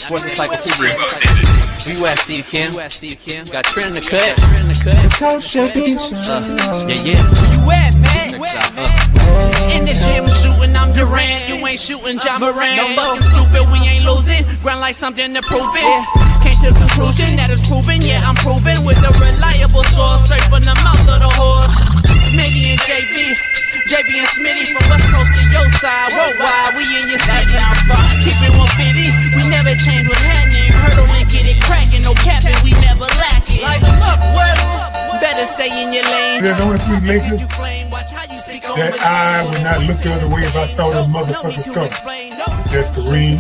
Sports Encyclopedia. We you at Steve Kim? Got Trent in the cut. Yeah. Where you at, man? In the gym shooting, I'm Durant. You ain't shooting John Moran. No fucking stupid, we ain't losing. Grind like something to prove it. Came to conclusion that it's proven. Yeah, I'm proven with a reliable source. Straight from the mouth of the horse. Smitty and JB and Smitty from West Coast to your side. Worldwide, we in your city. Keep it 150. We never change with happening. Hurdle and get it cracking. No capping, we never lack it. Light them up, better stay in your lane. There's only three Lakers that I would not look the other way if I saw them motherfuckers coming. That's Kareem,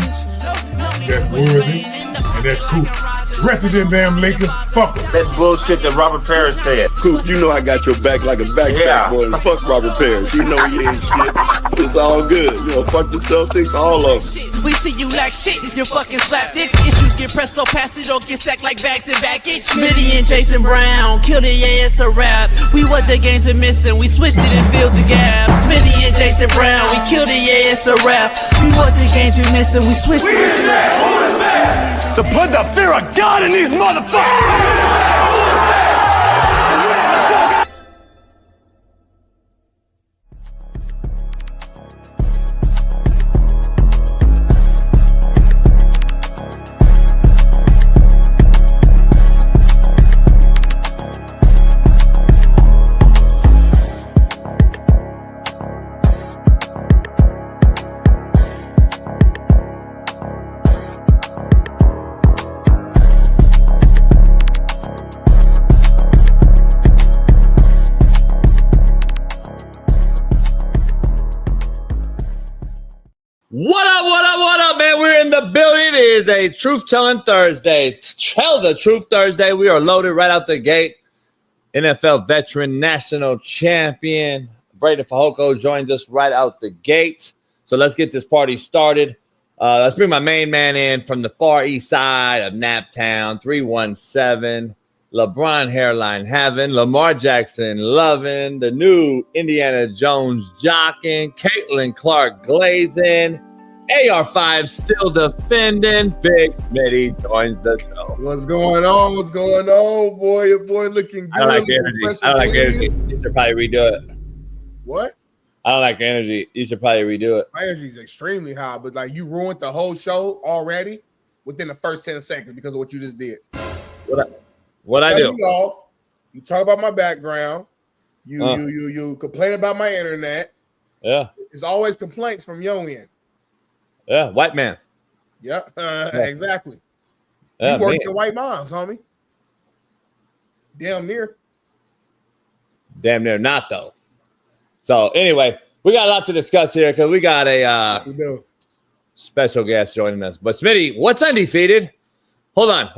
that's Worthy, and that's Coop. The rest of them damn Lakers, fuck them. That's bullshit that Robert Parrish said. Coop, you know I got your back like a backpack, boy. Fuck Robert Parrish. You know he ain't shit. It's all good. You know, fuck the Celtics, all of them. We see you like shit, you fucking slap dicks. Issues get pressed so past it, don't get sacked like bags and baggage. Smitty and Jason Brown, killed it, yeah, it's a rap. We what the game's been missing, we switched it and filled the gap. Smitty and Jason Brown, we killed it, yeah, it's a rap. We what the game's been missing, we switched it. To put the fear of God in these motherfuckers! What up, man? We're in the building. It is a Truth-Telling Thursday. Tell the Truth Thursday. We are loaded right out the gate. NFL veteran, national champion, Brady Fajoko joins us right out the gate. So let's get this party started. Let's bring my main man in from the far east side of Naptown, 317. LeBron hairline having, Lamar Jackson loving, the new Indiana Jones jocking, Caitlin Clark glazing, AR5 still defending. Big Smitty joins the show. What's going on? What's going on, boy? Your boy looking good. I like the energy. I like the energy. You should probably redo it. What? I don't like the energy. You should probably redo it. My energy is extremely high, but like you ruined the whole show already within the first 10 seconds because of what you just did. What I do? You talk about my background. You complain about my internet. Yeah. It's always complaints from your end. Yeah, white man. Yeah, exactly. Yeah, you worse than white moms, homie. Damn near. Damn near not, though. So, anyway, we got a lot to discuss here because we got a special guest joining us. But, Smitty, what's undefeated? Hold on.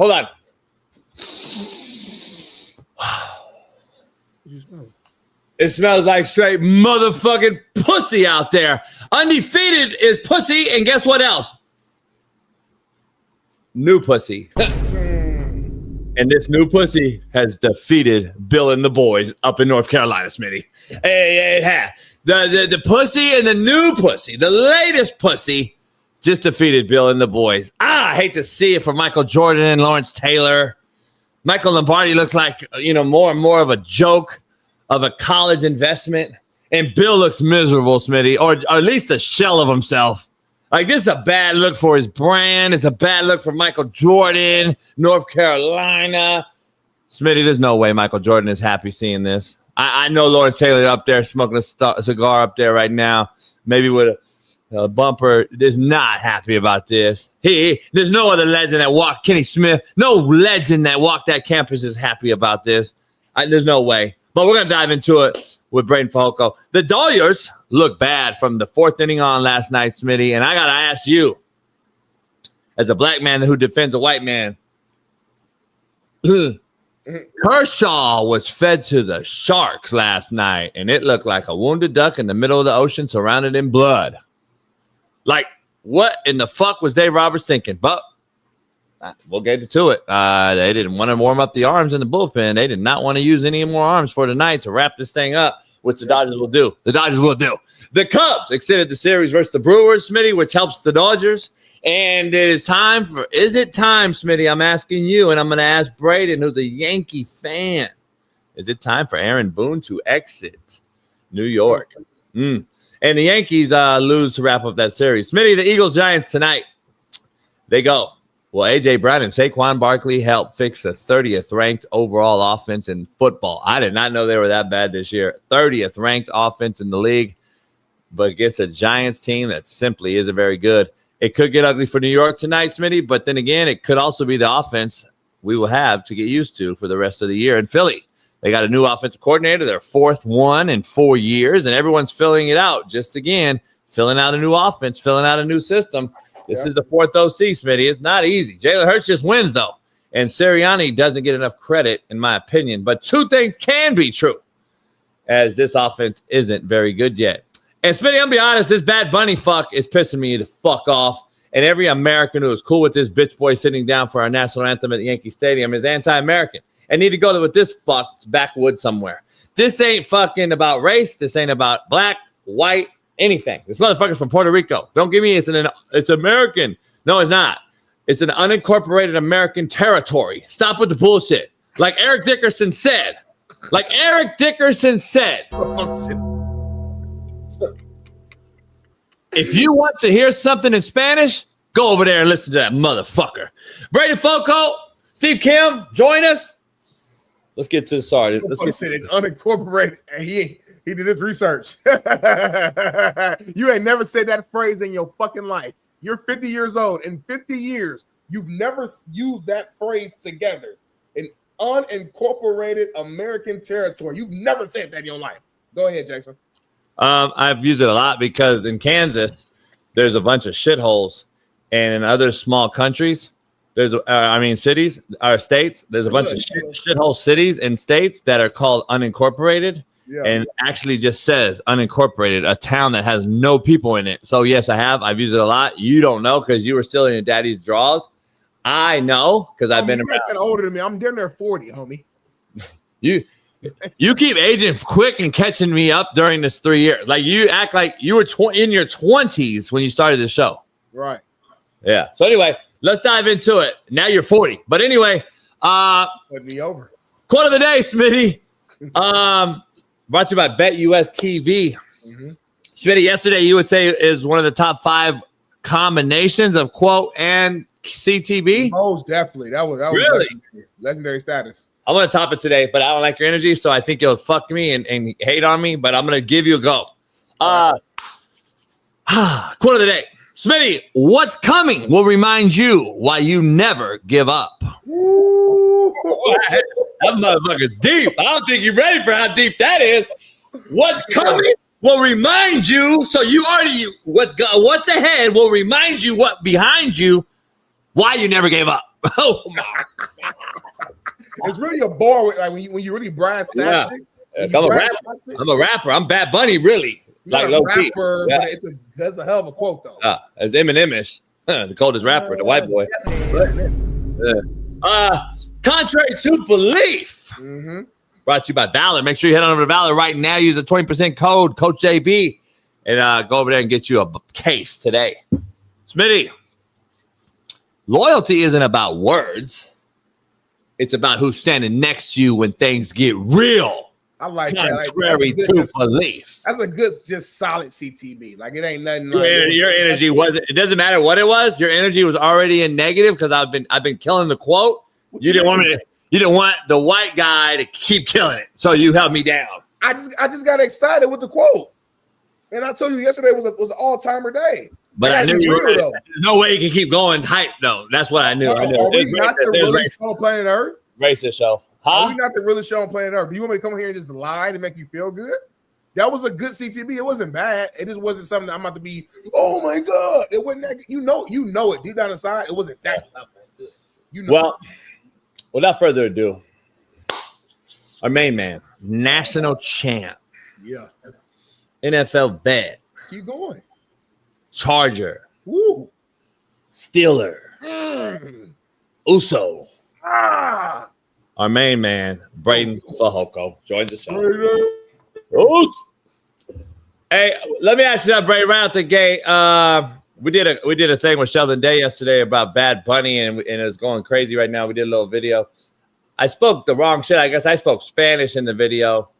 It smells like straight motherfucking pussy out there. Undefeated is pussy, and guess what else? New pussy. And this new pussy has defeated Bill and the boys up in North Carolina, Smitty. It had. The pussy and the new pussy, the latest pussy, just defeated Bill and the boys. I hate to see it for Michael Jordan and Lawrence Taylor. Michael Lombardi looks like, more and more of a joke of a college investment. And Bill looks miserable, Smitty, or at least a shell of himself. Like, this is a bad look for his brand. It's a bad look for Michael Jordan, North Carolina. Smitty, there's no way Michael Jordan is happy seeing this. I know Lawrence Taylor up there smoking a cigar up there right now, maybe with a bumper, is not happy about this. There's no other legend that walked, Kenny Smith, no legend that walked that campus is happy about this. There's no way. But we're going to dive into it with Brady Fajoko. The Dodgers look bad from the fourth inning on last night, Smitty. And I got to ask you, as a black man who defends a white man, Kershaw was fed to the sharks last night, and it looked like a wounded duck in the middle of the ocean surrounded in blood. Like, what in the fuck was Dave Roberts thinking? But we'll get to it. They didn't want to warm up the arms in the bullpen. They did not want to use any more arms for tonight to wrap this thing up. which the Dodgers will do. The Cubs extended the series versus the Brewers, Smitty, which helps the Dodgers. And is it time, Smitty? I'm asking you, and I'm going to ask Braden, who's a Yankee fan. Is it time for Aaron Boone to exit New York? And the Yankees lose to wrap up that series. Smitty, the Eagles-Giants tonight. They go. Well, A.J. Brown and Saquon Barkley helped fix the 30th ranked overall offense in football. I did not know they were that bad this year. 30th ranked offense in the league, but against a Giants team that simply isn't very good. It could get ugly for New York tonight, Smitty, but then again, it could also be the offense we will have to get used to for the rest of the year. In Philly, they got a new offensive coordinator, their fourth one in 4 years, and everyone's filling it out. Just again, filling out a new offense, filling out a new system. This is the fourth OC, Smitty. It's not easy. Jalen Hurts just wins, though, and Sirianni doesn't get enough credit, in my opinion. But two things can be true, as this offense isn't very good yet. And Smitty, I'm going to be honest, this Bad Bunny fuck is pissing me the fuck off. And every American who is cool with this bitch boy sitting down for our national anthem at Yankee Stadium is anti-American and need to go with this fuck's backwoods somewhere. This ain't fucking about race. This ain't about black, white, anything. This motherfucker's from Puerto Rico. Don't give me it's American. No, it's not. It's an unincorporated American territory. Stop with the bullshit. Like Eric Dickerson said. If you want to hear something in Spanish, go over there and listen to that motherfucker. Brady Foco, Steve Kim, join us. Let's get to the start. Let's get to it. Unincorporated, and he did his research. You ain't never said that phrase in your fucking life. You're 50 years old. In 50 years, you've never used that phrase together. An unincorporated American territory. You've never said that in your life. Go ahead, Jason. I've used it a lot because in Kansas, there's a bunch of shitholes, and in other small countries, cities or states, there's a bunch of shithole cities and states that are called unincorporated, and actually just says unincorporated, a town that has no people in it. So yes, I've used it a lot. You don't know because you were still in your daddy's draws. I know because I've been around. You're older than me. I'm damn near 40, homie. You keep aging quick and catching me up during this 3 years. Like you act like you were in your 20s when you started the show. Right. Yeah. So anyway, let's dive into it. Now you're 40. But anyway, Put me over. Quote of the day, Smitty. Brought to you by BetUS TV. Smitty, yesterday you would say is one of the top 5 combinations of quote and CTB. Most definitely. That was really legendary status. I'm going to top it today, but I don't like your energy, so I think you'll fuck me and hate on me, but I'm going to give you a go. Quote of the day. Smitty, what's coming will remind you why you never give up. That motherfucker's deep. I don't think you're ready for how deep that is. What's coming will remind you, so what's ahead will remind you what behind you, why you never gave up. Oh, my. It's really a bore like when you really Brian Saxon. Yeah. I'm a rapper. I'm Bad Bunny, really. Like low key. Yeah. That's a hell of a quote, though. As Eminem-ish, the coldest rapper, the white boy. Contrary to belief. Brought to you by Valor. Make sure you head on over to Valor right now. Use the 20% code, Coach JB, and go over there and get you a case today. Smitty, loyalty isn't about words. It's about who's standing next to you when things get real. I like contrary to belief. That's a good, just solid CTB. Like it ain't nothing. Your energy wasn't. It doesn't matter what it was. Your energy was already in negative because I've been killing the quote. You didn't want me to. You didn't want the white guy to keep killing it, so you held me down. I just got excited with the quote, and I told you yesterday was an all-timer day. But I knew you were. There's no way you can keep going hype though. That's what I knew. Are we not the realest show on planet Earth? Racist show. Huh? Are we not the realest show on planet Earth? Do you want me to come here and just lie to make you feel good? That was a good CTB. It wasn't bad. It just wasn't something that I'm about to be. Oh my god! It wasn't that. You know it. Deep down inside, it wasn't that good. You know. Well, without further ado, our main man, national champ, NFL vet. Keep going. Charger. Woo. Steeler. Uso. Our main man, Braden Fajoko, joins the show. Oops. Hey, let me ask you that, Bray, right out the gate. We did a thing with Sheldon Day yesterday about Bad Bunny, and it's going crazy right now. We did a little video. I spoke the wrong shit. I guess I spoke Spanish in the video,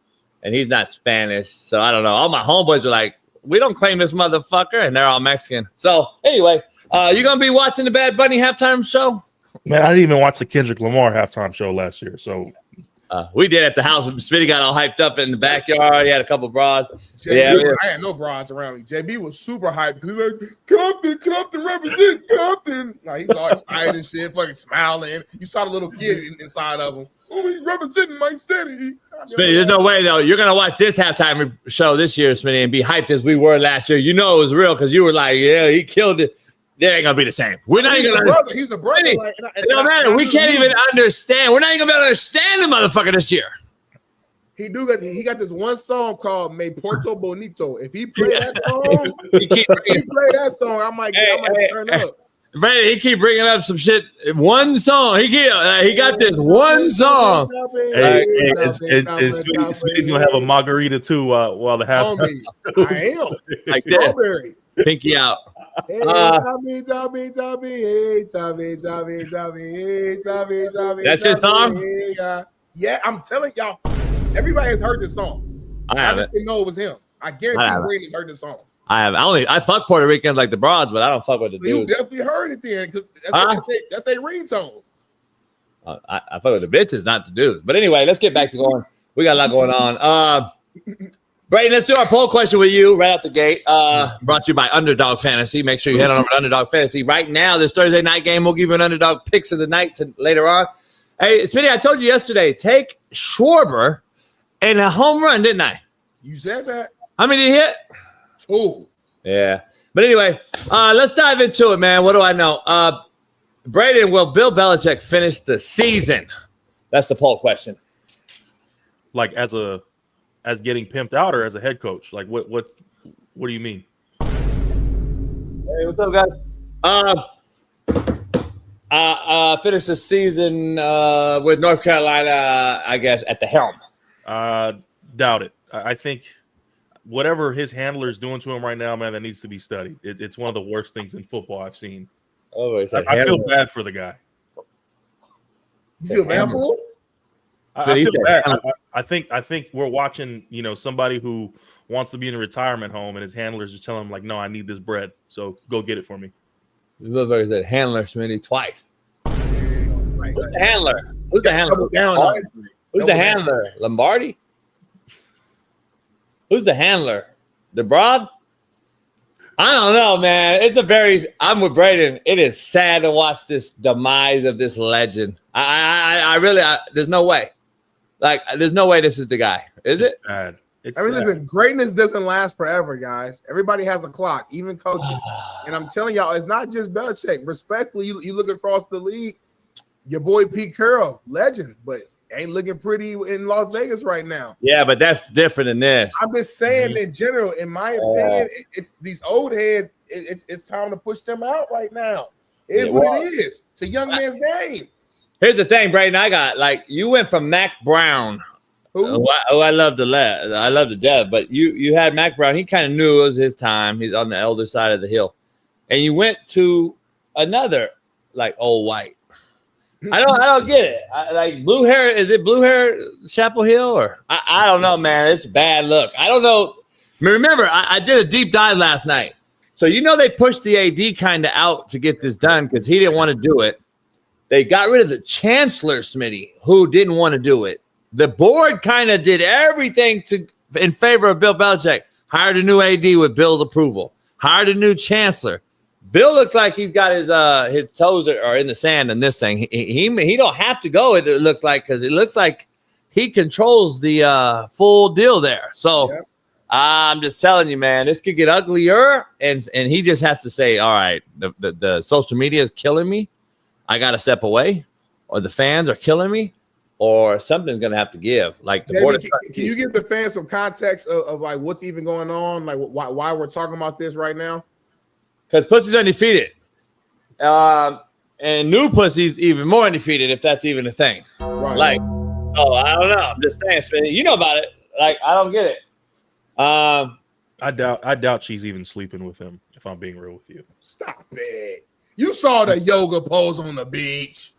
and he's not Spanish, so I don't know. All my homeboys are like, we don't claim this motherfucker, and they're all Mexican. So anyway, you gonna be watching the Bad Bunny halftime show? Man, I didn't even watch the Kendrick Lamar halftime show last year, so we did at the house. Smitty got all hyped up in the backyard. He had a couple broads. I had no broads around me. JB was super hyped. He was like, Compton, represent Compton. Like, he was all excited and shit, fucking smiling. You saw the little kid inside of him. Oh, he's representing my city. Smitty, there's no way, though. You're going to watch this halftime show this year, Smitty, and be hyped as we were last year. You know it was real because you were like, yeah, he killed it. They ain't gonna be the same. We're not even gonna. He's a brother. It don't matter. We can't even understand. We're not even gonna be able to understand the motherfucker this year. He got this one song called "Me Porto Bonito." If he play that song, I might turn up. Brandon, he keep bringing up some shit. One song. He got this one song. Smitty's gonna have a margarita too while the halftime. I am like this. Pinky out. Hey, Tommy. That's his song? Yeah, I'm telling y'all, everybody has heard this song. I just didn't know it was him. I guarantee Brady's heard this song. I fuck Puerto Ricans like the broads, but I don't fuck with the dudes. You definitely heard it then, because that's their ringtone. I fuck with the bitches, not the dudes. But anyway, let's get back to going. We got a lot going on. Brayden, let's do our poll question with you right out the gate. Brought to you by Underdog Fantasy. Make sure you head on over to Underdog Fantasy. Right now, this Thursday night game, we'll give you an Underdog picks of the night later on. Hey, Smitty, I told you yesterday, take Schwarber and a home run, didn't I? You said that. How many did he hit? 2. Yeah. But anyway, let's dive into it, man. What do I know? Brayden, will Bill Belichick finish the season? That's the poll question. Like as getting pimped out or as a head coach? Like what do you mean? Hey, what's up, guys? Finish the season with North Carolina, I guess, at the helm. Doubt it. I think whatever his handler is doing to him right now, man, that needs to be studied. It's one of the worst things in football I've seen. Oh, I feel bad for the guy. You feel bad for him? I feel bad. I think we're watching, somebody who wants to be in a retirement home and his handlers just telling him like, no, I need this bread, so go get it for me. You look like that handler, Smitty, twice. Right. Who's the handler? Who's the handler? Who's the handler? Lombardi? Who's the handler? DeBrod? I don't know, man. I'm with Brayden. It is sad to watch this demise of this legend. I really, there's no way. Like, there's no way this is the guy. Is it? Bad. Listen, greatness doesn't last forever, guys. Everybody has a clock, even coaches. And I'm telling y'all, it's not just Belichick. Respectfully, you look across the league, your boy Pete Carroll, legend, but ain't looking pretty in Las Vegas right now. Yeah, but that's different than this. I'm just saying, in general, in my opinion, it's these old heads. It's time to push them out right now. It's what it is. It's a young man's game. Here's the thing, Brayden. You went from Mac Brown. I love the dev, but you had Mac Brown. He kind of knew it was his time. He's on the elder side of the hill, and you went to another old white. I don't get it. Blue hair. Is it blue hair Chapel Hill or I don't know, man. It's a bad look. I don't know. Remember, I did a deep dive last night, so they pushed the AD kind of out to get this done because he didn't want to do it. They got rid of the chancellor, Smitty, who didn't want to do it. The board kind of did everything in favor of Bill Belichick. Hired a new AD with Bill's approval. Hired a new chancellor. Bill looks like he's got his toes are in the sand in this thing. He don't have to go. It looks like because it looks like he controls the full deal there. So I'm just telling you, man, this could get uglier, and he just has to say, all right, the social media is killing me. I got to step away, or the fans are killing me, or something's going to have to give. Can you give the fans some context of what's even going on? Why we're talking about this right now? Because Pussy's undefeated. And new Pussy's even more undefeated, if that's even a thing. Right. I don't know. I'm just saying, Spinny. You know about it. I don't get it. I doubt she's even sleeping with him, if I'm being real with you. Stop it. You saw the yoga pose on the beach.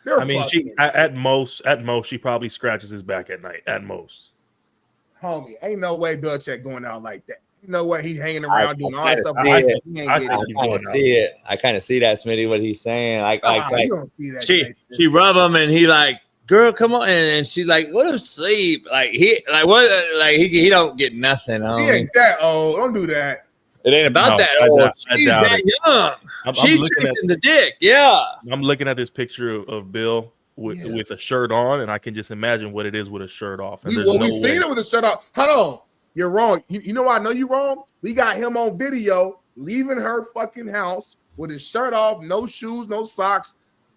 I mean, she at most she probably scratches his back at night. At most. Homie, ain't no way Belichick going out like that. Ain't no way he's hanging around doing all that stuff. I kind of see that, Smitty, what he's saying. Like you don't see that. She rub him and he like, girl, come on, and she's like, "What if sleep?" Like he don't get nothing. He ain't that old. Don't do that. It ain't about that old. She's that young. She's chasing the dick. Yeah. I'm looking at this picture of Bill with a shirt on, and I can just imagine what it is with a shirt off. And we've seen it with a shirt off. Hold on, you're wrong. You know why I know you're wrong? We got him on video leaving her fucking house with his shirt off, no shoes, no socks,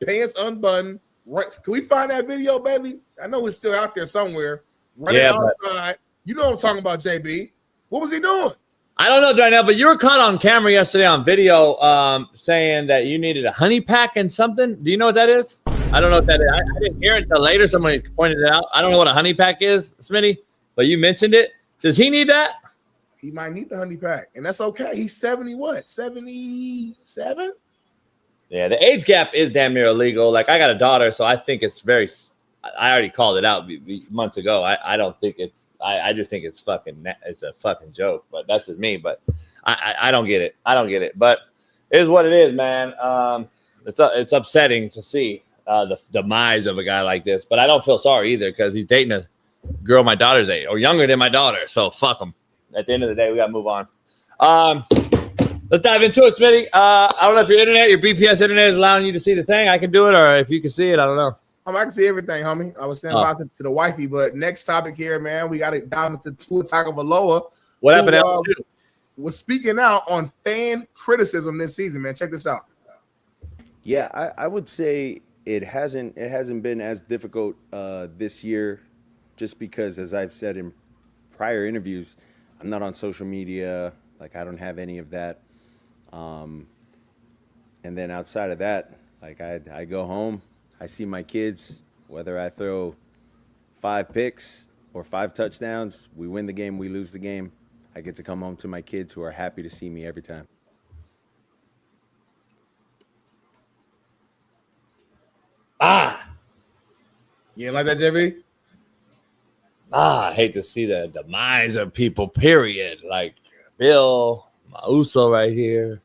pants unbuttoned. Right? Can we find that video, baby? I know it's still out there somewhere. Running outside. You know what I'm talking about, JB. What was he doing? I don't know, Darnell, but you were caught on camera yesterday on video saying that you needed a honey pack and something. Do you know what that is? I don't know what that is. I didn't hear it until later. Somebody pointed it out. I don't know what a honey pack is, Smitty, but you mentioned it. Does he need that? He might need the honey pack, and that's okay. He's 70 what? 77? Yeah, the age gap is damn near illegal. Like, I got a daughter, so I think it's very – I already called it out months ago. I don't think it's – I just think it's a fucking joke, but that's just me. But I don't get it. I don't get it. But it is what it is, man. It's upsetting to see the demise of a guy like this. But I don't feel sorry either because he's dating a girl my daughter's age or younger than my daughter. So fuck him. At the end of the day, we got to move on. Let's dive into it, Smitty. I don't know if your BPS internet is allowing you to see the thing. I can do it, or if you can see it, I don't know. I can see everything, homie. I was standing by to the wifey, but next topic here, man, we got it down to Tua Tagovailoa. What happened? Was speaking out on fan criticism this season, man. Check this out. Yeah, I would say it hasn't been as difficult this year, just because, as I've said in prior interviews, I'm not on social media. Like, I don't have any of that. And then outside of that, like I go home, I see my kids, whether I throw 5 picks or 5 touchdowns, we win the game, we lose the game. I get to come home to my kids who are happy to see me every time. You ain't like that, JB? I hate to see the demise of people, period. Like Bill, my Uso right here.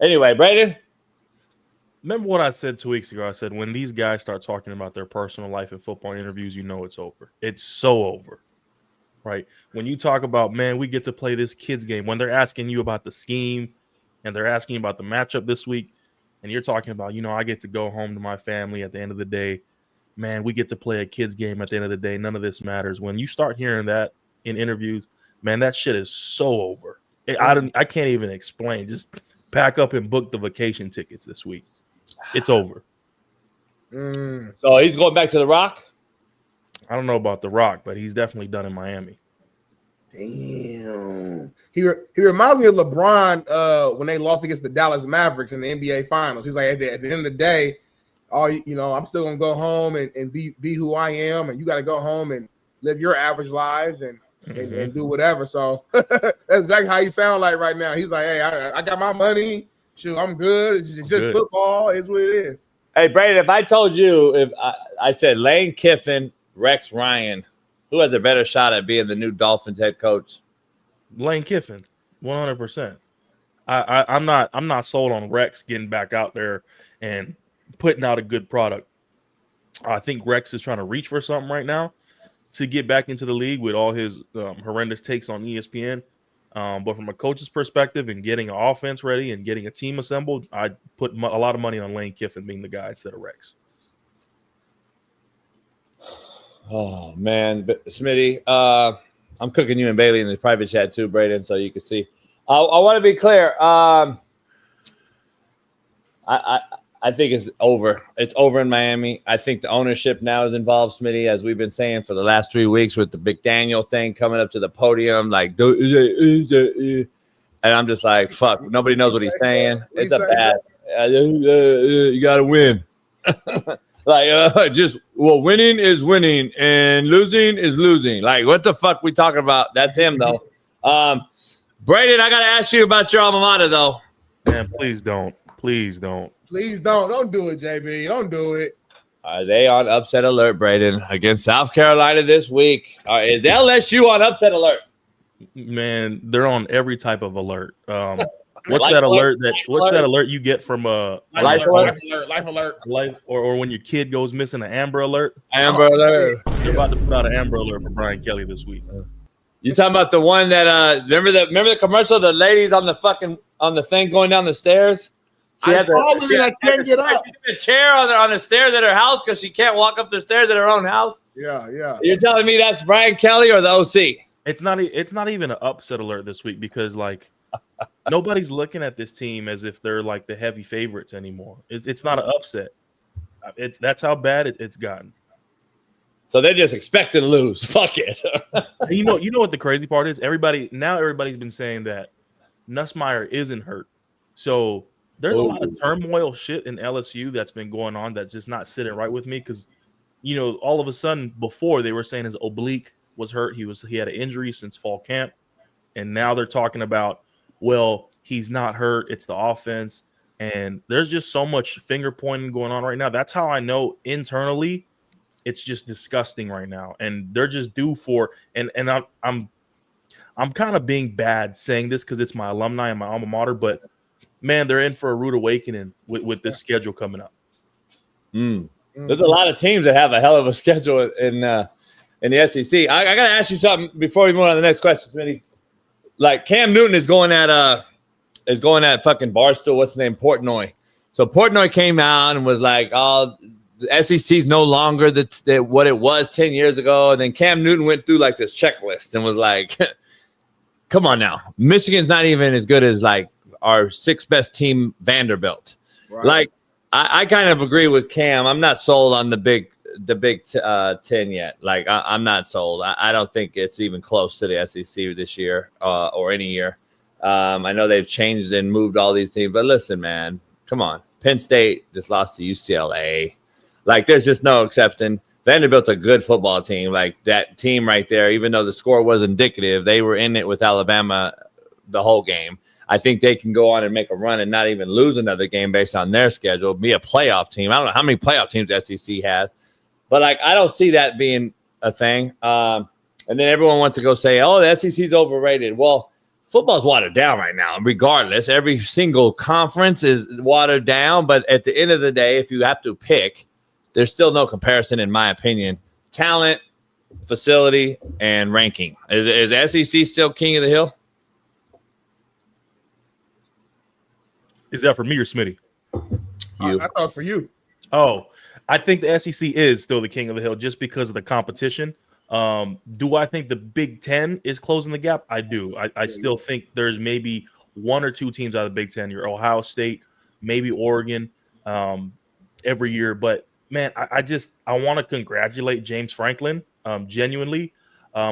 Anyway, Brayden. Remember what I said 2 weeks ago? I said when these guys start talking about their personal life in football interviews, you know it's over. It's so over, right? When you talk about, man, we get to play this kids game, when they're asking you about the scheme and they're asking about the matchup this week, and you're talking about, I get to go home to my family at the end of the day. Man, we get to play a kids game at the end of the day. None of this matters. When you start hearing that in interviews, man, that shit is so over. I can't even explain. Just pack up and book the vacation tickets this week. It's over. So he's going back to the Rock? I don't know about the Rock, but he's definitely done in Miami. Damn. He reminds me of LeBron when they lost against the Dallas Mavericks in the NBA Finals. He's like, at the end of the day, I'm still gonna go home and be who I am, and you got to go home and live your average lives and do whatever. So that's exactly how he sounds like right now. He's like, hey, I got my money. Shoot, I'm good. It's just good. Football is what it is. Hey, Brayden, if I told you, if I said Lane Kiffin, Rex Ryan, who has a better shot at being the new Dolphins head coach? Lane Kiffin, 100%. I'm not sold on Rex getting back out there and putting out a good product. I think Rex is trying to reach for something right now to get back into the league with all his horrendous takes on ESPN. But from a coach's perspective and getting an offense ready and getting a team assembled, I'd put a lot of money on Lane Kiffin being the guy instead of Rex. Oh, man. Smitty, I'm cooking you and Bailey in the private chat too, Brayden, so you can see. I want to be clear. I think it's over. It's over in Miami. I think the ownership now is involved, Smitty, as we've been saying for the last 3 weeks with the Big Daniel thing coming up to the podium. Like, and I'm just like, fuck. Nobody knows what he's saying. It's a bad. You got to win. Winning is winning and losing is losing. Like, what the fuck we talking about? That's him, though. Braden, I got to ask you about your alma mater, though. Man, please don't. Please don't. Please don't. Don't do it, JB. Don't do it. Are they on upset alert, Braden, against South Carolina this week? Is LSU on upset alert? Man, they're on every type of alert. What's that alert? What's that alert you get from Life alert. Or when your kid goes missing, an Amber Alert? Amber Alert. They're about to put out an Amber Alert for Brian Kelly this week. You talking about the one that remember the commercial of the ladies on the thing going down the stairs? She I can't get up. She's in a chair on the stairs at her house because she can't walk up the stairs at her own house. Yeah. You're telling me that's Brian Kelly or the OC? It's not even an upset alert this week because like nobody's looking at this team as if they're like the heavy favorites anymore. It's not an upset. That's how bad it's gotten. So they're just expecting to lose. Fuck it. You know what the crazy part is? Everybody's been saying that Nussmeier isn't hurt. So there's a lot of turmoil shit in LSU that's been going on that's just not sitting right with me because, all of a sudden before they were saying his oblique was hurt. He had an injury since fall camp. And now they're talking about, well, he's not hurt. It's the offense. And there's just so much finger pointing going on right now. That's how I know internally it's just disgusting right now. And they're just due for and I'm kind of being bad saying this because it's my alumni and my alma mater, but man, they're in for a rude awakening with this schedule coming up. There's a lot of teams that have a hell of a schedule in the SEC. I got to ask you something before we move on to the next question, Smitty. Like Cam Newton is going at fucking Barstool. What's the name? Portnoy. So Portnoy came out and was like, "Oh, the SEC's no longer what it was 10 years ago." And then Cam Newton went through like this checklist and was like, "Come on now, Michigan's not even as good as like our sixth best team, Vanderbilt." Right. Like I kind of agree with Cam. I'm not sold on the Big 10 yet. Like I'm not sold. I don't think it's even close to the SEC this year or any year. I know they've changed and moved all these teams, but listen, man, come on. Penn State just lost to UCLA. Like there's just no exception. Vanderbilt's a good football team. Like that team right there, even though the score was indicative, they were in it with Alabama the whole game. I think they can go on and make a run and not even lose another game based on their schedule, be a playoff team. I don't know how many playoff teams the SEC has. But, like, I don't see that being a thing. And then everyone wants to go say, oh, the SEC's overrated. Well, football's watered down right now. Regardless, every single conference is watered down. But at the end of the day, if you have to pick, there's still no comparison, in my opinion. Talent, facility, and ranking. Is SEC still king of the hill? Is that for me or Smitty? I thought it was for you. Oh, I think the SEC is still the king of the hill just because of the competition. Do I think the Big Ten is closing the gap? I do. I still think there's maybe one or two teams out of the Big Ten. Your Ohio State, maybe Oregon, every year. But, man, I want to congratulate James Franklin genuinely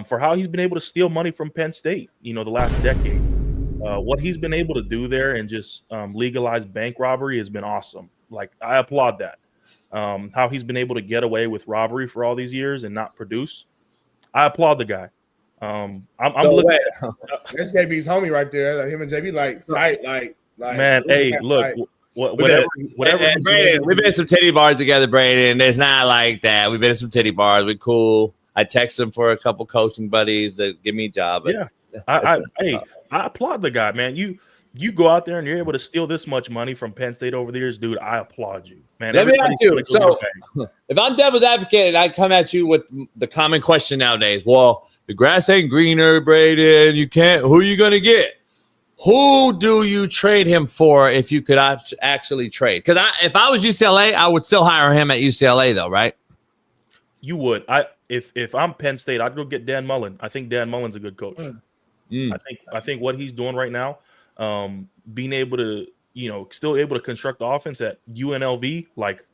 for how he's been able to steal money from Penn State, the last decade. What he's been able to do there and just legalize bank robbery has been awesome. Like, I applaud that. How he's been able to get away with robbery for all these years and not produce. I applaud the guy. I'm looking at that's JB's homie right there. Like him and JB like tight, like man. Hey, look, whatever. Brayden, we've been in some titty bars together, Brayden. It's not like that. We've been in some titty bars. We're cool. I text him for a couple coaching buddies that give me a job. Yeah, I applaud the guy, man. You go out there and you're able to steal this much money from Penn State over the years, dude. I applaud you, man. Let me ask you. So, if I'm devil's advocate and I come at you with the common question nowadays, well, the grass ain't greener, Brayden. You can't. Who are you gonna get? Who do you trade him for if you could actually trade? Because if I was UCLA, I would still hire him at UCLA, though, right? You would. If I'm Penn State, I'd go get Dan Mullen. I think Dan Mullen's a good coach. I think what he's doing right now. Being able to, still able to construct the offense at UNLV, like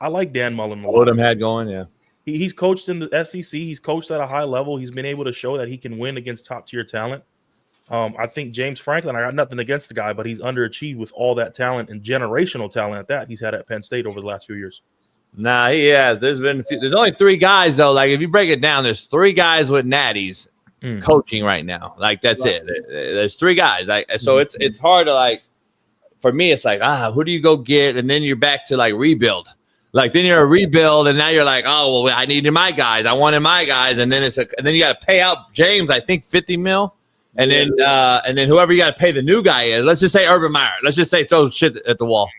I like Dan Mullen a lot. What him had going, yeah. He's coached in the SEC. He's coached at a high level. He's been able to show that he can win against top tier talent. I think James Franklin, I got nothing against the guy, but he's underachieved with all that talent and generational talent at that he's had at Penn State over the last few years. Nah, he has. There's only three guys though. Like if you break it down, there's three guys with natties coaching right now. Like that's it. There's 3 guys. So it's hard to like. For me, it's like who do you go get, and then you're back to like rebuild. Like then you're a rebuild, and now you're like, oh well, I needed my guys, I wanted my guys, and then and then you got to pay out James, I think $50 million, and then whoever you got to pay the new guy is. Let's just say Urban Meyer. Let's just say throw shit at the wall.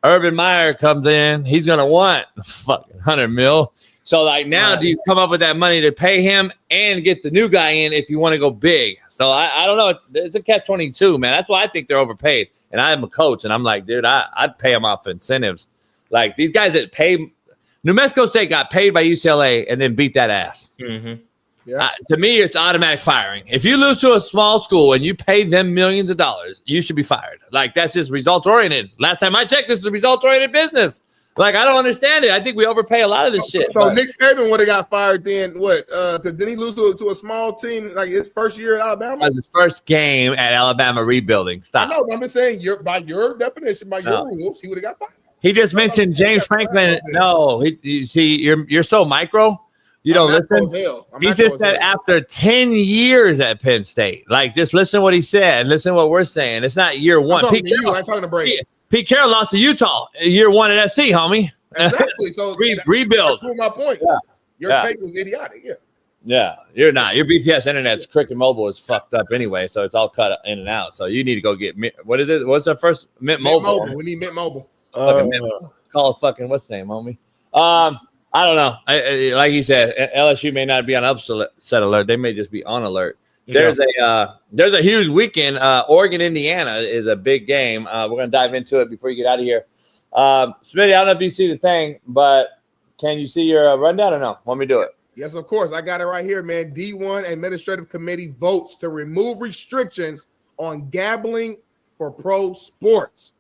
Urban Meyer comes in, he's gonna want fucking $100 million. So like now, do you come up with that money to pay him and get the new guy in if you want to go big? So I don't know. It's a catch-22, man. That's why I think they're overpaid. And I'm a coach, and I'm like, dude, I'd pay them off incentives. Like these guys that pay, New Mexico State got paid by UCLA and then beat that ass. Mm-hmm. Yeah. To me, it's automatic firing. If you lose to a small school and you pay them millions of dollars, you should be fired. Like that's just results-oriented. Last time I checked, this is a results-oriented business. Like I don't understand it. I think we overpay a lot of this shit. So Nick Saban would have got fired then. What? Because didn't he lose to a small team like his first year at Alabama? His first game at Alabama rebuilding. Stop. I know. I'm just saying, by your definition, by your rules, he would have got fired. He just mentioned James Franklin. No, you see, you're so micro. You don't listen. He just said after 10 years at Penn State. Like, just listen what he said. Listen what we're saying. It's not year one. I'm talking to Brady. Pete Carroll lost to Utah year 1 at SC, homie. Exactly. So rebuild. That's my point. Yeah. Your take was idiotic. Yeah. Yeah, you're not. Your BPS internet's Cricket Mobile is fucked up anyway, so it's all cut in and out. So you need to go get what is it? What's the first Mint Mobile? We need Mint Mobile. Call it fucking what's the name, homie? I don't know. Like he said, LSU may not be on upset alert. They may just be on alert. There's a huge weekend. Oregon, Indiana is a big game. We're gonna dive into it before you get out of here. Smitty, I don't know if you see the thing, but can you see your rundown or no? Want me to do it? Yes, of course. I got it right here, man. D1 Administrative Committee votes to remove restrictions on gambling for pro sports.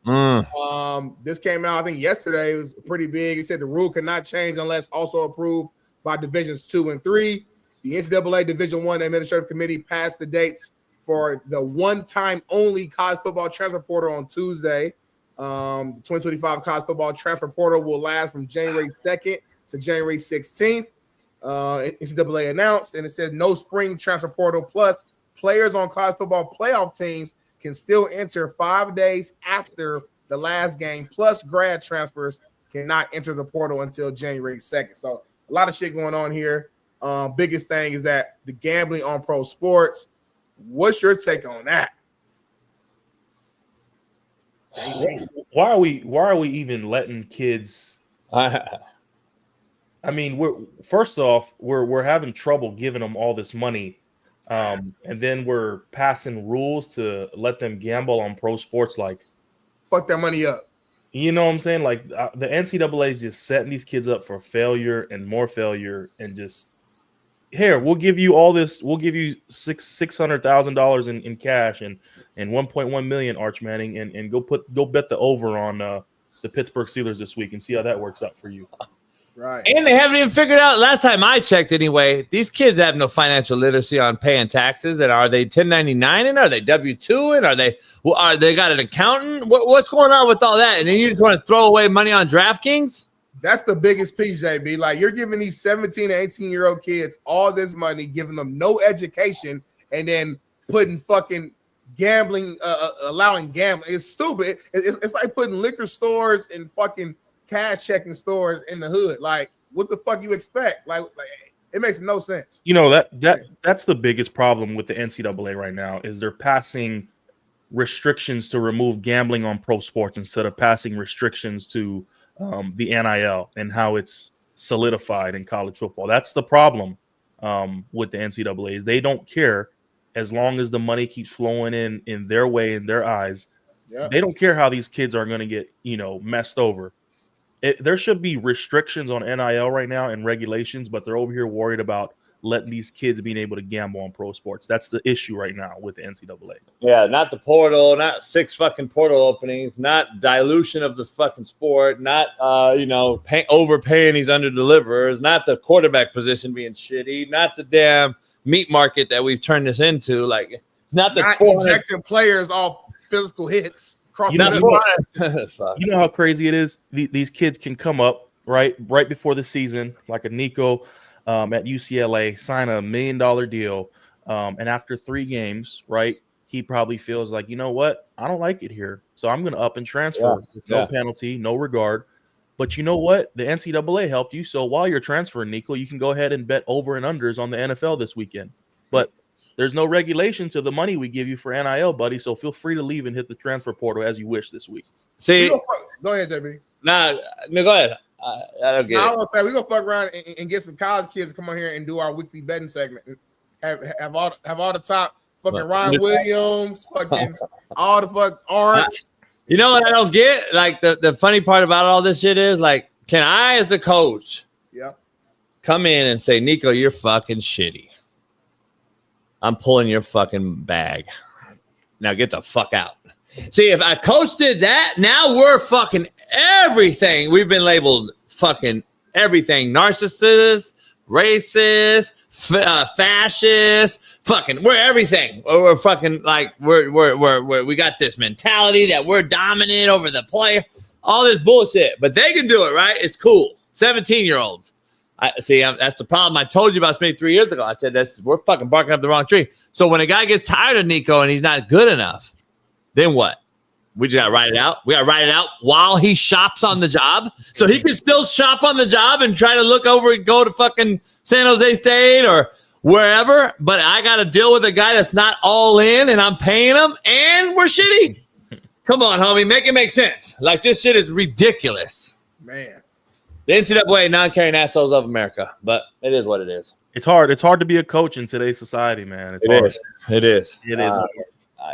This came out, I think, yesterday. It was pretty big. It said the rule cannot change unless also approved by Divisions 2 and 3. The NCAA Division I Administrative Committee passed the dates for the one-time only college football transfer portal on Tuesday. The 2025 college football transfer portal will last from January 2nd to January 16th. NCAA announced, and it said no spring transfer portal. Plus, players on college football playoff teams can still enter 5 days after the last game. Plus, grad transfers cannot enter the portal until January 2nd. So, a lot of shit going on here. Biggest thing is that the gambling on pro sports. What's your take on that? Why are we even letting kids? I mean, we're having trouble giving them all this money, and then we're passing rules to let them gamble on pro sports. Like, fuck that money up. You know what I'm saying? Like the NCAA is just setting these kids up for failure and more failure, and just here we'll give you all this. We'll give you $600,000 in cash and 1.1 million, Arch Manning, and go bet the over on the Pittsburgh Steelers this week and see how that works out for you. Right. And they haven't even figured out, last time I checked anyway, these kids have no financial literacy on paying taxes. And are they 1099 and are they W-2 and are they got an accountant? What's going on with all that? And then you just want to throw away money on DraftKings? That's the biggest piece, JB. Like, you're giving these 17 and 18-year-old kids all this money, giving them no education, and then putting fucking gambling, allowing gambling. It's stupid. It's like putting liquor stores and fucking cash checking stores in the hood. Like, what the fuck you expect? Like it makes no sense. You know, that's the biggest problem with the NCAA right now is they're passing restrictions to remove gambling on pro sports instead of passing restrictions to the NIL and how it's solidified in college football. That's the problem with the NCAA is they don't care as long as the money keeps flowing in their way, in their eyes. Yeah. They don't care how these kids are going to get, messed over. There should be restrictions on NIL right now and regulations, but they're over here worried about letting these kids being able to gamble on pro sports. That's the issue right now with the NCAA. Yeah, not the portal, not 6 fucking portal openings, not dilution of the fucking sport, not overpaying these under-deliverers, not the quarterback position being shitty, not the damn meat market that we've turned this into, like not injecting players off physical hits. You know how crazy it is? These kids can come up right before the season, like a Nico at UCLA, sign a $1 million deal, And after 3 games, right, he probably feels like, you know what? I don't like it here. So I'm going to up and transfer with no penalty, no regard. But you know what? The NCAA helped you. So while you're transferring, Nico, you can go ahead and bet over and unders on the NFL this weekend. But there's no regulation to the money we give you for NIL, buddy. So feel free to leave and hit the transfer portal as you wish this week. See, go ahead, JB. No, go ahead. I don't get it. I was say we're gonna fuck around and get some college kids to come on here and do our weekly betting segment. Have all the top fucking Ryan Williams, fucking all the fuck Orange. You know what I don't get? Like the funny part about all this shit is like, can I as the coach come in and say, Nico, you're fucking shitty. I'm pulling your fucking bag. Now get the fuck out. See, if a coach did that, now we're fucking everything. We've been labeled fucking everything. Narcissist, racist, fascist, fucking, we're everything. We're fucking like, we got this mentality that we're dominant over the player. All this bullshit. But they can do it, right? It's cool. 17-year-olds. That's the problem. I told you about Smitty 3 years ago. I said, we're fucking barking up the wrong tree. So when a guy gets tired of Nico and he's not good enough, then what? We just got to write it out. We got to write it out while he shops on the job. So he can still shop on the job and try to look over and go to fucking San Jose State or wherever. But I got to deal with a guy that's not all in and I'm paying him and we're shitty. Come on, homie. Make it make sense. Like, this shit is ridiculous. Man. The NCAA non-carrying assholes of America. But it is what it is. It's hard. It's hard to be a coach in today's society, man. It is. It is.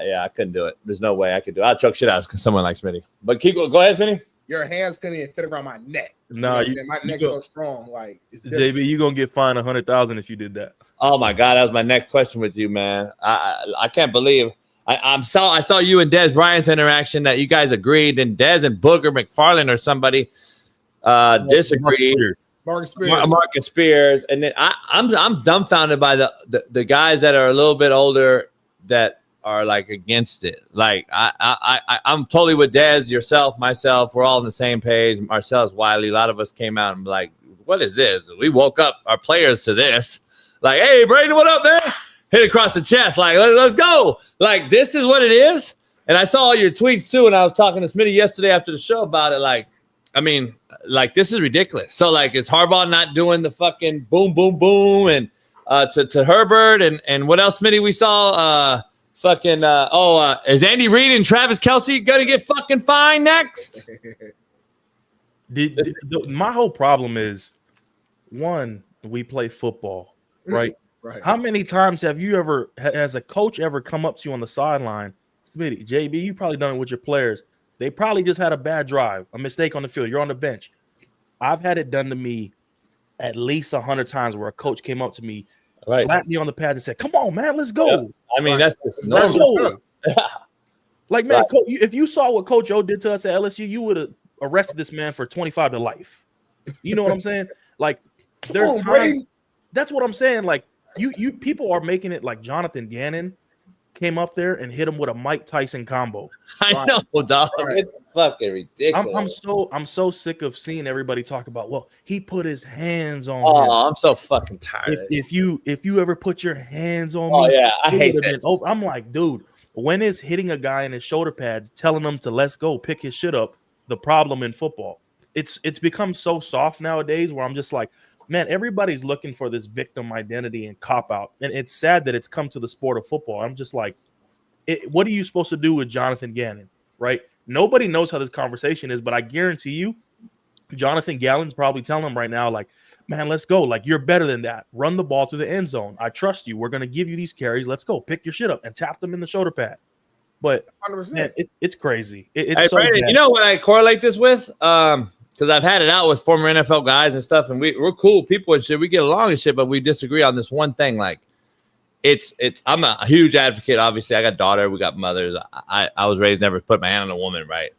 Yeah, I couldn't do it. There's no way I could do it. I'll choke shit out of someone like Smitty. But go ahead, Smitty. Your hands couldn't even fit around my neck. No, my neck's so strong. Like, it's JB, you're gonna get fined $100,000 if you did that. Oh my God, that was my next question with you, man. I can't believe I saw you and Des Bryant's interaction that you guys agreed, and Des and Booger McFarland or somebody disagreed. Marcus Spears, and then I'm dumbfounded by the guys that are a little bit older that are like against it. Like I'm totally with Dez, yourself, myself. We're all on the same page. Marcellus Wiley. A lot of us came out and be like, "What is this?" We woke up our players to this. Like, "Hey, Brayden, what up, man?" Hit across the chest. Like, let's go. Like, this is what it is. And I saw all your tweets too. And I was talking to Smitty yesterday after the show about it. Like, I mean, like, this is ridiculous. So, like, is Harbaugh not doing the fucking boom, boom, boom, and to Herbert and what else, Smitty? We saw. Is Andy Reid and Travis Kelce gonna get fucking fined next? My whole problem is, one, we play football, right? Right. How many times have you ever, has a coach ever come up to you on the sideline? Smitty, JB, you probably done it with your players. They probably just had a bad drive, a mistake on the field. You're on the bench. I've had it done to me at least 100 times where a coach came up to me, slapped me on the pad and said, "Come on, man, let's go." Yeah. I mean, that's just normal. Like, man, if you saw what Coach O did to us at LSU, you would have arrested this man for 25 to life. You know what I'm saying? Like, there's times, that's what I'm saying. Like, you people are making it like Jonathan Gannon came up there and hit him with a Mike Tyson combo. I know, dog. It's fucking ridiculous. I'm so sick of seeing everybody talk about, well, he put his hands on him. I'm so fucking tired. If you ever put your hands on me, yeah, I hate that. I'm like, dude, when is hitting a guy in his shoulder pads, telling him to let's go pick his shit up, the problem in football? It's become so soft nowadays where I'm just like, man, everybody's looking for this victim identity and cop out. And it's sad that it's come to the sport of football. I'm just like, what are you supposed to do with Jonathan Gannon, right? Nobody knows how this conversation is, but I guarantee you, Jonathan Gannon's probably telling him right now, like, man, let's go. Like, you're better than that. Run the ball through the end zone. I trust you. We're going to give you these carries. Let's go. Pick your shit up and tap them in the shoulder pad. But man, it's crazy. It's so Brandon, bad. you know what I correlate this with? Because I've had it out with former NFL guys and stuff, and we're cool people and shit. We get along and shit, but we disagree on this one thing. Like, I'm a huge advocate. Obviously, I got a daughter. We got mothers. I was raised never put my hand on a woman, right?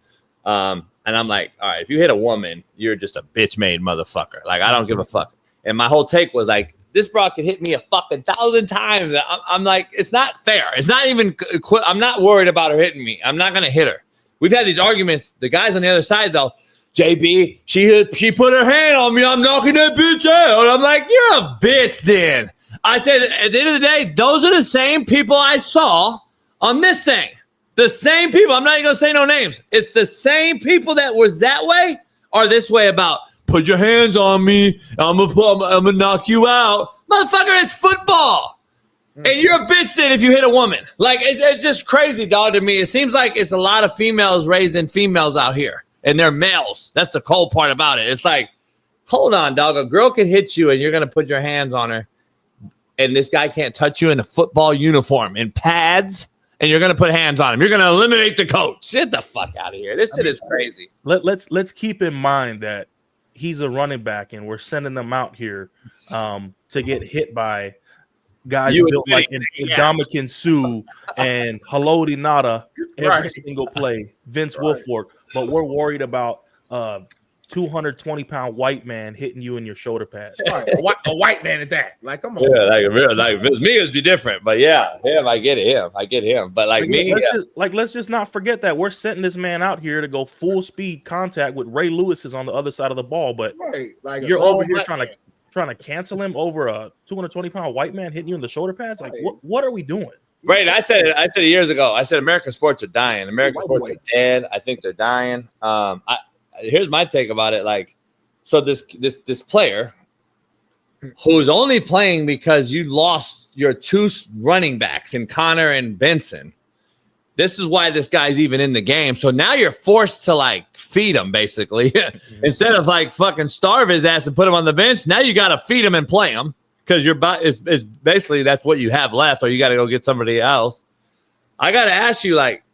And I'm like, all right, if you hit a woman, you're just a bitch-made motherfucker. Like, I don't give a fuck. And my whole take was like, this broad could hit me a fucking 1,000 times. I'm like, it's not fair. It's not even. I'm not worried about her hitting me. I'm not gonna hit her. We've had these arguments. The guys on the other side, though. JB, she put her hand on me. I'm knocking that bitch out. I'm like, you're a bitch then. I said, at the end of the day, those are the same people I saw on this thing. The same people. I'm not even going to say no names. It's the same people that was that way or this way about, put your hands on me. I'm gonna knock you out. Motherfucker, it's football. And you're a bitch then if you hit a woman. Like, it's just crazy, dog, to me. It seems like it's a lot of females raising females out here. And they're males. That's the cold part about it. It's like, hold on, dog. A girl can hit you and you're going to put your hands on her. And this guy can't touch you in a football uniform, in pads. And you're going to put hands on him. You're going to eliminate the coach. Get the fuck out of here. This shit is crazy. Let's keep in mind that he's a running back, and we're sending them out here to get hit by guys built like Ndamukong Suh and Haloti Ngata every single play, Vince Wilfork. But we're worried about 220-pound white man hitting you in your shoulder pads. Right. A white man at that. Like, come on. Yeah, like if it was me, it'd be different. But yeah, him, I get him. But like me, let's just not forget that we're setting this man out here to go full speed contact with Ray Lewis is on the other side of the ball. But like you're over here trying to cancel him over a 220-pound white man hitting you in the shoulder pads. Like, what are we doing? Right, I said it years ago. I said American sports are dying. American sports are dead. I think they're dying. Here's my take about it. Like, so this player who's only playing because you lost your two running backs in Connor and Benson. This is why this guy's even in the game. So now you're forced to like feed him basically instead of like fucking starve his ass and put him on the bench. Now you got to feed him and play him because is basically that's what you have left, or you got to go get somebody else. I got to ask you, like,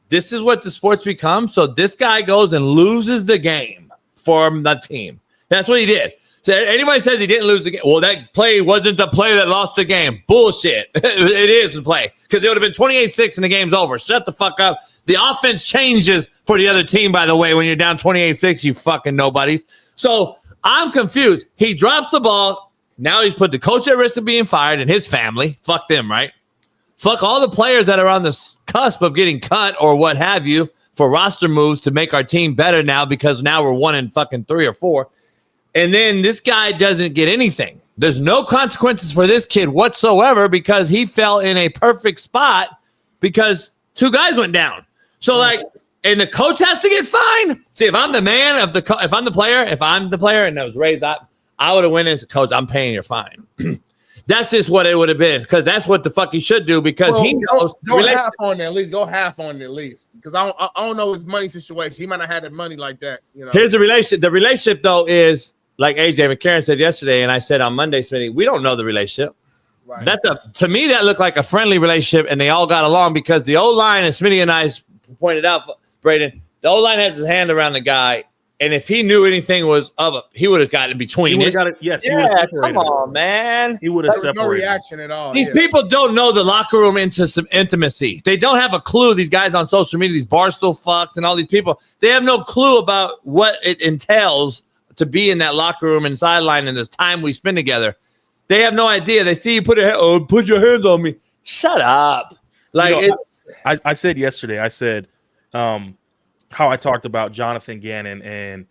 this is what the sport's become. So this guy goes and loses the game for the team. That's what he did. So anybody says he didn't lose the game, well, that play wasn't the play that lost the game. Bullshit. It is the play because it would have been 28-6 and the game's over. Shut the fuck up. The offense changes for the other team, by the way, when you're down 28-6, you fucking nobodies. So I'm confused. He drops the ball. Now he's put the coach at risk of being fired and his family. Fuck them, right? Fuck all the players that are on the cusp of getting cut or what have you for roster moves to make our team better now because now we're 1-3 or 4. And then this guy doesn't get anything. There's no consequences for this kid whatsoever because he fell in a perfect spot because two guys went down. So like, and the coach has to get fined. See, if I'm the man of if I'm the player and I was raised up, I would have went in and said, coach, I'm paying your fine. That's just what it would have been because that's what the fuck he should do because he knows. Go half on it at least. Go half on it at least because I don't know his money situation. He might not have that money like that. You know. Here's the relationship. The relationship though is like AJ McCarron said yesterday, and I said on Monday, Smitty, we don't know the relationship. Right. To me that looked like a friendly relationship, and they all got along because the O-line, and Smitty and I pointed out, Braden, the O-line has his hand around the guy. And if he knew anything was up, he would have gotten between it. Yes, yeah, come on, man. He would have separated. No reaction at all. These people don't know the locker room into some intimacy. They don't have a clue. These guys on social media, these Barstool fucks and all these people, they have no clue about what it entails to be in that locker room and sideline and this time we spend together. They have no idea. They see you put your hands on me. Shut up. Like I said yesterday, how I talked about Jonathan Gannon and,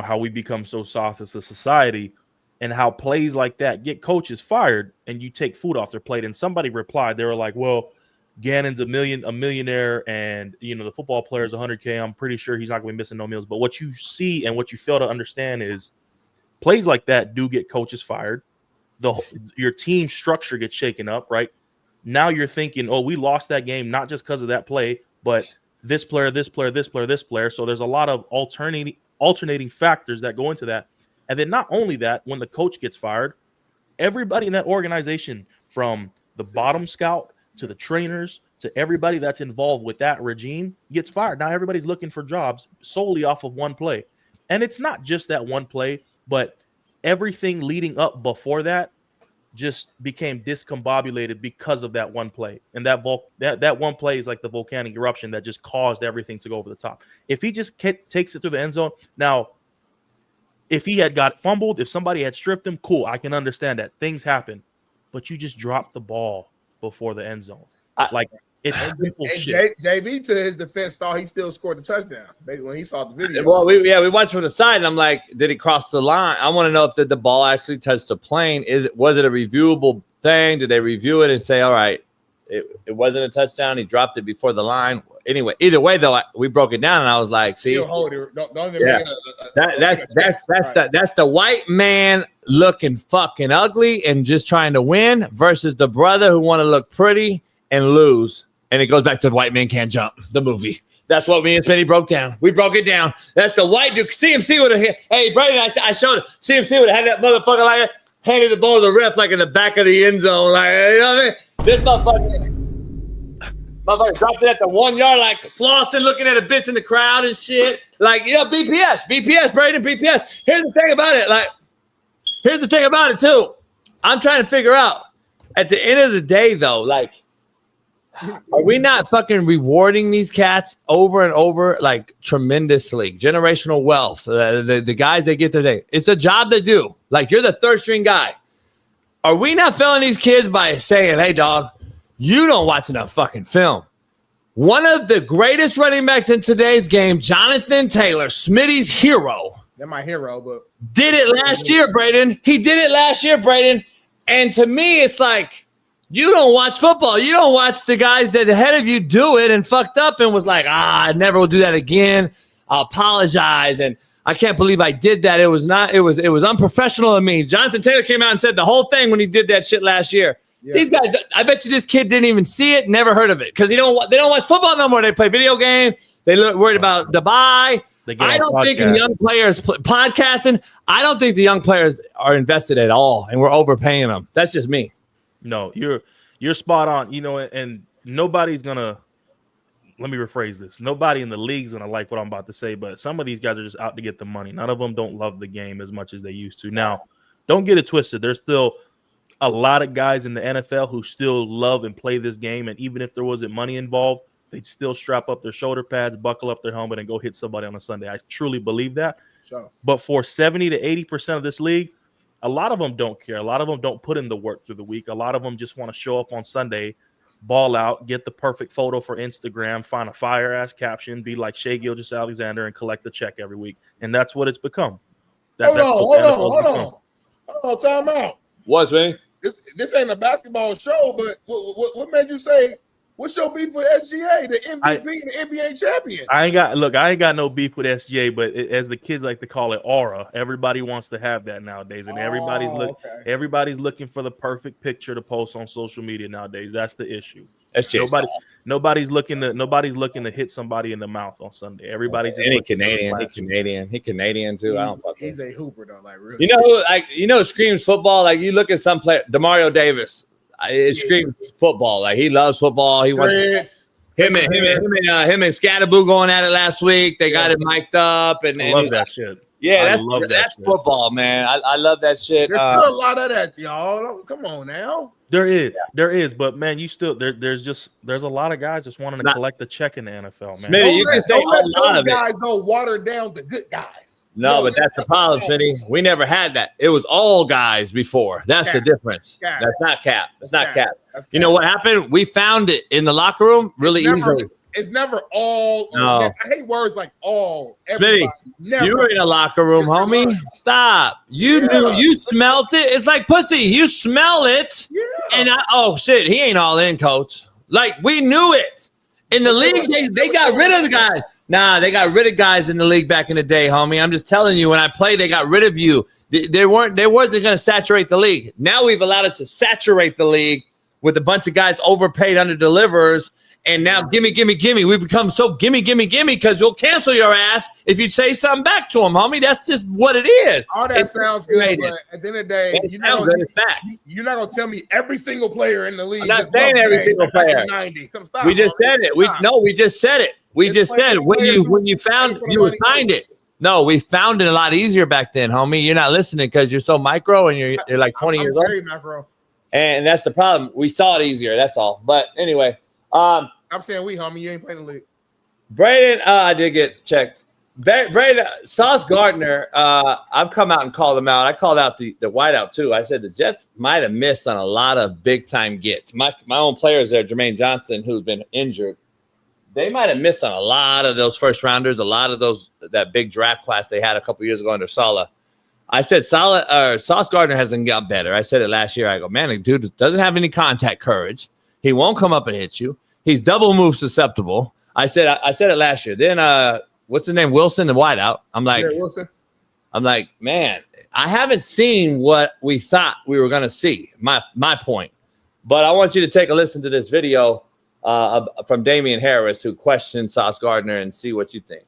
how we become so soft as a society and how plays like that get coaches fired and you take food off their plate. And somebody replied, they were like, well, Gannon's a millionaire and, the football player is 100K. I'm pretty sure he's not going to be missing no meals. But what you see and what you fail to understand is plays like that do get coaches fired. Your team structure gets shaken up, right? Now you're thinking, oh, we lost that game not just because of that play, but this player. So there's a lot of alternating factors that go into that. And then not only that, when the coach gets fired, everybody in that organization, from the bottom scout to the trainers to everybody that's involved with that regime, gets fired. Now everybody's looking for jobs solely off of one play. And it's not just that one play, but everything leading up before that just became discombobulated because of that one play. And that one play is like the volcanic eruption that just caused everything to go over the top. If he just takes it through the end zone, now, if he had got fumbled, if somebody had stripped him, cool, I can understand that. Things happen. But you just dropped the ball before the end zone. It's simple shit. JB, to his defense, thought he still scored the touchdown when he saw the video. Well, we watched from the side, and I'm like, did he cross the line? I want to know if the ball actually touched the plane. Was it a reviewable thing? Did they review it and say, all right, it wasn't a touchdown. He dropped it before the line. Anyway, either way, though, we broke it down, and I was like, see, that's the white man looking fucking ugly and just trying to win versus the brother who want to look pretty and lose. And it goes back to the white man can't jump, the movie. That's what me and Smitty broke down. We broke it down. That's the white dude. CMC would have, hey, Brandon, I showed him. CMC would have had that motherfucker like handed the ball to the ref like in the back of the end zone. Like, you know what I mean? This motherfucker dropped it at the 1 yard, like flossing, looking at a bitch in the crowd and shit. Like, BPS, Brandon, BPS. Here's the thing about it, too. I'm trying to figure out, at the end of the day, though, like, are we not fucking rewarding these cats over and over, like, tremendously? Generational wealth, the guys that get their day. It's a job to do. Like, you're the third string guy. Are we not failing these kids by saying, hey, dog, you don't watch enough fucking film? One of the greatest running backs in today's game, Jonathan Taylor, Smitty's hero. They're my hero, but did it last year, Braden. He did it last year, Braden. And to me, it's like, you don't watch football. You don't watch the guys that ahead of you do it and fucked up and was like, I never will do that again. I'll apologize. And I can't believe I did that. It was unprofessional of me. Jonathan Taylor came out and said the whole thing when he did that shit last year. Yeah. These guys, I bet you this kid didn't even see it, never heard of it, because they don't watch football no more. They play video games. They look worried about Dubai. I don't think in young players podcasting. I don't think the young players are invested at all, and we're overpaying them. That's just me. No, you're spot on. And nobody's gonna. Let me rephrase this. Nobody in the league's gonna like what I'm about to say, but some of these guys are just out to get the money. None of them don't love the game as much as they used to. Now, don't get it twisted. There's still a lot of guys in the NFL who still love and play this game, and even if there wasn't money involved, they'd still strap up their shoulder pads, buckle up their helmet, and go hit somebody on a Sunday. I truly believe that. Sure. But for 70 to 80% of this league, a lot of them don't care. A lot of them don't put in the work through the week. A lot of them just want to show up on Sunday, ball out, get the perfect photo for Instagram, find a fire-ass caption, be like Shea Gilgeous-Alexander, and collect the check every week. And that's what it's become. Hold on, time out. What's, man? This ain't a basketball show, but what made you say, what's your beef with SGA, the MVP and the NBA champion? I ain't got no beef with SGA, but as the kids like to call it, aura. Everybody wants to have that nowadays, and everybody's looking for the perfect picture to post on social media nowadays. That's the issue. Nobody's looking to hit somebody in the mouth on Sunday. Everybody's just He Canadian too. I don't fuck He's a hooper though, like really. Screams football. Like you look at some player, Demario Davis. It screams football. Like he loves football. He wants him and Scatterboo going at it last week. They got it mic'd up, and I love that shit. Yeah, that's football, man. I love that shit. There's still a lot of that, y'all. Come on now. There is, but man, you still there's a lot of guys just wanting to collect the check in the NFL, man. Smitty, you can say a lot of guys don't water down the good guys. No, but that's the problem, Smitty. We never had that. It was all guys before. That's the difference. That's not cap. That's not cap. You know what happened? We found it in the locker room really easily. It's never all. No. I hate words like all. Smitty, you were in a locker room, homie. Stop. You knew. You smelt it. It's like pussy. You smell it. Yeah. And shit, he ain't all in, coach. Like we knew it. In the league, they got rid of the guys. Nah, they got rid of guys in the league back in the day, homie. I'm just telling you, when I played, they got rid of you. They wasn't going to saturate the league. Now we've allowed it to saturate the league with a bunch of guys overpaid under deliverers. And now, gimme. We become so gimme, because you'll cancel your ass if you say something back to them, homie. That's just what it is. All that sounds good, but at the end of the day, you're not going to tell me every single player in the league. I'm not saying every single player. We just said it. We just said it. We just said when you found you signed it. No, we found it a lot easier back then, homie. You're not listening because you're so micro and you're like 20 years old. Very macro. And that's the problem. We saw it easier. That's all. But anyway. I'm saying homie. You ain't playing the league. Braden, I did get checked. Braden, Sauce Gardner, I've come out and called him out. I called out the wideout too. I said the Jets might have missed on a lot of big-time gets. My own players there, Jermaine Johnson, who's been injured, they might have missed on a lot of those first-rounders, a lot of that big draft class they had a couple years ago under Saleh. I said Sauce Gardner hasn't got better. I said it last year. I go, man, the dude doesn't have any contact courage. He won't come up and hit you. He's double move susceptible. I said it last year. Then what's his name? Wilson, the wideout. I'm like, man, I haven't seen what we thought we were gonna see. My point. But I want you to take a listen to this video from Damian Harris, who questioned Sauce Gardner, and see what you think.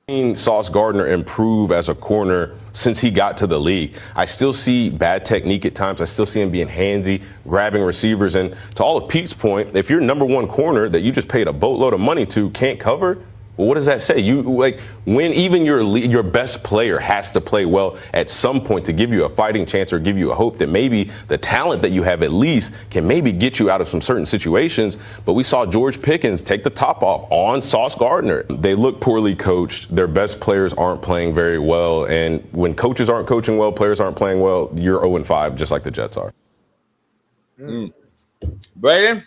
Seen Sauce Gardner improve as a corner since he got to the league. I still see bad technique at times. I still see him being handsy, grabbing receivers. And to all of Pete's point, if your number one corner that you just paid a boatload of money to can't cover, well, what does that say? You like when even your best player has to play well at some point to give you a fighting chance or give you a hope that maybe the talent that you have at least can maybe get you out of some certain situations. But we saw George Pickens take the top off on Sauce Gardner. They look poorly coached. Their best players aren't playing very well. And when coaches aren't coaching well, players aren't playing well, you're 0-5, just like the Jets are. Brayden?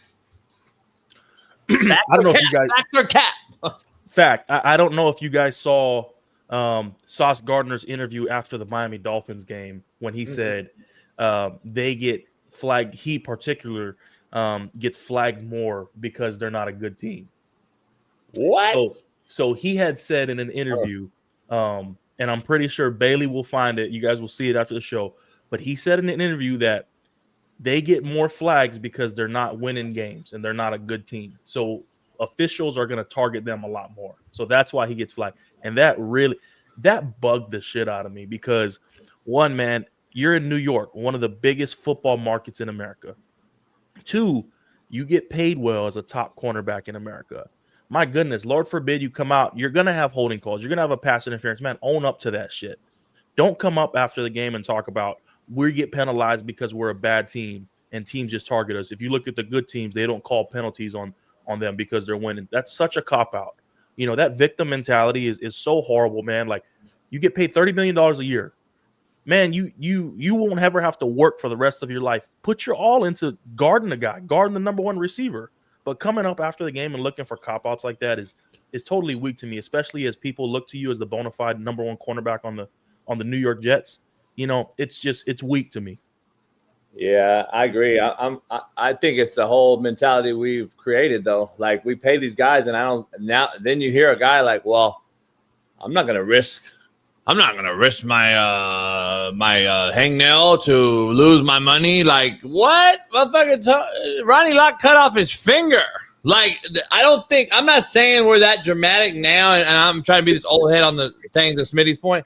I don't know if you guys. Factor cap. Fact, I don't know if you guys saw Sauce Gardner's interview after the Miami Dolphins game when he said they get flagged. He particular gets flagged more because they're not a good team. What? So he had said in an interview, and I'm pretty sure Bailey will find it. You guys will see it after the show. But he said in an interview that they get more flags because they're not winning games and they're not a good team. So officials are going to target them a lot more. So that's why he gets flagged. And that bugged the shit out of me because, one, man, you're in New York, one of the biggest football markets in America. Two, you get paid well as a top cornerback in America. My goodness, Lord forbid you come out, you're going to have holding calls. You're going to have a pass interference. Man, own up to that shit. Don't come up after the game and talk about we get penalized because we're a bad team and teams just target us. If you look at the good teams, they don't call penalties on them because they're winning. That's such a cop-out. You know, that victim mentality is so horrible, man. Like, you get paid $30 million a year. Man, you won't ever have to work for the rest of your life. Put your all into guarding the guy, guarding the number one receiver. But coming up after the game and looking for cop-outs like that is totally weak to me, especially as people look to you as the bona fide number one cornerback on the New York Jets. You know, it's weak to me. Yeah, I agree. I think it's the whole mentality we've created, though. Like, we pay these guys, and then you hear a guy like, "Well, I'm not gonna risk my hangnail to lose my money." Like, what? Motherfucker, Ronnie Lott cut off his finger. Like, I'm not saying we're that dramatic now, and I'm trying to be this old head on the thing to Smitty's point.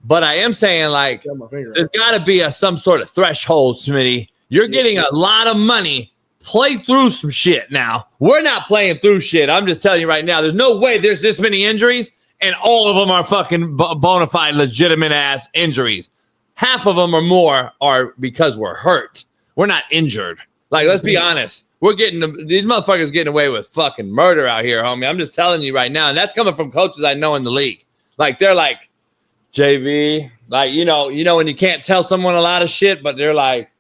But I am saying, like, there's got to be some sort of threshold, Smitty. You're getting a lot of money. Play through some shit now. We're not playing through shit. I'm just telling you right now, there's no way there's this many injuries, and all of them are fucking bona fide, legitimate-ass injuries. Half of them or more are because we're hurt. We're not injured. Like, let's be honest. These motherfuckers getting away with fucking murder out here, homie. I'm just telling you right now, and that's coming from coaches I know in the league. Like, they're like, JV, like, you know, when you can't tell someone a lot of shit, but they're like,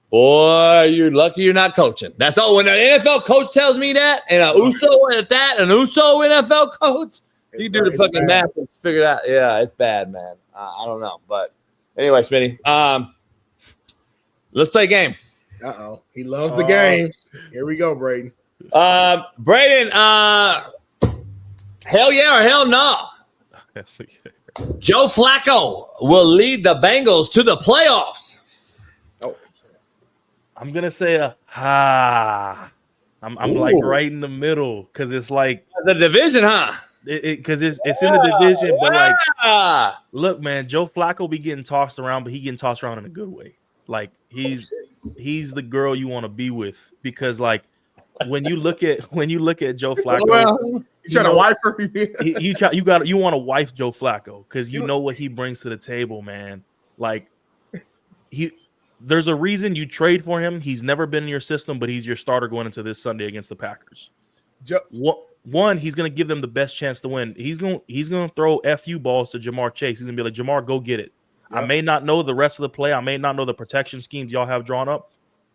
boy, you're lucky you're not coaching. That's all. When an NFL coach tells me that, and an USO NFL coach, you do the fucking math and figure it out. Yeah, it's bad, man. I don't know. But anyway, Smitty, let's play a game. Uh-oh. He loves the games. Here we go, Braden. Braden, hell yeah or hell no? Joe Flacco will lead the Bengals to the playoffs. Oh, I'm gonna say I'm like right in the middle because it's like the division, huh? Because it's in the division, but like, look, man, Joe Flacco be getting tossed around, but he getting tossed around in a good way. Like he's the girl you want to be with because like when you look at Joe Flacco. You trying to wife her? you want to wife Joe Flacco because you know what he brings to the table, man. Like there's a reason you trade for him. He's never been in your system, but he's your starter going into this Sunday against the Packers. One, he's going to give them the best chance to win. He's going to throw FU balls to Jamar Chase. He's going to be like, Jamar, go get it. Yep. I may not know the rest of the play. I may not know the protection schemes y'all have drawn up,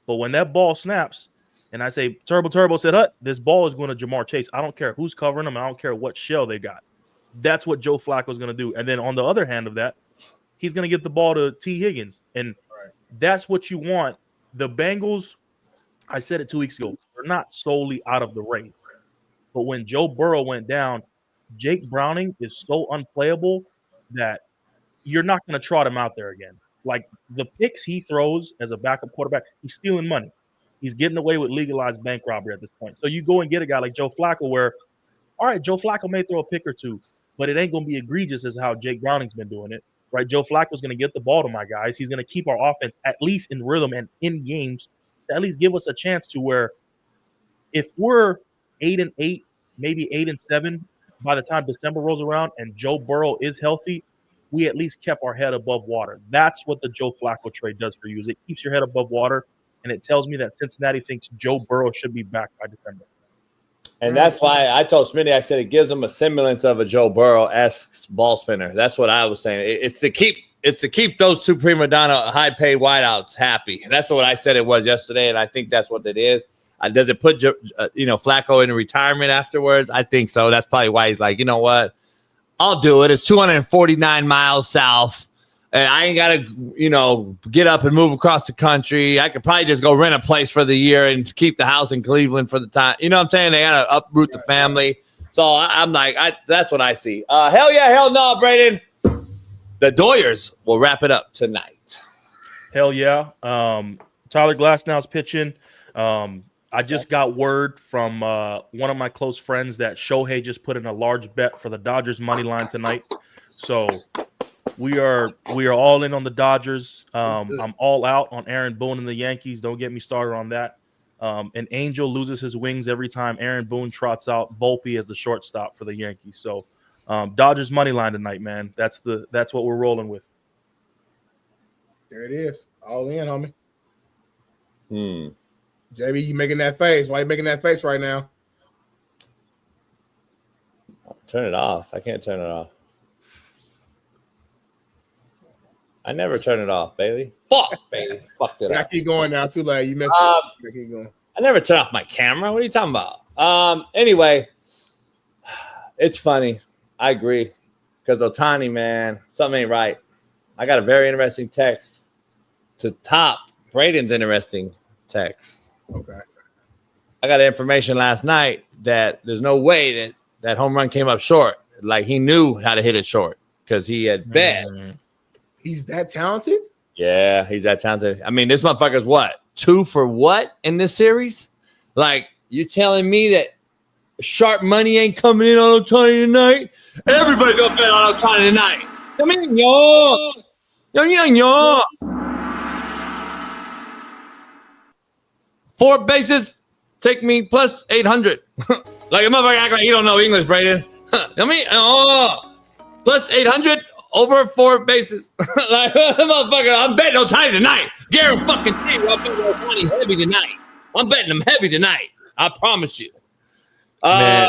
but when that ball snaps. And I say, Turbo said, this ball is going to Jamar Chase. I don't care who's covering him. I don't care what shell they got. That's what Joe Flacco is going to do. And then on the other hand of that, he's going to get the ball to T. Higgins. And that's what you want. The Bengals, I said it 2 weeks ago, they're not solely out of the race. But when Joe Burrow went down, Jake Browning is so unplayable that you're not going to trot him out there again. Like the picks he throws as a backup quarterback, he's stealing money. He's getting away with legalized bank robbery at this point. So you go and get a guy like Joe Flacco where, all right, Joe Flacco may throw a pick or two, but it ain't going to be egregious as how Jake Browning's been doing it, right? Joe Flacco's going to get the ball to my guys. He's going to keep our offense at least in rhythm and in games to at least give us a chance to where if we're 8-8, maybe 8-7 by the time December rolls around and Joe Burrow is healthy, we at least kept our head above water. That's what the Joe Flacco trade does for you, is it keeps your head above water, and it tells me that Cincinnati thinks Joe Burrow should be back by December. And that's why I told Smitty, I said it gives him a semblance of a Joe Burrow-esque ball spinner. That's what I was saying. It's to keep those two prima donna high-paid wideouts happy. That's what I said it was yesterday, and I think that's what it is. Does it put Flacco in retirement afterwards? I think so. That's probably why he's like, you know what? I'll do it. It's 249 miles south. And I ain't got to, get up and move across the country. I could probably just go rent a place for the year and keep the house in Cleveland for the time. You know what I'm saying? They got to uproot the family. So I'm like, that's what I see. Hell yeah, hell no, Braden. The Doyers will wrap it up tonight. Hell yeah. Tyler Glasnow's pitching. I just got word from one of my close friends that Shohei just put in a large bet for the Dodgers money line tonight. So we are all in on the Dodgers. I'm all out on Aaron Boone and the Yankees. Don't get me started on that. An Angel loses his wings every time Aaron Boone trots out Volpe as the shortstop for the Yankees. So Dodgers money line tonight, man. That's what we're rolling with. There it is. All in, homie. JB, you making that face? Why you making that face right now? Turn it off. I can't turn it off. I never turn it off, Bailey. Fuck, Bailey. Fucked it up. I keep going now. Too late. You messed up. I keep going. I never turn off my camera. What are you talking about? Anyway, it's funny. I agree. Because Otani, man, something ain't right. I got a very interesting text to top Braden's interesting text. Okay. I got information last night that there's no way that home run came up short. Like he knew how to hit it short because he had bet. He's that talented? Yeah, he's that talented. I mean, this motherfucker's what? 2 for what in this series? Like, you telling me that sharp money ain't coming in on Otani tonight? Everybody's gonna bet on Otani tonight. I mean, yo. 4 bases, take me plus 800. Like a motherfucker act like you don't know English, Braden. Plus 800 over 4 bases. Like motherfucker, I'm betting Otani tonight. Gary fucking you, I'm betting Otani heavy tonight. I'm betting him heavy tonight. I promise you. Man.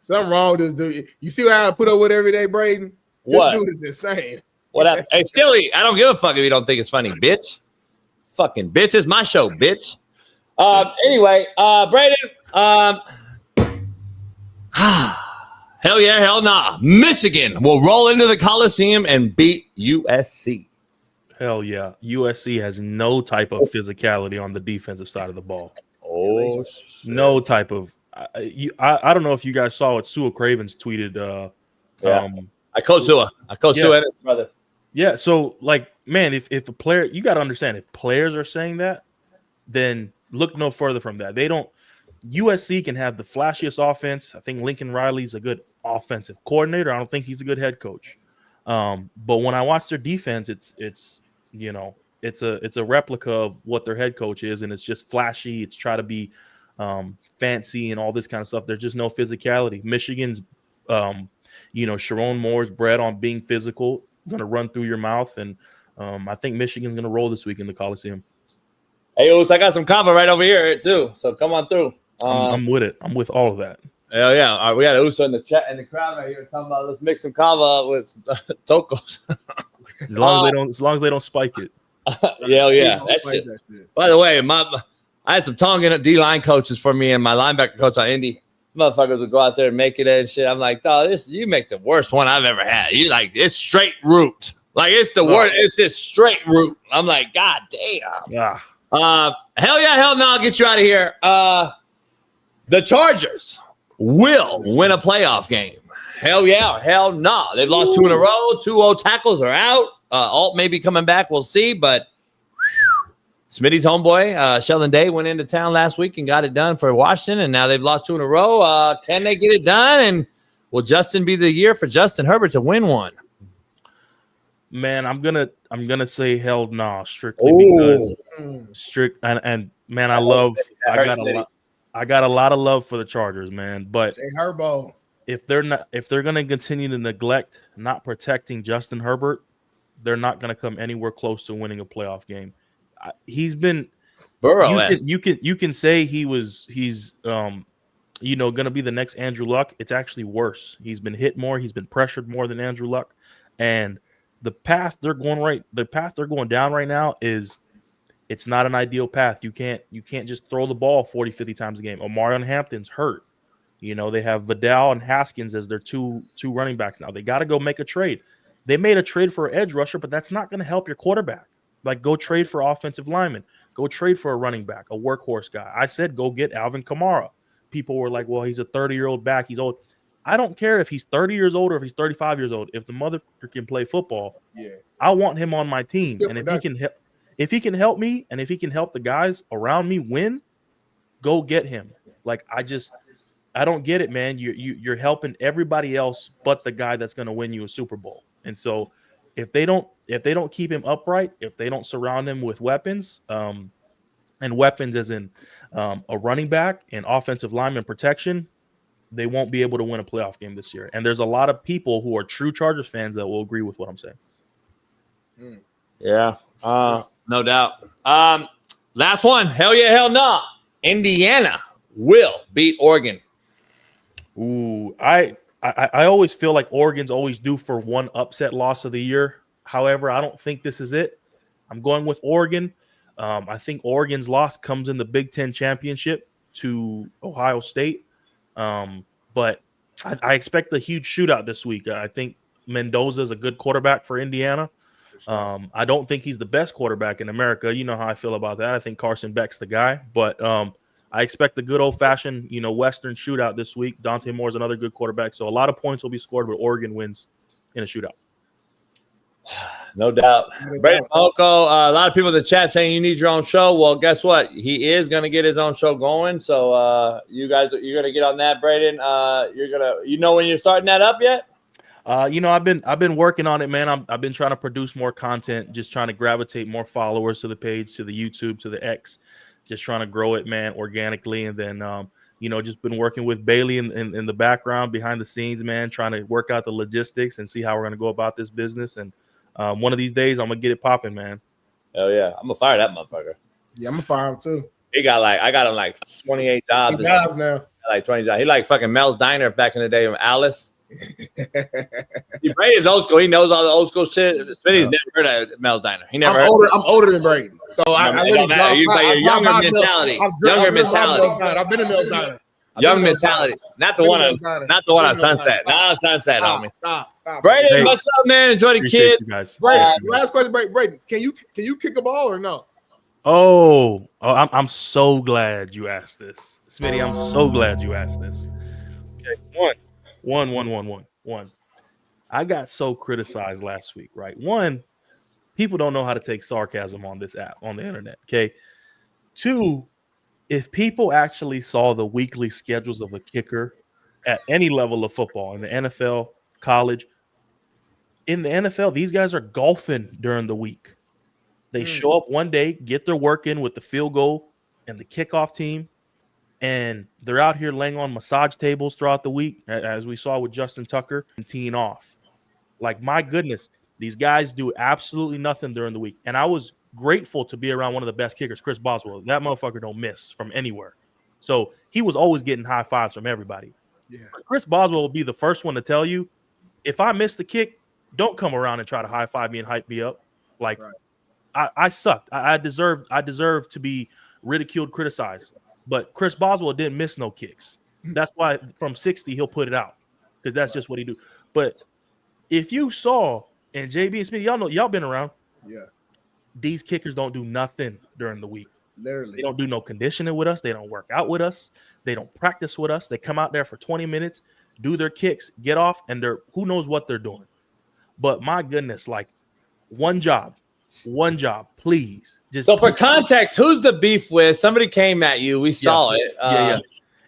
Something wrong with this dude. You see how I put up with every day, Braden? What? This dude is insane. What? Hey, Stilly, I don't give a fuck if you don't think it's funny, bitch. Fucking bitch. It's my show, bitch. Anyway, Braden, hell yeah, hell nah. Michigan will roll into the Coliseum and beat USC. Hell yeah. USC has no type of physicality on the defensive side of the ball. Oh, no type of. I don't know if you guys saw what Sua Cravens tweeted. I coach Sua. I coach Sua and his brother. Yeah, so like, man, if a player, you got to understand, if players are saying that, then look no further from that. They don't. USC can have the flashiest offense. I think Lincoln Riley's a good offensive coordinator. I don't think he's a good head coach. But when I watch their defense, it's a replica of what their head coach is, and it's just flashy. It's try to be fancy and all this kind of stuff. There's just no physicality. Michigan's, Sharon Moore's bred on being physical, going to run through your mouth, and I think Michigan's going to roll this week in the Coliseum. Hey, Oos, I got some kava right over here too, so come on through. I'm with it. I'm with all of that. Hell yeah! All right, we got Oos in the chat in the crowd right here talking about let's mix some kava with tacos. As long as they don't spike it. Yeah. That's it. By the way, I had some Tongan D-line coaches for me and my linebacker coach on Indy. Motherfuckers will go out there and make it and shit. I'm like, dog, you make the worst one I've ever had. You like, it's straight root. Like, it's the worst. It's just straight root. I'm like, God damn. Yeah. Hell yeah, hell no. I'll get you out of here. The Chargers will win a playoff game. Hell yeah, hell no. They've lost 2 in a row. 2 old tackles are out. Alt may be coming back. We'll see. But Smitty's homeboy, Sheldon Day, went into town last week and got it done for Washington, and now they've lost 2 in a row. Can they get it done? And will Justin be the year for Justin Herbert to win one? Man, I'm gonna say hell no, strictly because and man, I got a lot of love for the Chargers, man. But if they're gonna continue to neglect not protecting Justin Herbert, they're not gonna come anywhere close to winning a playoff game. He's been Burrow. You can say he's gonna be the next Andrew Luck. It's actually worse. He's been hit more. He's been pressured more than Andrew Luck, and the path they're going down right now it's not an ideal path. You can't just throw the ball 40, 50 times a game. Omarion Hampton's hurt. They have Vidal and Haskins as their two running backs now. They got to go make a trade. They made a trade for an edge rusher, but that's not going to help your quarterback. Like, go trade for offensive linemen. Go trade for a running back, a workhorse guy. I said go get Alvin Kamara. People were like, well, he's a 30-year-old back. He's old. I don't care if he's 30 years old or if he's 35 years old. If the motherfucker can play football, I want him on my team. And if he can help me and if he can help the guys around me win, go get him. Like, I don't get it, man. You're helping everybody else but the guy that's going to win you a Super Bowl. And so if they don't keep him upright, if they don't surround him with weapons, and weapons as in a running back and offensive lineman protection, they won't be able to win a playoff game this year. And there's a lot of people who are true Chargers fans that will agree with what I'm saying. Yeah, no doubt. Last one. Hell yeah, hell no. Indiana will beat Oregon. Ooh, I always feel like Oregon's always due for one upset loss of the year. However, I don't think this is it. I'm going with Oregon. I think Oregon's loss comes in the Big Ten championship to Ohio State. But I expect a huge shootout this week. I think Mendoza is a good quarterback for Indiana. I don't think he's the best quarterback in America. You know how I feel about that. I think Carson Beck's the guy. But I expect a good old-fashioned, Western shootout this week. Dante Moore's another good quarterback. So a lot of points will be scored, but Oregon wins in a shootout. No doubt. Brandon Malco, a lot of people in the chat saying you need your own show. Well, guess what? He is going to get his own show going. So you guys, you're going to get on that, Braden. You know when you're starting that up yet? I've been working on it, man. I've been trying to produce more content, just trying to gravitate more followers to the page, to the YouTube, to the X, just trying to grow it, man, organically. And then, just been working with Bailey in the background, behind the scenes, man, trying to work out the logistics and see how we're going to go about this business. And one of these days, I'm going to get it popping, man. Hell yeah. I'm going to fire that motherfucker. Yeah, I'm going to fire him too. I got him like 28 jobs. Now. Like 20 jobs. He like fucking Mel's Diner back in the day with Alice. Braden's old school. He knows all the old school shit. Smitty's never heard of Mel's Diner. He never heard. I'm older than Braden. So younger mentality. Younger mentality. I've been in Mel's Diner. Young mentality. Not the one on Sunset. Not on Sunset, homie. Stop. Braden, hey, what's up, man? Enjoy the kid. Guys. Braden, last question, Braden. Can you kick a ball or no? Oh, I'm so glad you asked this. Smitty, I'm so glad you asked this. Okay, one. I got so criticized last week, right? One, people don't know how to take sarcasm on this app, on the internet, okay? Two, if people actually saw the weekly schedules of a kicker at any level of football, in the NFL, college, in the NFL, these guys are golfing during the week. They show up one day, get their work in with the field goal and the kickoff team, and they're out here laying on massage tables throughout the week, as we saw with Justin Tucker, and teeing off. Like, my goodness, these guys do absolutely nothing during the week. And I was grateful to be around one of the best kickers, Chris Boswell. That motherfucker don't miss from anywhere. So he was always getting high fives from everybody. Yeah. Chris Boswell will be the first one to tell you, if I miss the kick, don't come around and try to high five me and hype me up. Like, right. I sucked. I deserve to be ridiculed, criticized. But Chris Boswell didn't miss no kicks. That's why from 60 he'll put it out because that's just what he do. But if you saw and JB and Smitty, y'all know y'all been around. Yeah. These kickers don't do nothing during the week. Literally. They don't do no conditioning with us. They don't work out with us. They don't practice with us. They come out there for 20 minutes, do their kicks, get off, and they're who knows what they're doing. But my goodness, like one job, please. Just so for context, who's the beef with? Somebody came at you. We saw it. Yeah.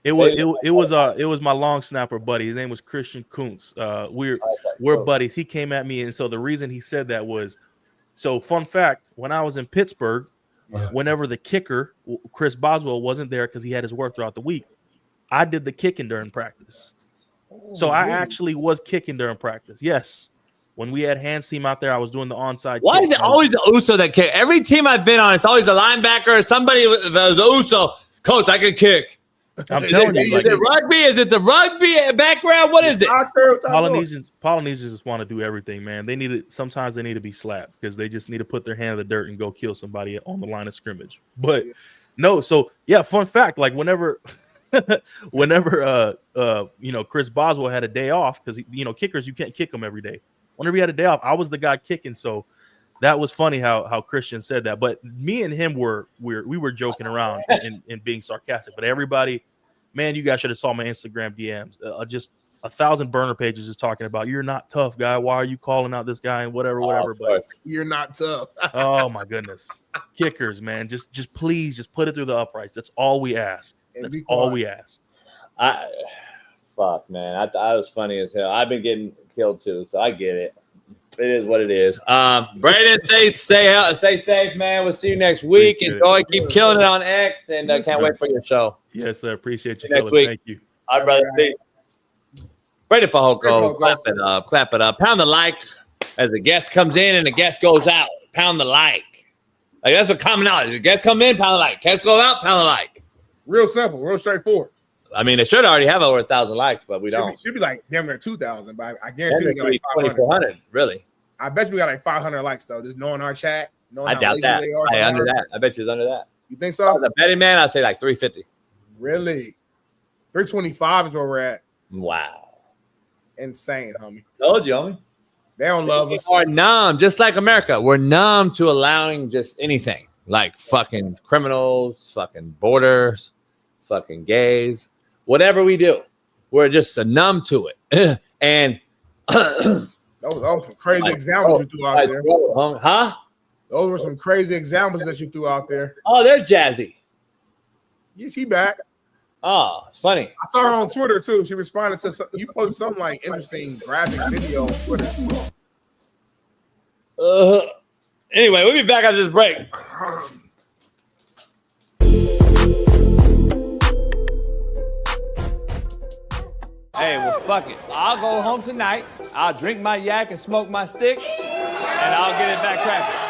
It was my long snapper buddy. His name was Christian Kuntz. We're buddies. He came at me, and so the reason he said that was, so fun fact, when I was in Pittsburgh, whenever the kicker, Chris Boswell, wasn't there because he had his work throughout the week, I did the kicking during practice. So I actually was kicking during practice. Yes. When we had Hans team out there, I was doing the onside. Why is it always the USO that kick? Every team I've been on, it's always a linebacker or somebody that was USO. Coach, I can kick. I'm telling you. Is it rugby? Is it the rugby background? What is it? Polynesians just want to do everything, man. Sometimes they need to be slapped because they just need to put their hand in the dirt and go kill somebody on the line of scrimmage. But no, so yeah, fun fact, like whenever Chris Boswell had a day off, because kickers, you can't kick them every day. Whenever he had a day off, I was the guy kicking. So that was funny how Christian said that. But me and him we were joking around and being sarcastic. But everybody, man, you guys should have saw my Instagram DMs. Just 1,000 burner pages just talking about, you're not tough, guy. Why are you calling out this guy and whatever. But you're not tough. Oh my goodness, kickers, man, just please just put it through the uprights. That's all we ask. That's all we ask. Fuck, man. I was funny as hell. I've been getting killed too, so I get it. It is what it is. Brandon, stay safe, man. We'll see you next week. Enjoy. Keep killing it on X, and can't wait for your show. Yes, sir. Appreciate you. Next week. Thank you. All right, brother. See. Brandon Fajoko, clap it up. Pound the like as the guest comes in and the guest goes out. Pound the like. Like that's what common knowledge. The guests come in, pound the like. Guests go out, pound the like. Real simple, real straightforward. I mean, it should already have over 1,000 likes, but we don't. Should be like damn near 2,000, but I guarantee we got like 2,400. Really? I bet we got like 500 likes though. Just knowing our chat. I doubt that. Under that. I bet you it's under that. You think so? The betting man, I'd say like 350. Really? 325 is where we're at. Wow. Insane, homie. Told you, homie. They don't love us. We're numb, just like America. We're numb to allowing just anything, like fucking criminals, fucking borders, fucking gays, whatever we do. We're just numb to it. And those were some crazy examples you threw out there. Huh? Those were some crazy examples that you threw out there. Oh, there's Jazzy. Yeah, she back. Oh, it's funny. I saw her on Twitter too. She responded to you posted something like interesting graphic video on Twitter. Anyway, we'll be back after this break. Hey, well, fuck it. I'll go home tonight. I'll drink my yak and smoke my stick, and I'll get it back cracking.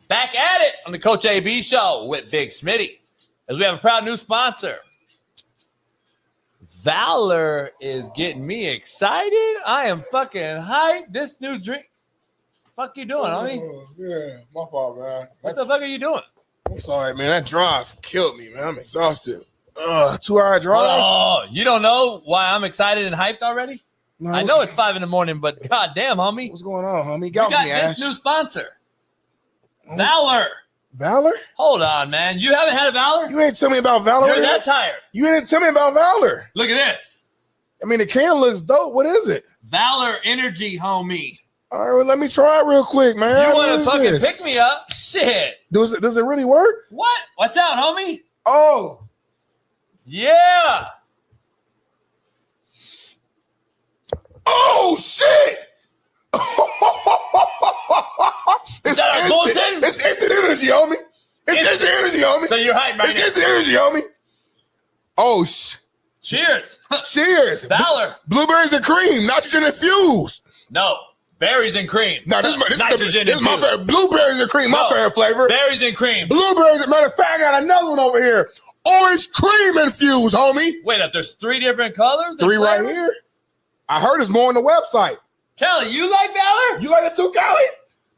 Back at it on the Coach AB Show with Big Smitty, as we have a proud new sponsor. Valor is getting me excited. I am fucking hyped. This new drink. Fuck you doing, homie? Yeah, my fault, man. What the fuck are you doing? I'm sorry, man. That drive killed me, man. I'm exhausted. 2-hour drive. Oh, you don't know why I'm excited and hyped already? No, I know it's 5 a.m, but goddamn, homie. What's going on, homie? We got me, this new sponsor. Valor. Valor? Hold on, man. You haven't had a Valor? You ain't tell me about Valor. You're that tired. You ain't tell me about Valor. Look at this. I mean, the can looks dope. What is it? Valor Energy, homie. All right, well, let me try it real quick, man. You want to fucking pick me up? Shit. Does it really work? What? Watch out, homie. Oh. Yeah. Oh, shit. Is that a bullshit? It's instant energy, homie. It's instant energy, homie. So you're hyped right now. It's instant energy, homie. Oh, cheers. Cheers. Valor. Blueberries and cream, nitrogen infused. No, berries and cream. No, this nitrogen is my favorite. Blueberries and cream, my favorite flavor. Berries and cream. Blueberries. Matter of fact, I got another one over here. Orange cream infused, homie. Wait up, there's 3 different colors? 3 right here. I heard it's more on the website. Kelly, you like Valor? You like it too, Kelly?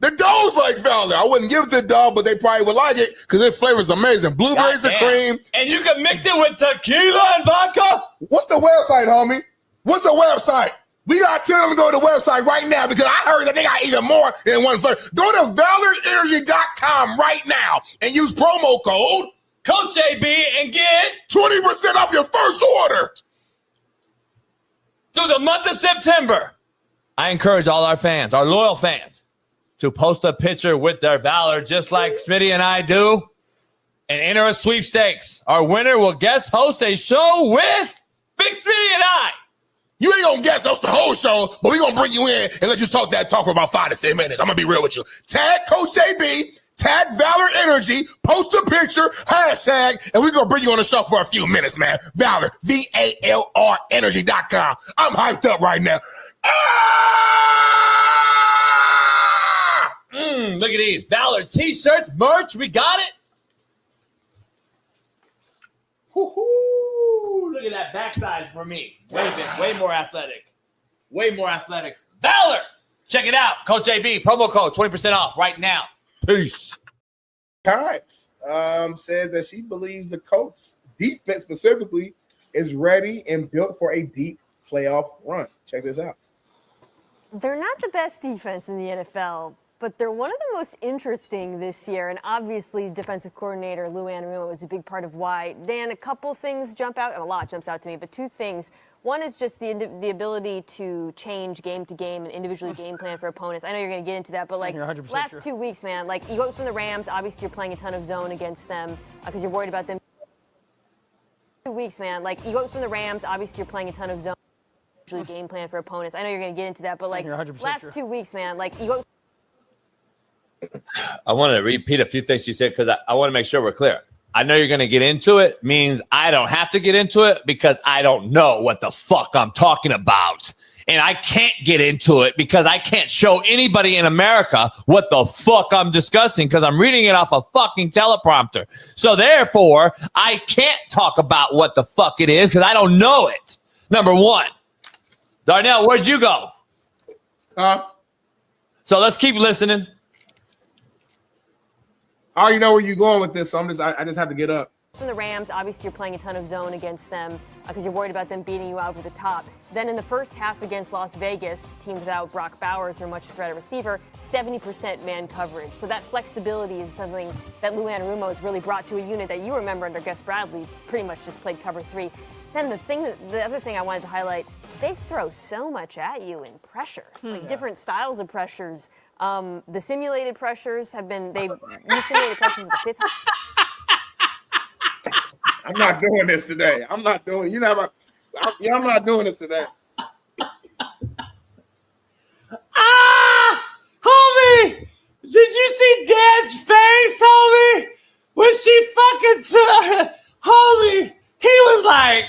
The dogs like Valor. I wouldn't give it to the dog, but they probably would like it because their flavor's amazing. Blueberries and cream. And you can mix it with tequila and vodka. What's the website, homie? What's the website? We got to tell them to go to the website right now because I heard that they got even more than one flavor. Go to valorenergy.com right now and use promo code Coach AB and get 20% off your first order. Through the month of September. I encourage all our fans, our loyal fans, to post a picture with their Valor just like Smitty and I do and enter a sweepstakes. Our winner will guest host a show with Big Smitty and I. You ain't gonna guess us the whole show, but we're gonna bring you in and let you talk for about 5 to 6 minutes. I'm gonna be real with you. Tag Coach AB, tag Valor Energy, post a picture, hashtag, and we're gonna bring you on the show for a few minutes, man. Valor, VALR Energy.com. I'm hyped up right now. Look at these Valor t-shirts, merch. We got it. Woo-hoo. Look at that backside for me. Way more athletic. Way more athletic. Valor. Check it out. Coach AB, promo code 20% off right now. Peace. Times says that she believes the Colts defense specifically is ready and built for a deep playoff run. Check this out. They're not the best defense in the NFL, but they're one of the most interesting this year. And obviously, defensive coordinator Lou Anarumo was a big part of why. Dan, a couple things jump out. A lot jumps out to me, but two things. One is just the ability to change game to game and individually game plan for opponents. I know you're going to get into that, but like last 2 weeks, man, like you go from the Rams, obviously you're playing a ton of zone against them because you're worried about them. 2 weeks, man, like you go from the Rams, obviously you're playing a ton of zone. Usually game plan for opponents. I know you're going to get into that, but like last 2 weeks, man, like you go. I want to repeat a few things you said because I want to make sure we're clear. I know you're going to get into it means I don't have to get into it because I don't know what the fuck I'm talking about. And I can't get into it because I can't show anybody in America what the fuck I'm discussing because I'm reading it off a fucking teleprompter. So therefore, I can't talk about what the fuck it is because I don't know it. Number one. Darnell, where'd you go? So let's keep listening. I already know where you're going with this, so I just have to get up. From the Rams, obviously you're playing a ton of zone against them because you're worried about them beating you out over the top. Then in the first half against Las Vegas, team without Brock Bowers or much threat at receiver, 70% man coverage. So that flexibility is something that Lou Anarumo has really brought to a unit that you remember under Gus Bradley pretty much just played cover 3. Then the other thing I wanted to highlight, they throw so much at you in pressures, like different styles of pressures. The simulated pressures have been, they've used simulated pressures at the fifth. I'm not doing this today. I'm not doing this today. Homie, did you see Dad's face, homie? When she fucking homie, he was like,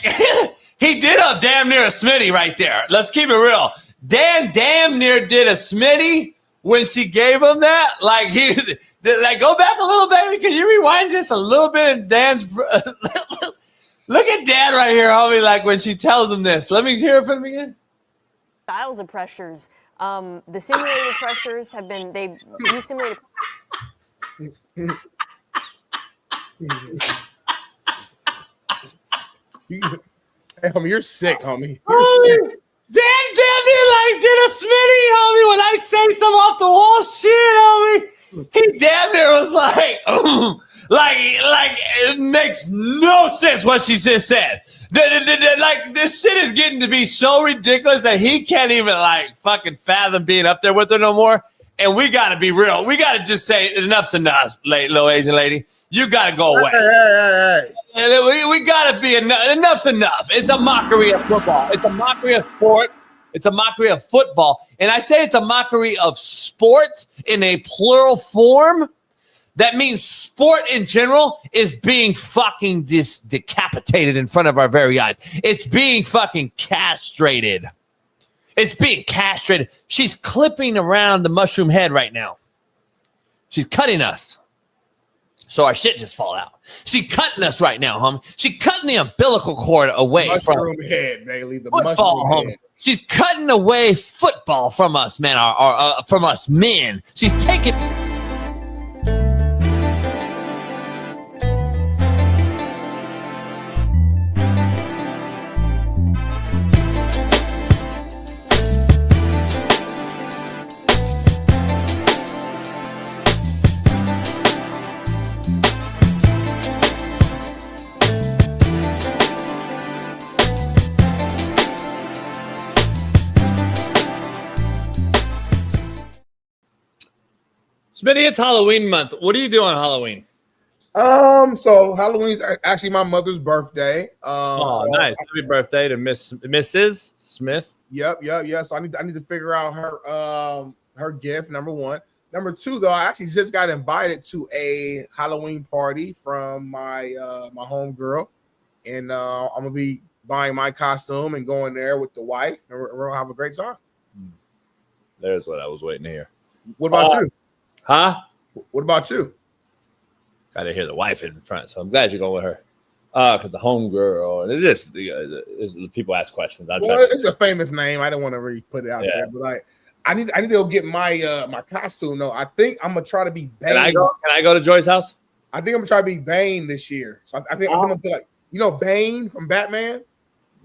he did a damn near a Smitty right there. Let's keep it real. Dan damn near did a Smitty when she gave him that. Like, go back a little, baby. Can you rewind just a little bit in Dan's... Look at Dad right here, homie, like when she tells him this. Let me hear it from him again. Styles of pressures. The simulated pressures have been, they've used simulated... Hey, homie, you're sick, homie. You're sick. Dan damn near like did a Smitty, homie, when I say some off the wall shit, homie. He damn near was like, like it makes no sense what she just said. Like this shit is getting to be so ridiculous that he can't even like fucking fathom being up there with her no more. And we gotta be real. We gotta just say enough's enough, little Asian lady. You gotta go away. Hey. We gotta be enough's enough. It's a mockery of football. It's a mockery of sports. It's a mockery of football. And I say it's a mockery of sport in a plural form. That means sport in general is being fucking decapitated in front of our very eyes. It's being fucking castrated. It's being castrated. She's clipping around the mushroom head right now. She's cutting us. so our shit just fall out. She cutting us right now, homie. She cutting the umbilical cord away mushroom from head, Bailey. The football, mushroom homie. head. She's cutting away football from us, man. From us men. She's taking. Smitty, it's Halloween month. What do you do on Halloween? So Halloween's actually my mother's birthday. So Nice. Happy birthday to Mrs. Smith. Yep. So I need to figure out her gift, number one. Number two, though, I actually just got invited to a Halloween party from my home girl, and I'm gonna be buying my costume and going there with the wife, and we're gonna have a great time. There's what I was waiting to hear. What about you? Huh? What about you? I didn't hear the wife in front, so I'm glad you're going with her. Because the home girl, and it is the people ask questions. It's a famous name. I don't want to really put it out there, but like, I need to go get my my costume. though. I think I'm gonna try to be Bane. Can I go to Joy's house? I think I'm gonna try to be Bane this year. So I think I'm gonna be like, Bane from Batman.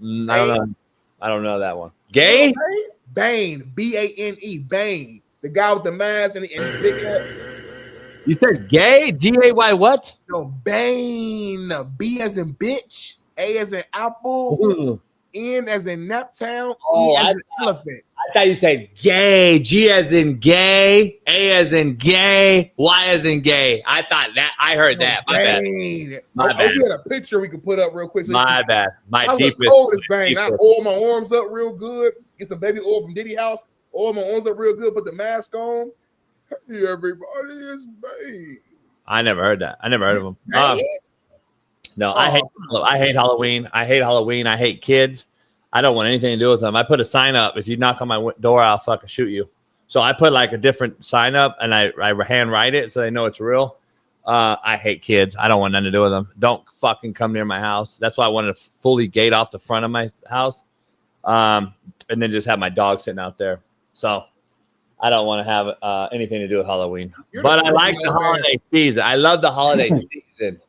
I don't know. I don't know that one. Gay? Bane, Bane, Bane, the guy with the mask and the big head. You said gay? Gay what? No, Bane. B as in bitch, A as in apple, N as in Naptown, E as in elephant. I thought you said gay. G as in gay, A as in gay, Y as in gay. I thought that. I heard that. My bad. My bad. We had a picture we could put up real quick. So my bad. My deepest. Cold as Bane. I oil my arms up real good. Get some baby oil from Diddy House. Oil my arms up real good. Put the mask on. Hey, everybody, is Bane. I never heard that. I never heard of him. No, I hate Halloween. I hate Halloween. I hate kids. I don't want anything to do with them. I put a sign up. If you knock on my door, I'll fucking shoot you. So I put like a different sign up, and I hand write it so they know it's real. I hate kids. I don't want nothing to do with them. Don't fucking come near my house. That's why I wanted to fully gate off the front of my house, and then just have my dog sitting out there. So I don't want to have anything to do with Halloween. But I like the holiday season. I love the holiday season.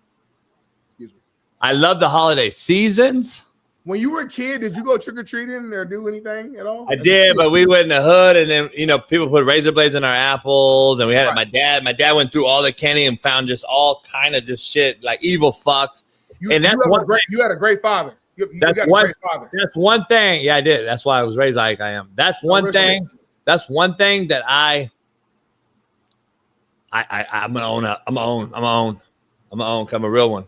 Excuse me. I love the holiday seasons. When you were a kid, did you go trick-or-treating or do anything at all? I did, but we went in the hood, and then people put razor blades in our apples, and we had my dad went through all the candy and found just all kind of just shit like evil fucks. You had a great father. That's That's one thing. Yeah, I did. That's why I was raised like I am. That's one thing. That's one thing that I'm gonna own up. I'm gonna own. I'm a real one.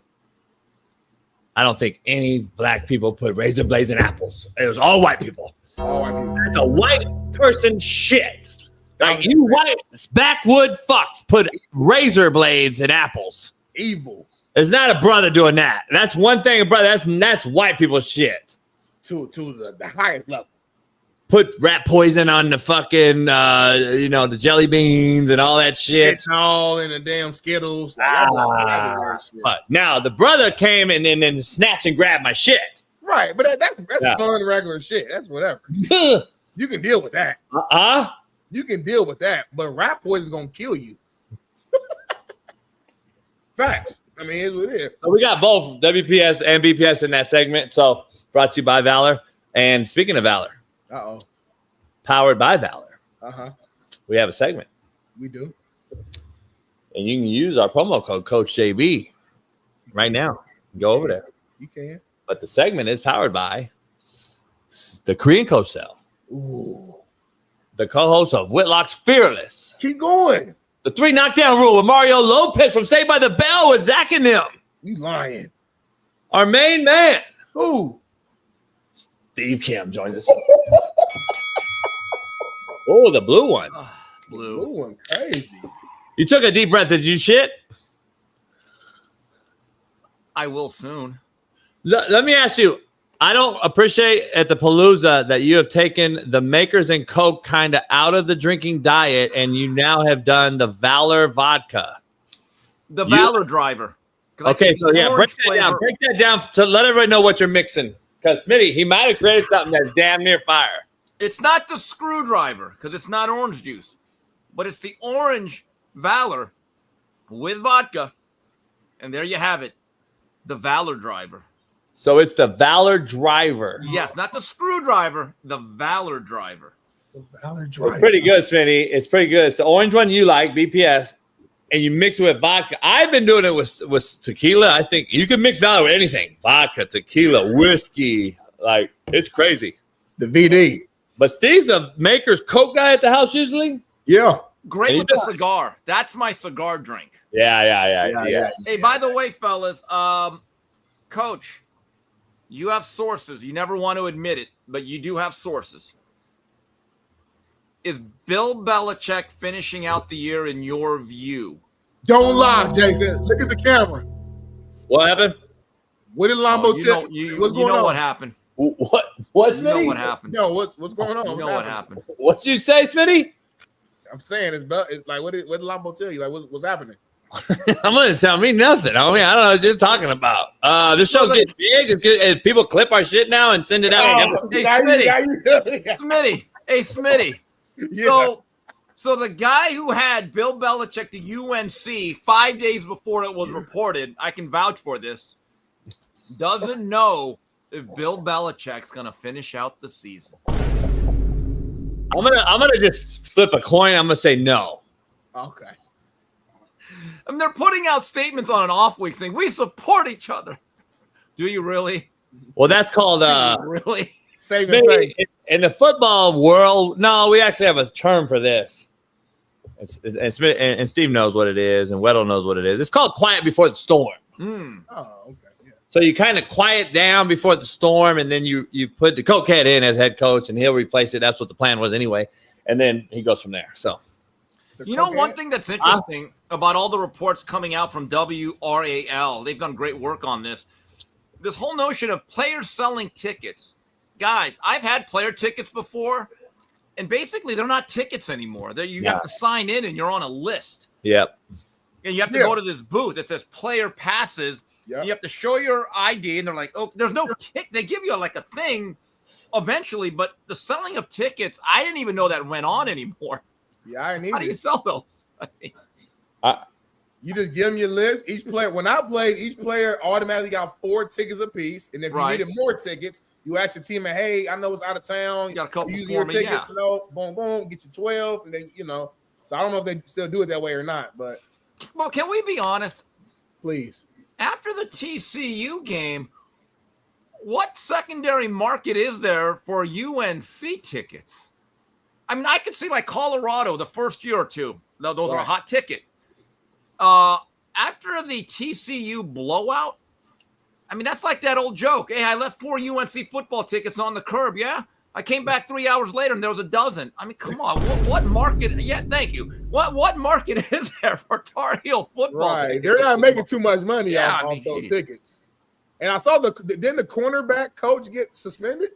I don't think any black people put razor blades in apples. It was all white people. It's a white person shit. Like you white backwood fucks put razor blades in apples. Evil. It's not a brother doing that. That's one thing, brother. That's white people shit. To the highest level. Put rat poison on the fucking, the jelly beans and all that shit. All in the damn Skittles. But now the brother came and then snatched and grabbed my shit. Right, but that's fun, regular shit. That's whatever. You can deal with that. You can deal with that, but rat poison is gonna kill you. Facts. I mean, it's what it is. So we got both WPS and BPS in that segment. So brought to you by Valor. And speaking of Valor. Powered by Valor. We have a segment. We do. And you can use our promo code Coach JB right now. Go over there. You can. But the segment is powered by the Korean Coach Cell. Ooh. The co-host of Whitlock's Fearless. Keep going. The 3 knockdown rule with Mario Lopez from Saved by the Bell with Zach and them. You lying. Our main man. Who? Steve Kim joins us. Oh, the blue one. Blue one, crazy. You took a deep breath. Did you shit? I will soon. Let me ask you. I don't appreciate at the Palooza that you have taken the Makers and Coke kind of out of the drinking diet, and you now have done the Valor vodka. The Valor driver. Okay, so yeah, break that down to let everybody know what you're mixing. Because Smitty, he might have created something that's damn near fire. It's not the screwdriver because it's not orange juice, but it's the orange Valor with vodka. And there you have it, the Valor driver. So it's the Valor driver. Yes, not the screwdriver, the Valor driver. The Valor driver. It's pretty good, Smitty. It's pretty good. It's the orange one you like, BPS, and you mix it with vodka. I've been doing it with tequila. I think you can mix Valor with anything. Vodka, tequila, whiskey. Like, it's crazy. The VD. But Steve's a Maker's Coke guy at the house usually. Yeah. Great with the cigar. That's my cigar drink. Yeah. Hey, by the way, fellas, Coach, you have sources. You never want to admit it, but you do have sources. Is Bill Belichick finishing out the year in your view? Don't lie, Jason. Look at the camera. What happened? What did Lambo tell you? What's going on? What happened? What's you know what happened? No, what's going on? You know what happened? What'd you say, Smitty? I'm saying it's like what did Lambo tell you? Like what's happening? I'm gonna tell me nothing. I mean, I don't know what you're talking about. This show's getting big. And people clip our shit now and send it out. Hey, Smitty. Hey, Smitty. Yeah. So the guy who had Bill Belichick to UNC 5 days before it was reported, I can vouch for this, doesn't know if Bill Belichick's gonna finish out the season. I'm gonna just flip a coin. I'm gonna say no. Okay. I mean, they're putting out statements on an off week saying we support each other. Do you really? Well, that's called really saving face. In the football world. No, we actually have a term for this. And Steve knows what it is, and Weddle knows what it is. It's called quiet before the storm. Oh, okay. Yeah. So you kind of quiet down before the storm, and then you put the cokehead in as head coach, and he'll replace it. That's what the plan was anyway. And then he goes from there. So, you know, one thing that's interesting about all the reports coming out from WRAL, they've done great work on this. This whole notion of players selling tickets. Guys, I've had player tickets before, and basically they're not tickets anymore. You have to sign in, and you're on a list. Yep. And you have to go to this booth that says player passes. Yep. You have to show your ID, and they're like, oh, there's no ticket. They give you like a thing eventually, but the selling of tickets, I didn't even know that went on anymore. Yeah, I didn't either. How do you sell those? You just give them your list. Each player, when I played, each player automatically got 4 tickets apiece. And if you needed more tickets, you ask your teammate, hey, I know it's out of town. You got a couple use your tickets, boom, boom, get you 12. And then, so I don't know if they still do it that way or not. But well, can we be honest? Please. After the TCU game, what secondary market is there for UNC tickets? I mean, I could see like Colorado the first year or two. Those are a hot ticket. After the TCU blowout, I mean, that's like that old joke. Hey, I left 4 UNC football tickets on the curb. Yeah. I came back 3 hours later and there was a dozen. I mean, come on. What market? Yeah, thank you. What market is there for Tar Heel football? Right. They're not making too much money off those tickets. And I saw didn't the cornerback coach get suspended?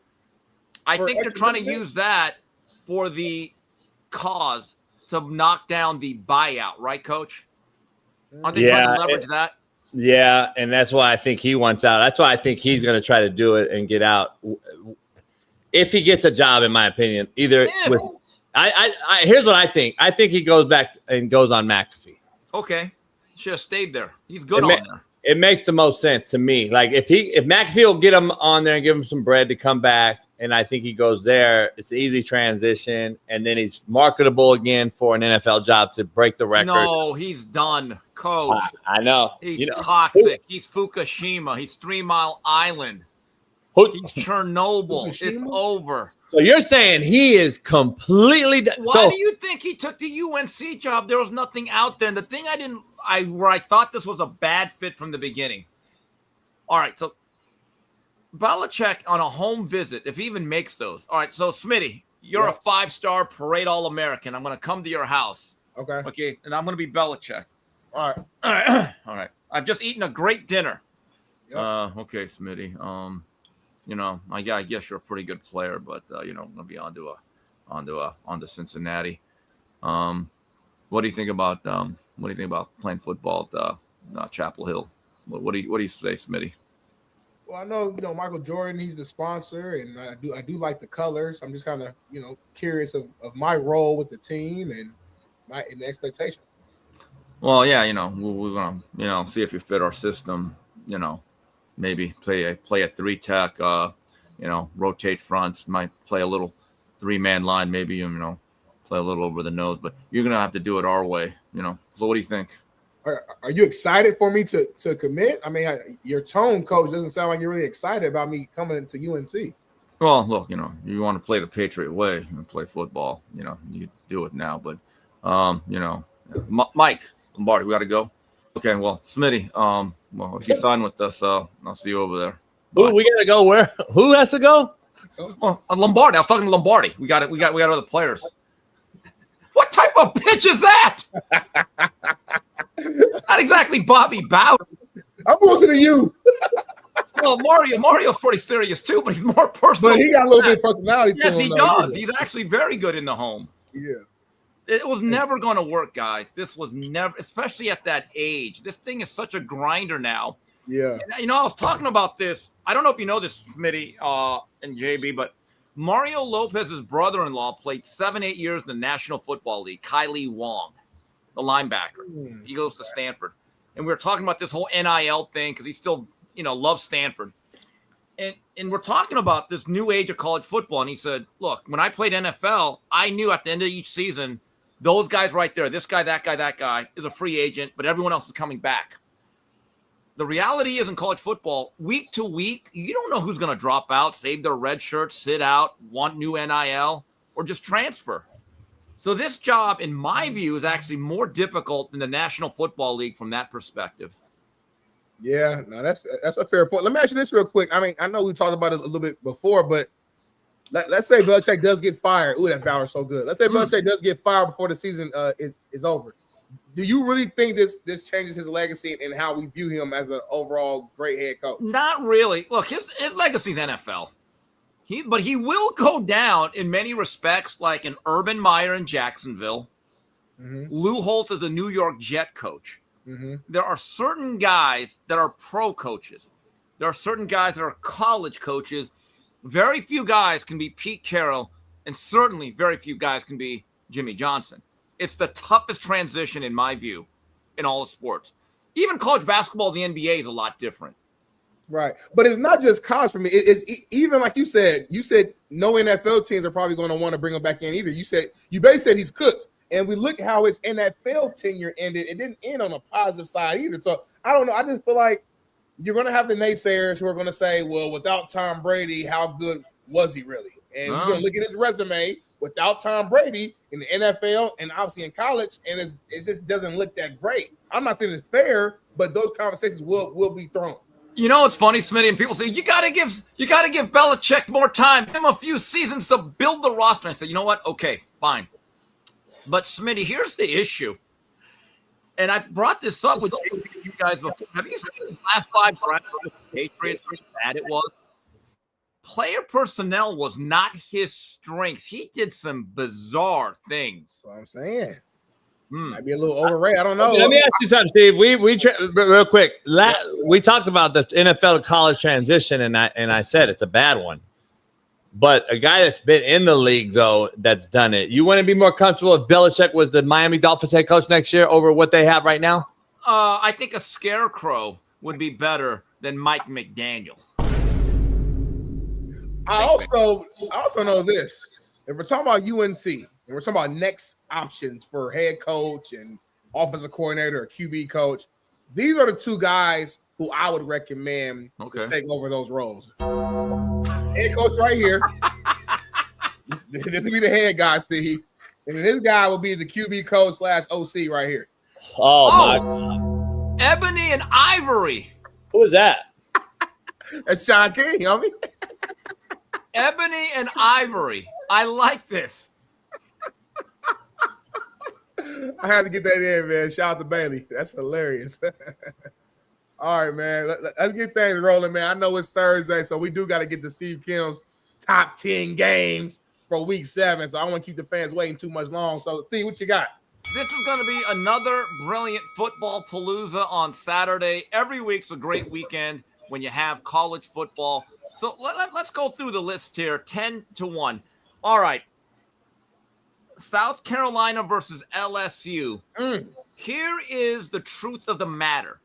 I think they're trying to use that for the cause to knock down the buyout, right, Coach? Aren't they trying to leverage that? Yeah, and that's why I think he wants out. That's why I think he's going to try to do it and get out. If he gets a job, in my opinion, here's what I think. I think he goes back and goes on McAfee. Okay. Should have stayed there. He's good on there. It makes the most sense to me. Like if McAfee will get him on there and give him some bread to come back, and I think he goes there, it's an easy transition, and then he's marketable again for an NFL job to break the record. No, he's done, Coach. I know. He's toxic. He's Fukushima. He's 3 Mile Island. He's Chernobyl. It's over. So you're saying he is completely Why do you think he took the UNC job? There was nothing out there. And the thing where I thought this was a bad fit from the beginning. All right, so Belichick on a home visit, if he even makes those. All right, so Smitty, you're a 5-star parade All-American. I'm going to come to your house. Okay, and I'm going to be Belichick. All right. All right. I've just eaten a great dinner. Yep. Okay, Smitty. I guess you're a pretty good player, but I'm gonna be on to Cincinnati. What do you think about playing football Chapel Hill. What do you say, Smitty? Well, I know, Michael Jordan, he's the sponsor, and I do like the colors. I'm just kind of, curious of my role with the team and the expectation. Well, yeah, we're gonna, see if you fit our system. Maybe play a 3-tech. Rotate fronts. Might play a little 3-man line. Maybe play a little over the nose, but you're gonna have to do it our way. So what do you think? Are you excited for me to commit? I mean, your tone, coach, doesn't sound like you're really excited about me coming into UNC. Well, look, you want to play the Patriot way and play football. You do it now, but Mike Lombardi, we got to go. Okay, well, Smitty, well, if you sign with us, I'll see you over there. Ooh, we gotta go where? Who has to go? Well, Lombardi. I was talking to Lombardi. We got other players. What type of pitch is that? Not exactly Bobby Bowden. I'm looking at you. Well, Mario's pretty serious too, but he's more personal. But he got a little bit of personality to him. Yes, he does. He's actually very good in the home. Yeah. It was never going to work, guys. This was never, especially at that age. This thing is such a grinder now. Yeah. And, I was talking about this. I don't know if you know this, Smitty and JB, but Mario Lopez's brother-in-law played 7-8 years in the National Football League. Kylie Wong, the linebacker. He goes to Stanford. And we were talking about this whole NIL thing because he still, loves Stanford. And we're talking about this new age of college football. And he said, look, when I played NFL, I knew at the end of each season, those guys right there, this guy, that guy is a free agent, but everyone else is coming back. The reality is in college football, week to week, you don't know who's going to drop out, save their red shirt, sit out, want new NIL, or just transfer. So this job, in my view, is actually more difficult than the National Football League from that perspective. Yeah, no, that's a fair point. Let me ask you this real quick. I mean, I know we talked about it a little bit before, but let's say Belichick does get fired. Ooh, that Valor's so good. Let's say Belichick does get fired before the season is over. Do you really think this changes his legacy and how we view him as an overall great head coach? Not really. Look, his legacy's NFL. But he will go down in many respects like an Urban Meyer in Jacksonville. Mm-hmm. Lou Holtz is a New York Jet coach. Mm-hmm. There are certain guys that are pro coaches. There are certain guys that are college coaches. Very few guys can be Pete Carroll, and certainly very few guys can be Jimmy Johnson. It's the toughest transition, in my view, in all of sports. Even college basketball, the NBA is a lot different. Right. But it's not just college for me. It's even like you said no NFL teams are probably going to want to bring him back in either. You basically said he's cooked. And we look how his NFL tenure ended. It didn't end on a positive side either. So I don't know. I just feel like you're going to have the naysayers who are going to say, well, without Tom Brady, how good was he really? And you're going to look at his resume without Tom Brady in the NFL and obviously in college, and it just doesn't look that great. I'm not saying it's fair, but those conversations will be thrown. You know, it's funny, Smitty, and people say, you got to give Belichick more time, give him a few seasons to build the roster. And I say, you know what? Okay, fine. But, Smitty, here's the issue. And I brought this up with you guys before. Have you seen these last 5 drafts with the Patriots, how bad it was? Player personnel was not his strength. He did some bizarre things. That's what I'm saying. Might be a little overrated. I don't know. Let me ask you something, Steve. We real quick. We talked about the NFL to college transition, and I said it's a bad one. But a guy that's been in the league, though, that's done it. You want to be more comfortable if Belichick was the Miami Dolphins head coach next year over what they have right now? I think a scarecrow would be better than Mike McDaniel. I also know this. If we're talking about UNC, and we're talking about next options for head coach and offensive coordinator or QB coach, these are the two guys who I would recommend to take over those roles. Head coach right here. This will be the head guy, Steve. And this guy will be the QB coach / OC right here. Oh, my God. Ebony and Ivory. Who is that? That's Shaun King, homie. Ebony and Ivory. I like this. I had to get that in, man. Shout out to Bailey. That's hilarious. All right, man. Let's get things rolling, man. I know it's Thursday, so we do got to get to Steve Kim's top 10 games for week 7. So I don't want to keep the fans waiting too much long. So, Steve, what you got? This is going to be another brilliant football palooza on Saturday. Every week's a great weekend when you have college football. So let's go through the list here, 10-1. All right. South Carolina versus LSU. Here is the truth of the matter.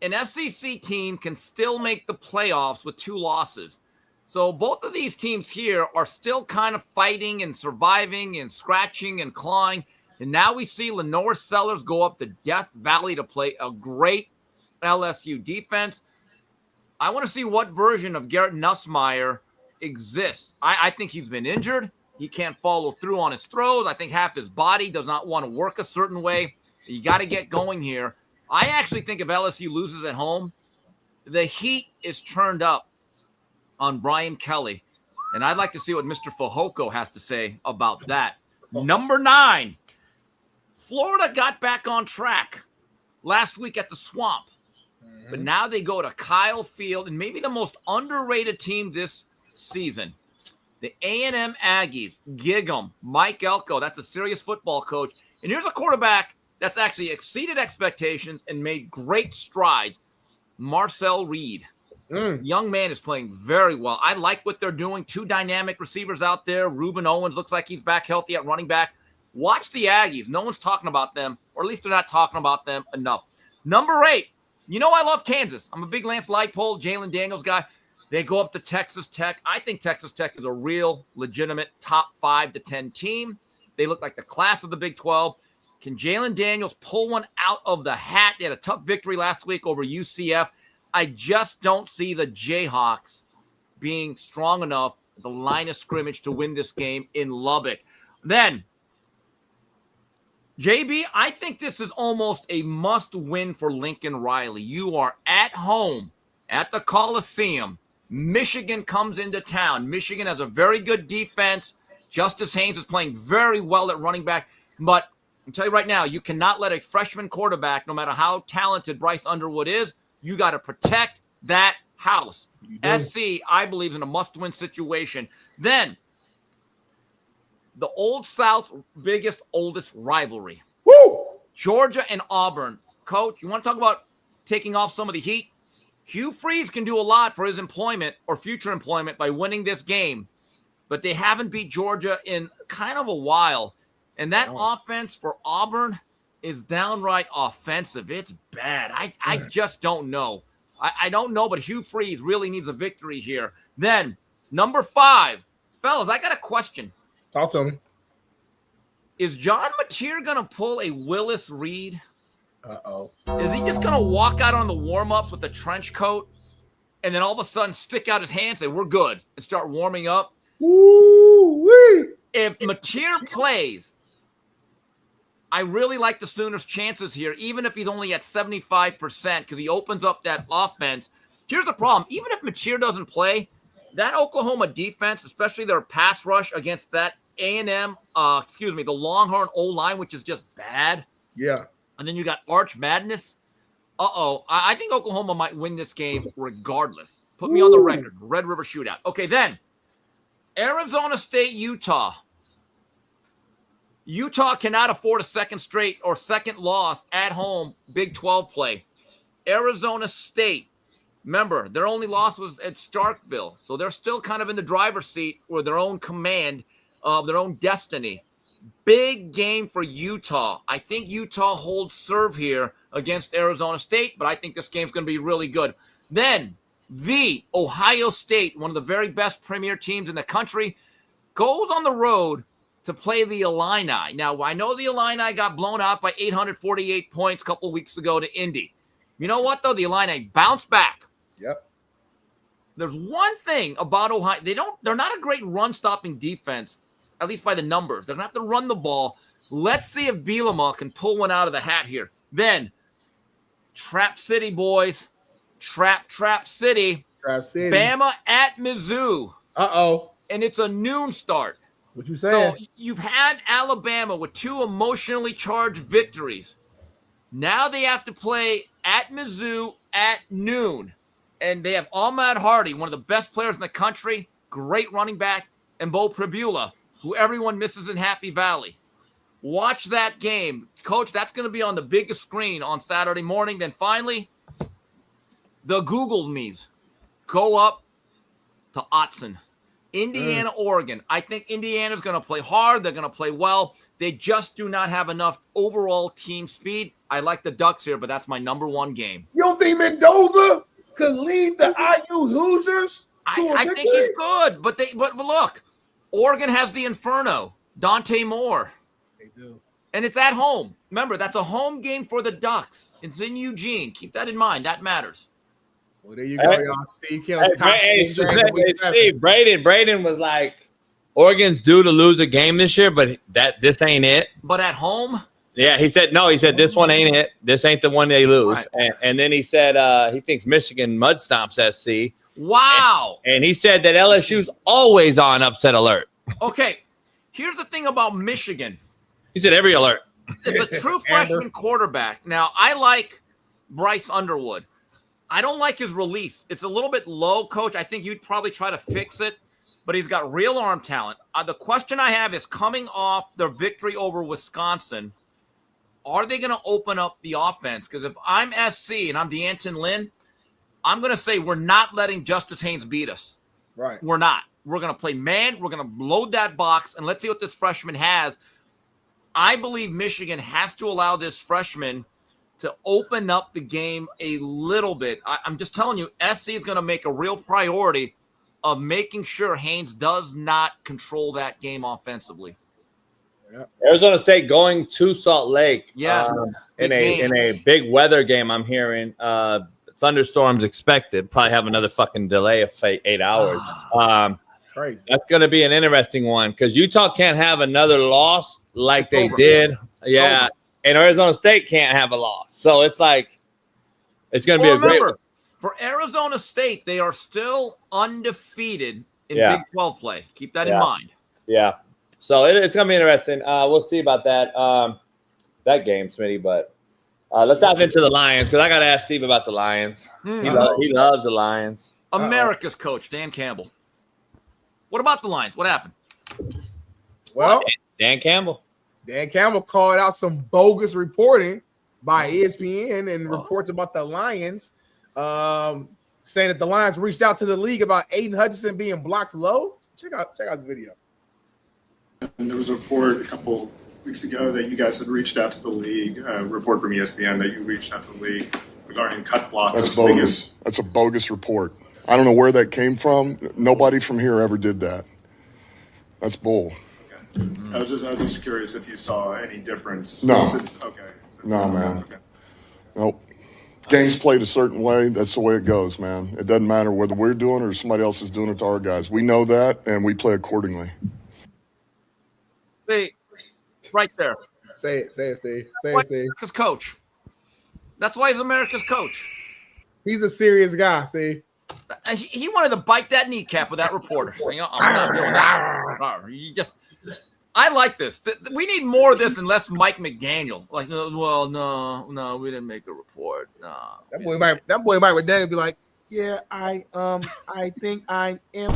An SEC team can still make the playoffs with 2 losses. So both of these teams here are still kind of fighting and surviving and scratching and clawing. And now we see Lenore Sellers go up to Death Valley to play a great LSU defense. I want to see what version of Garrett Nussmeier exists. I think he's been injured. He can't follow through on his throws. I think half his body does not want to work a certain way. You got to get going here. I actually think if LSU loses at home, the heat is turned up on Brian Kelly. And I'd like to see what Mr. Fehoko has to say about that. Number 9, Florida got back on track last week at the Swamp. But now they go to Kyle Field and maybe the most underrated team this season. The A&M Aggies, gig 'em, Mike Elko, that's a serious football coach. And here's a quarterback that's actually exceeded expectations and made great strides, Marcel Reed. Young man is playing very well. I like what they're doing. 2 dynamic receivers out there. Reuben Owens looks like he's back healthy at running back. Watch the Aggies. No one's talking about them, or at least they're not talking about them enough. Number 8, you know I love Kansas. I'm a big Lance Leipold, Jalen Daniels guy. They go up to Texas Tech. I think Texas Tech is a real, legitimate top 5 to 10 team. They look like the class of the Big 12. Can Jalen Daniels pull one out of the hat? They had a tough victory last week over UCF. I just don't see the Jayhawks being strong enough at the line of scrimmage to win this game in Lubbock. Then, JB, I think this is almost a must-win for Lincoln Riley. You are at home at the Coliseum. Michigan comes into town. Michigan has a very good defense. Justice Haynes is playing very well at running back. But I'll tell you right now, you cannot let a freshman quarterback, no matter how talented Bryce Underwood is, you got to protect that house. SC, I believe, is in a must-win situation. Then, the Old South's biggest, oldest rivalry. Woo! Georgia and Auburn. Coach, you want to talk about taking off some of the heat? Hugh Freeze can do a lot for his employment or future employment by winning this game, but they haven't beat Georgia in kind of a while. And that offense for Auburn is downright offensive. It's bad. I just don't know. I don't know, but Hugh Freeze really needs a victory here. Then, number 5. Fellas, I got a question. Talk to me. Is John Mateer going to pull a Willis Reed? Uh-oh. Is he just going to walk out on the warm-ups with the trench coat and then all of a sudden stick out his hand and say, we're good, and start warming up? Woo-wee. If Mateer plays, I really like the Sooners' chances here, even if he's only at 75%, because he opens up that offense. Here's the problem. Even if Mateer doesn't play, that Oklahoma defense, especially their pass rush against that A&M, the Longhorn O-line, which is just bad. Yeah. And then you got Arch Madness. I think Oklahoma might win this game regardless. Put me on the record. Red River Shootout. Okay, then Arizona State, Utah. Utah cannot afford a second loss at home, Big 12 play. Arizona State, remember, their only loss was at Starkville. So they're still kind of in the driver's seat with their own command of their own destiny. Big game for Utah. I think Utah holds serve here against Arizona State, but I think this game's going to be really good. Then the Ohio State, one of the very best premier teams in the country, goes on the road to play the Illini. Now, I know the Illini got blown out by 848 points a couple weeks ago to Indy. You know what, though? The Illini bounced back. Yep. There's one thing about Ohio. They're not a great run-stopping defense, at least by the numbers. They're going to have to run the ball. Let's see if Bielema can pull one out of the hat here. Then, Trap City, boys. Trap City. Trap City. Bama at Mizzou. Uh-oh. And it's a noon start. What you saying? So you've had Alabama with 2 emotionally charged victories. Now they have to play at Mizzou at noon. And they have Ahmad Hardy, one of the best players in the country, great running back, and Bo Pribula, who everyone misses in Happy Valley. Watch that game. Coach, that's going to be on the biggest screen on Saturday morning. Then finally, the Google me's go up to Autzen. Indiana, Oregon. I think Indiana's going to play hard. They're going to play well. They just do not have enough overall team speed. I like the Ducks here, but that's my number one game. You don't think Mendoza could lead the IU Hoosiers? I think he's good, but look, Oregon has the Inferno, Dante Moore. They do. And it's at home. Remember, that's a home game for the Ducks. It's in Eugene. Keep that in mind. That matters. Well, there you go, y'all. Steve Steve, Braden was like, Oregon's due to lose a game this year, but this ain't it. But at home? Yeah, he said, no, he said, this one ain't it. This ain't the one they lose. Right. And then he said he thinks Michigan mud stomps SC. Wow. And he said that LSU's always on upset alert. Okay, here's the thing about Michigan. He said every alert. It's a true freshman quarterback. Now, I like Bryce Underwood. I don't like his release. It's a little bit low, Coach. I think you'd probably try to fix it, but he's got real arm talent. The question I have is coming off their victory over Wisconsin, are they going to open up the offense? Because if I'm SC and I'm D'Anton Lynn, I'm going to say we're not letting Justice Haynes beat us. Right. We're not. We're going to play man. We're going to load that box, and let's see what this freshman has. I believe Michigan has to allow this freshman to open up the game a little bit. I'm just telling you, SC is going to make a real priority of making sure Haynes does not control that game offensively. Yeah. Arizona State going to Salt Lake. Yeah, in a big weather game. I'm hearing thunderstorms expected. Probably have another fucking delay of 8 hours. Crazy. That's going to be an interesting one because Utah can't have another loss like they did. Yeah. And Arizona State can't have a loss. So it's like, it's going to be a great one. For Arizona State, they are still undefeated in Big 12 play. Keep that in mind. Yeah. So it's going to be interesting. We'll see about that game, Smitty. But let's dive into the Lions because I got to ask Steve about the Lions. He loves the Lions. America's coach, Dan Campbell. What about the Lions? What happened? Well, Dan Campbell. Dan Campbell called out some bogus reporting by ESPN and reports about the Lions, saying that the Lions reached out to the league about Aiden Hutchinson being blocked low. Check out the video. And there was a report a couple weeks ago that you guys had reached out to the league, a report from ESPN that you reached out to the league regarding cut blocks. That's bogus. That's a bogus report. I don't know where that came from. Nobody from here ever did that. That's bull. I was just curious if you saw any difference. No. No, man. Okay. Nope. Game's played a certain way. That's the way it goes, man. It doesn't matter whether we're doing it or somebody else is doing it to our guys. We know that, and we play accordingly. See, right there. Say it, Steve. Say it, Steve. America's coach. That's why he's America's coach. He's a serious guy, Steve. He wanted to bite that kneecap with that reporter. Saying, I'm not doing that. You just... I like this. We need more of this and less Mike McDaniel. Like, well, no, we didn't make a report. No. That boy Mike McDaniel be like, yeah, I think I am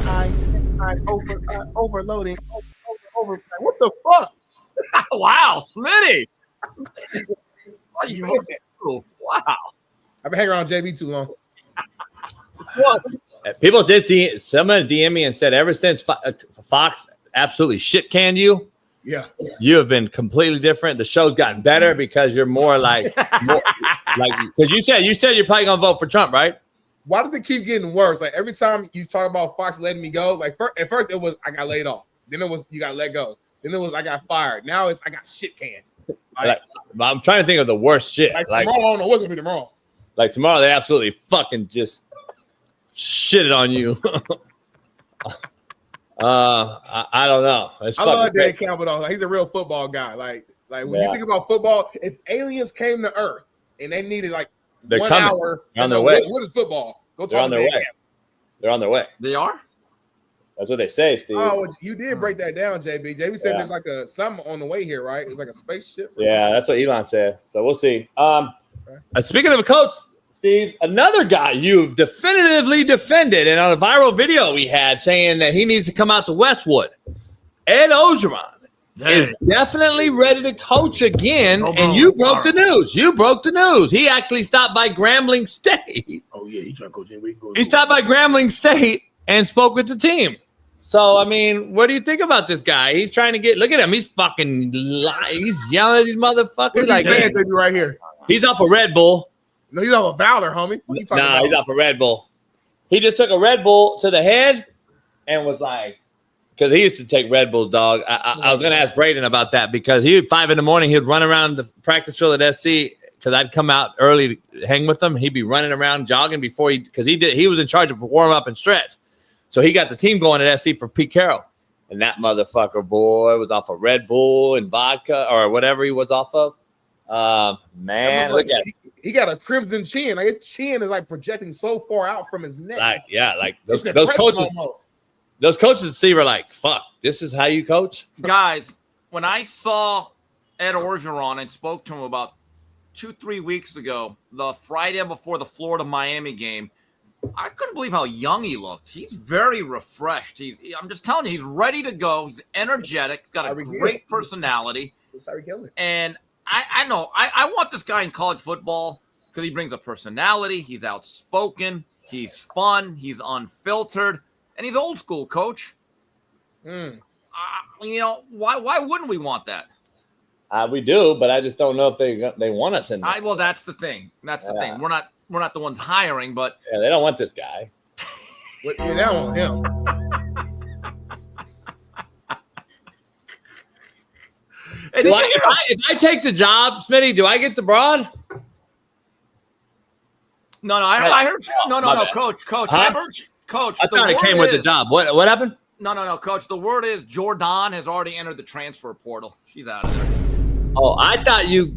overloading. Over. What the fuck? Wow, Smitty. Wow. I've been hanging around JB too long. People did someone DM me and said ever since Fox absolutely shit canned you. Yeah, you have been completely different. The show's gotten better because you're more like because you said you're probably gonna vote for Trump, right? Why does it keep getting worse? Like every time you talk about Fox letting me go, like at first it was I got laid off, then it was you got let go, then it was I got fired. Now it's I got shit canned. Like, I'm trying to think of the worst shit. Like tomorrow, I don't know what's gonna be tomorrow. Like tomorrow, they absolutely fucking just shitted on you. I don't know. I love Dan Campbell though. He's a real football guy. Like when you think about football, if aliens came to Earth and they needed like they're 1 coming. hour, they're on their way. What is football? Go they're talk on to their Dan way. Campbell. They're on their way. They are. That's what they say, Steve. Oh, you did break that down, JB. JB said there's like something on the way here, right? It's like a spaceship. Yeah, that's what Elon said. So we'll see. Speaking of a coach, Steve, another guy you've definitively defended, and on a viral video we had saying that he needs to come out to Westwood, Ed Orgeron. is definitely ready to coach again. And you broke the news. You broke the news. He actually stopped by Grambling State. Oh, yeah, he tried coaching. He stopped by Grambling State and spoke with the team. So, I mean, what do you think about this guy? He's trying to get – look at him. He's fucking – he's yelling at these motherfuckers. He's like, saying to you right here. He's off a Red Bull. No, he's off a Valor, homie. What are you talking about? He's off a Red Bull. He just took a Red Bull to the head and was like – because he used to take Red Bulls, dog. I was going to ask Braden about that because he would 5 a.m, he'd run around the practice field at SC because I'd come out early to hang with him. He'd be running around jogging before because he was in charge of warm up and stretch. So he got the team going at SC for Pete Carroll. And that motherfucker, boy, was off of Red Bull and vodka or whatever he was off of. Man, look at him. He got a crimson chin. Like his chin is like projecting so far out from his neck. Like those coaches. Those coaches see were like, fuck, this is how you coach? Guys, when I saw Ed Orgeron and spoke to him about 2-3 weeks ago, the Friday before the Florida-Miami game, I couldn't believe how young he looked. He's very refreshed. I'm just telling you, he's ready to go. He's energetic. He's got a great personality. And I know. I want this guy in college football because he brings a personality. He's outspoken. He's fun. He's unfiltered. And he's old school, coach. You know, why wouldn't we want that? We do, but I just don't know if they want us in there. Well, that's the thing. That's the thing. We're not the ones hiring, but they don't want this guy. They don't want him. If I take the job, Smitty, do I get the broad? No, I heard you. No, coach. Huh? I heard you. Coach, I thought it came with the job. What happened? No, Coach. The word is Jordan has already entered the transfer portal. She's out of there. Oh, I thought you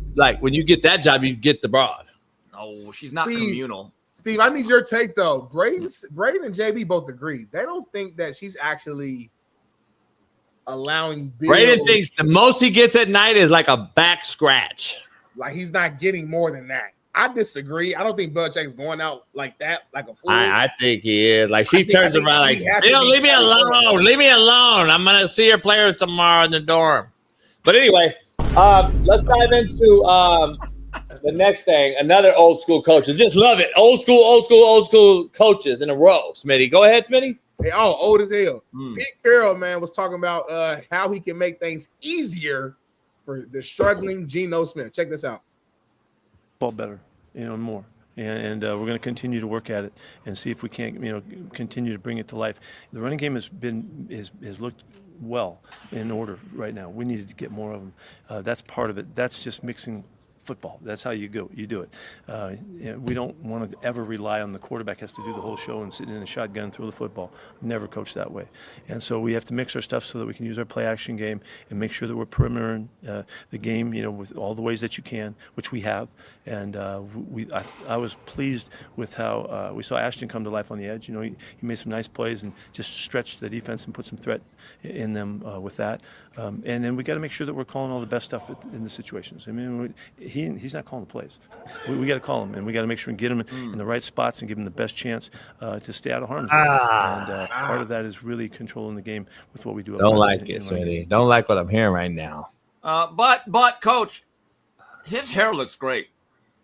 when you get that job, you get the broad. No, she's not communal. Steve, I need your take though. Braden and JB both agree. They don't think that she's actually allowing Bill. Braden thinks the most he gets at night is like a back scratch. Like he's not getting more than that. I disagree. I don't think Belichick's going out like that, like a fool. I think he is. Like she turns around like, leave me alone. Leave me alone. I'm gonna see your players tomorrow in the dorm. But anyway, let's dive into the next thing. Another old school coaches. Just love it. Old school coaches in a row. Smitty, go ahead, Smitty. They all old as hell. Pete Carroll, man, was talking about how he can make things easier for the struggling Geno Smith. Check this out. Ball better, more. And we're going to continue to work at it and see if we can't, continue to bring it to life. The running game has looked well in order right now. We needed to get more of them. That's part of it. That's just mixing football. That's how you do it. We don't want to ever rely on the quarterback has to do the whole show and sit in a shotgun and throw the football. Never coach that way. And so we have to mix our stuff so that we can use our play action game and make sure that we're perimetering the game, with all the ways that you can, which we have. And I was pleased with how we saw Ashton come to life on the edge. He made some nice plays and just stretched the defense and put some threat in them with that. And then we got to make sure that we're calling all the best stuff in the situations. I mean, he's not calling the plays. We got to call him, and we got to make sure and get him in the right spots and give him the best chance to stay out of harm's way. And part of that is really controlling the game with what we do. Don't like it, Smitty. Don't like what I'm hearing right now. But Coach, his hair looks great.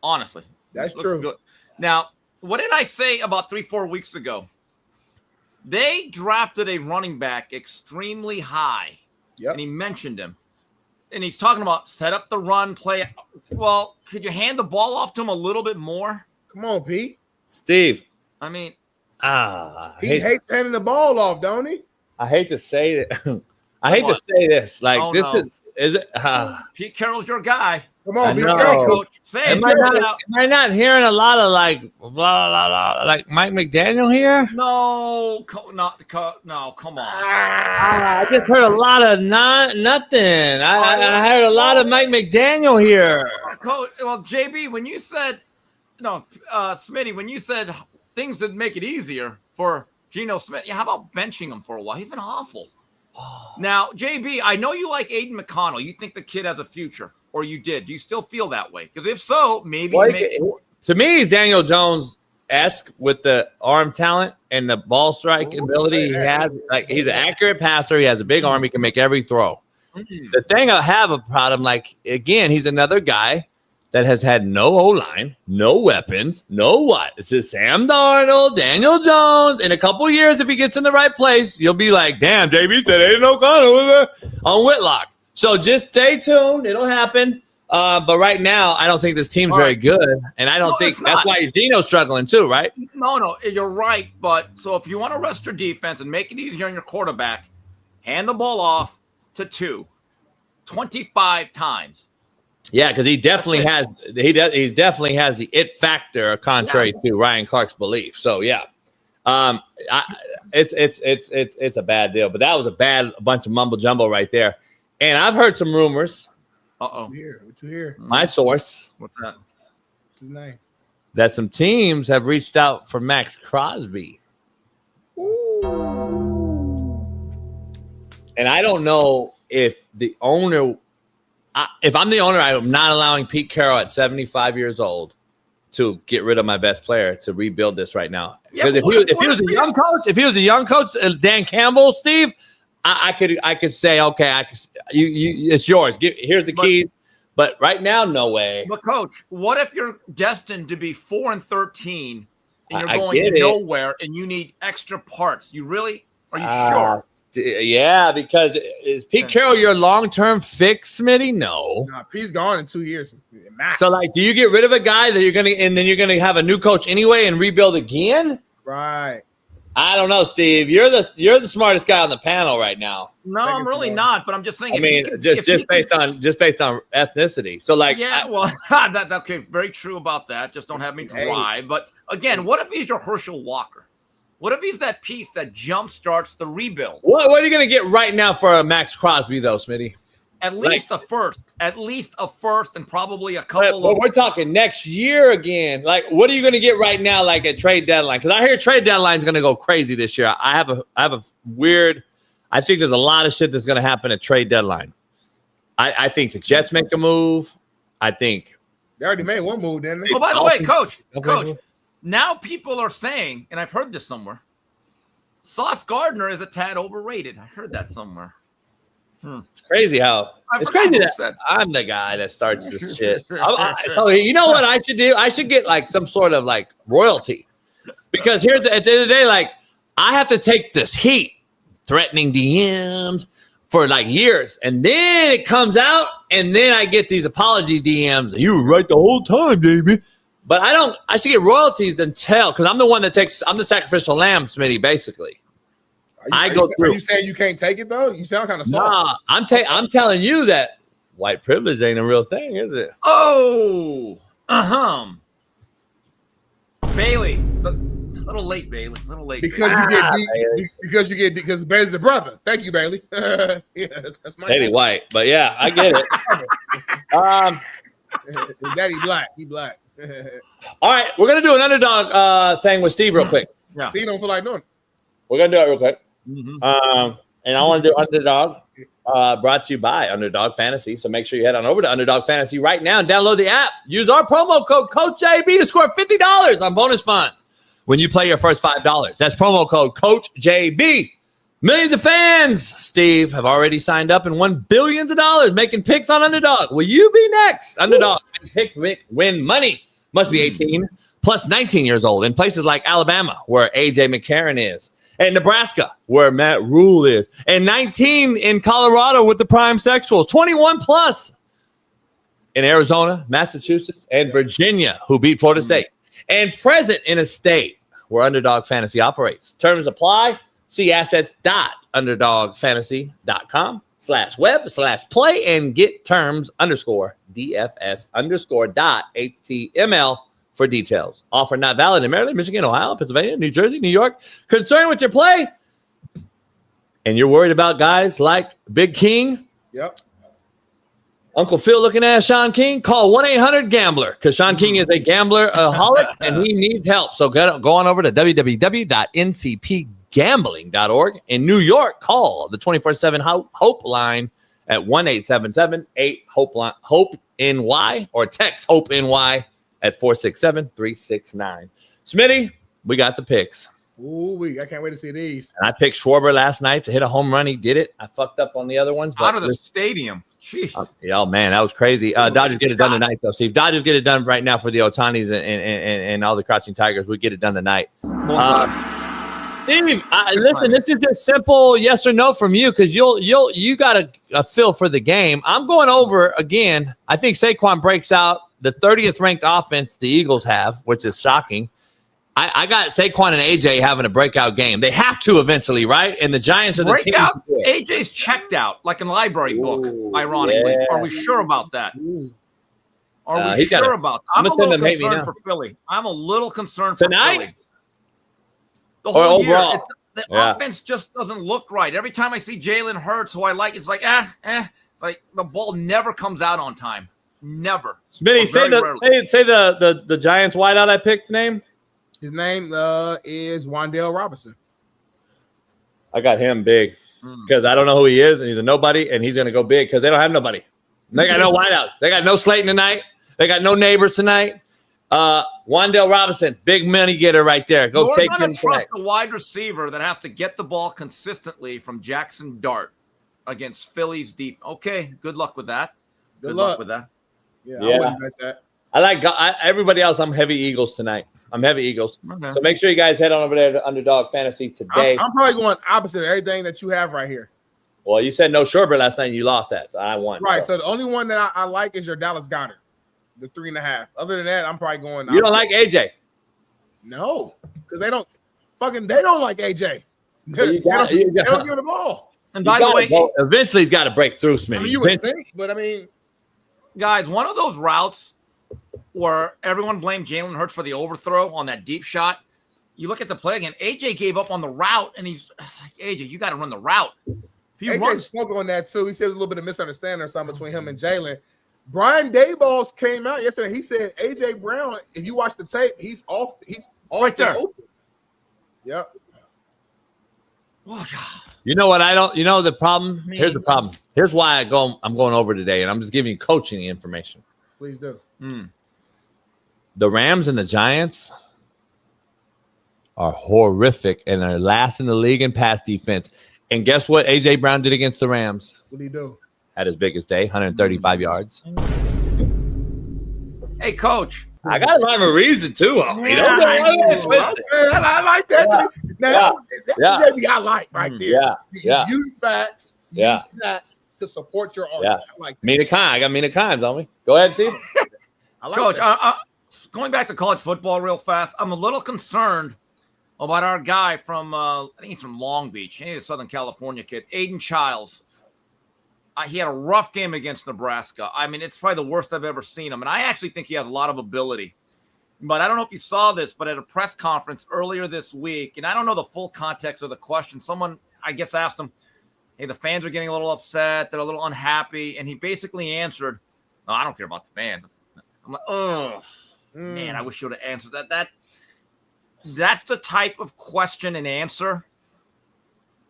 Honestly, that's true. Good. Now, what did I say about 3-4 weeks ago? They drafted a running back extremely high. Yep. And he mentioned him. And he's talking about set up the run, play. Well, could you hand the ball off to him a little bit more? Come on, Pete. Steve. I mean, he hates handing the ball off, don't he? I hate to say that. I hate to say this. Like, is it? Pete Carroll's your guy. Come on, Pete Carroll, Coach. Am I not hearing a lot of like blah, blah, blah, like Mike McDaniel here? No, come on. I just heard a lot of nothing. I heard a lot of Mike McDaniel here. Coach, well, JB, when you said Smitty, when you said things that make it easier for Geno Smith, how about benching him for a while? He's been awful. Now, JB, I know you like Aiden McConnell. You think the kid has a future. Or you did? Do you still feel that way? Because if so, maybe. To me, he's Daniel Jones-esque with the arm talent and the ball strike ability he has. Like he's an accurate passer. He has a big arm. He can make every throw. The thing I have about him, like, again, he's another guy that has had no O-line, no weapons, no what. This is Sam Darnold, Daniel Jones. In a couple years, if he gets in the right place, you'll be like, damn, JB said Aiden O'Connell on Whitlock. So just stay tuned. It'll happen. But right now, I don't think this team's very good. And I don't think that's why Geno's struggling too, right? No, you're right. But so if you want to rest your defense and make it easier on your quarterback, hand the ball off to 25 times. Yeah, because he definitely has he definitely has the it factor, contrary to Ryan Clark's belief. So yeah, it's a bad deal. But that was a bunch of mumbo jumbo right there. And I've heard some rumors. What you hear? My source. What's that? What's his name? That some teams have reached out for Max Crosby. And I don't know if the owner. If I'm the owner, I'm not allowing Pete Carroll at 75 years old to get rid of my best player to rebuild this right now. Because if he was a young coach, Dan Campbell, Steve, I could say, okay, it's yours. Here's the keys. But right now, no way. But coach, what if you're destined to be 4-13 and you're going nowhere and you need extra parts? Are you sure? Yeah, because is Pete Carroll your long-term fix, Smitty? No. Pete's gone in 2 years. Max. So, like, do you get rid of a guy that and then you're gonna have a new coach anyway and rebuild again? Right. I don't know, Steve. You're the smartest guy on the panel right now. No, I'm really not. But I'm just saying. I mean, just based on ethnicity. So, like, that's okay. Very true about that. Just don't have me drive. But again, what if he's your Herschel Walker? What if he's that piece that jump starts the rebuild? What are you going to get right now for a Max Crosby, though, Smitty? At least a first, and probably a couple. But we're talking next year again. Like, what are you going to get right now, like at trade deadline? Because I hear trade deadline is going to go crazy this year. I have a weird. I think there's a lot of shit that's going to happen at trade deadline. I think the Jets make a move. I think they already made one move, didn't they? Oh, by the way, Coach. Now people are saying, and I've heard this somewhere, Sauce Gardner is a tad overrated. I heard that somewhere. It's crazy how that I'm the guy that starts this shit. So you know what I should do? I should get like some sort of like royalty, because at the end of the day, like I have to take this heat, threatening DMs for like years, and then it comes out, and then I get these apology DMs. You were right the whole time, baby. But I should get royalties until, because I'm the one that I'm the sacrificial lamb, Smitty, basically. Are you saying you can't take it, though? You sound kind of soft. Nah, I'm telling you that white privilege ain't a real thing, is it? Oh, Bailey. A little late, Bailey. A little late. Because because Bailey's a brother. Thank you, Bailey. Yeah, that's my Bailey White, but yeah, I get it. Daddy black. He black. All right, we're gonna do an underdog thing with Steve real quick. Yeah. Steve don't feel like doing it. We're gonna do it real quick. And I want to do underdog. Brought to you by Underdog Fantasy. So make sure you head on over to Underdog Fantasy right now and download the app. Use our promo code CoachJB to score $50 on bonus funds when you play your first $5. That's promo code CoachJB. Millions of fans, Steve, have already signed up and won billions of dollars making picks on Underdog. Will you be next? Underdog picks win money. Must be 18 plus 19 years old in places like Alabama, where AJ McCarron is, and Nebraska, where Matt Rule is, and 19 in Colorado with the prime sexuals, 21 plus in Arizona, Massachusetts, and Virginia, who beat Florida State, and present in a state where Underdog Fantasy operates. Terms apply. See assets.underdogfantasy.com/web/play and get terms _DFS_.html for details. Offer not valid in Maryland, Michigan, Ohio, Pennsylvania, New Jersey, New York. Concerned with your play? And you're worried about guys like Big King? Yep. Uncle Phil looking at Shaun King? Call 1-800-GAMBLER, because Shaun King is a gambler-aholic and he needs help. So go on over to www.ncpgambling.org. In New York, call the 24/7 Hope line at 1-877-8-HOPE-NY or text HOPE-NY at 467-369. Smitty, we got the picks. Ooh, I can't wait to see these. And I picked Schwarber last night to hit a home run. He did it. I fucked up on the other ones. Out of the stadium. Jeez. Oh, man, that was crazy. Dodgers get it done tonight, though, Steve. Dodgers get it done right now for the Otanis and all the Crouching Tigers. We get it done tonight. Steve, listen, this is just simple yes or no from you because you got a feel for the game. I'm going over again. I think Saquon breaks out the 30th ranked offense the Eagles have, which is shocking. I got Saquon and AJ having a breakout game. They have to eventually, right? And the Giants are the team. AJ's checked out like a library book, ironically. Yeah. Are we sure about that? Are we sure about that? I'm a little concerned for Philly. I'm a little concerned for Philly. The whole year, the offense just doesn't look right. Every time I see Jalen Hurts, who I like, it's like, like the ball never comes out on time. Never. Smitty, say the Giants wideout I picked name. His name is Wan'Dale Robinson. I got him big because I don't know who he is, and he's a nobody, and he's going to go big because they don't have nobody. They got no wideouts. They got no Slayton tonight. They got no Neighbors tonight. Wan'Dale Robinson, big money getter right there. Go take him. Trust a wide receiver that has to get the ball consistently from Jackson Dart against Philly's deep. Okay, good luck with that. Good luck with that. Yeah. I wouldn't bet that. I like everybody else. I'm heavy Eagles tonight. I'm heavy Eagles. Okay. So make sure you guys head on over there to Underdog Fantasy today. I'm probably going opposite of everything that you have right here. Well, you said no Sherbert last night and you lost that. So I won. Right. So the only one that I like is your Dallas Goddard, the 3.5. Other than that, I'm probably going. You don't like AJ? No, because they don't like AJ. They don't give the ball. And by the way, eventually he's got to break through, Smitty. I mean, you would think, but I mean, guys, one of those routes where everyone blamed Jalen Hurts for the overthrow on that deep shot. You look at the play again. AJ gave up on the route, and he's like, AJ, you got to run the route. AJ spoke on that too. He said a little bit of misunderstanding or something between him and Jalen. Brian Daboll came out yesterday. He said AJ Brown, if you watch the tape, he's off. He's right there. Open. Yep. Oh, God. You know what? I don't. You know the problem. Here's the problem. Here's why I'm going over today, and I'm just giving you coaching information. Please do. The Rams and the Giants are horrific, and they're last in the league in pass defense. And guess what? AJ Brown did against the Rams. What did he do? At his biggest day, 135 yards. Hey, Coach. I got a rhyme or reason too. I like that. JB, I like right there. Yeah. Use facts, use stats to support your argument. I like that. Mina Kime. I got Mina Kimes on me. Go ahead, Steve. I like Coach, that. Going back to college football real fast, I'm a little concerned about our guy from, I think he's from Long Beach. He's a Southern California kid, Aiden Childs. He had a rough game against Nebraska. I mean, it's probably the worst I've ever seen him. And I actually think he has a lot of ability. But I don't know if you saw this, but at a press conference earlier this week, and I don't know the full context of the question, someone, I guess, asked him, hey, the fans are getting a little upset. They're a little unhappy. And he basically answered, no, I don't care about the fans. I'm like, oh, man, I wish you would have answered that. That's the type of question and answer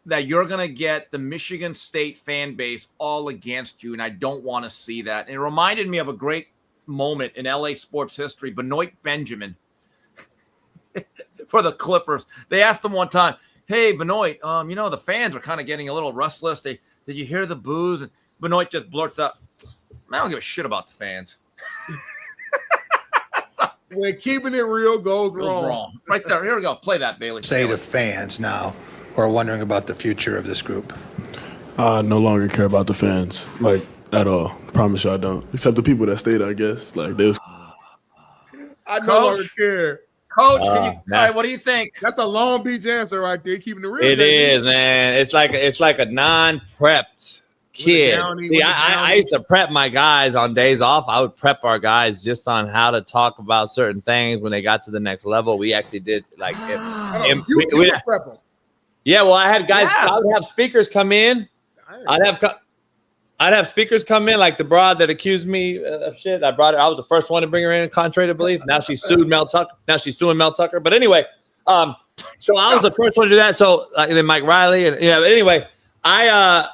that you're going to get the Michigan State fan base all against you, and I don't want to see that. And it reminded me of a great moment in LA sports history. Benoit Benjamin for the Clippers. They asked him one time, hey, Benoit, the fans are kind of getting a little restless. Did you hear the boos? And Benoit just blurts out, I don't give a shit about the fans. When keeping it real goes wrong. Right there. Here we go. Play that, Bailey. Say to fans now who are wondering about the future of this group. I no longer care about the fans, at all. Promise you I don't. Except the people that stayed, I guess. I no longer care. Coach, what do you think? That's a Long Beach answer right there. Keeping it real. It is, man. It's like a non-prepped kid. See, I used to prep my guys on days off. I would prep our guys just on how to talk about certain things when they got to the next level. We actually did prep them. Yeah, well, I had guys. I would have speakers come in. I'd have speakers come in, like the broad that accused me of shit. I was the first one to bring her in, contrary to belief. Now she sued Mel Tucker. Now she's suing Mel Tucker. But anyway, so I was the first one to do that. So and then Mike Riley, and but anyway, I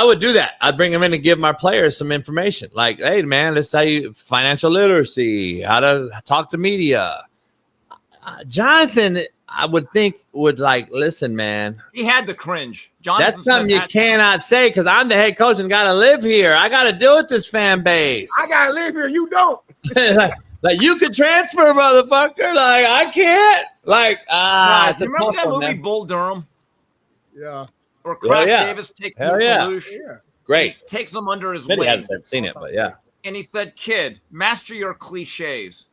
would do that. I'd bring them in and give my players some information, like, hey, man, let's tell you financial literacy, how to talk to media. Jonathan, I would think would like, listen, man. He had to cringe. That's something you cannot say because I'm the head coach and got to live here. I got to deal with this fan base. I got to live here. You don't. like you could transfer, motherfucker. Like I can't. Like do you remember that movie Bull Durham? Yeah. Or Crash Davis takes Peluche. Yeah. Great. Takes him under his Smitty wing. hasn't seen it, but yeah. And he said, "Kid, master your cliches."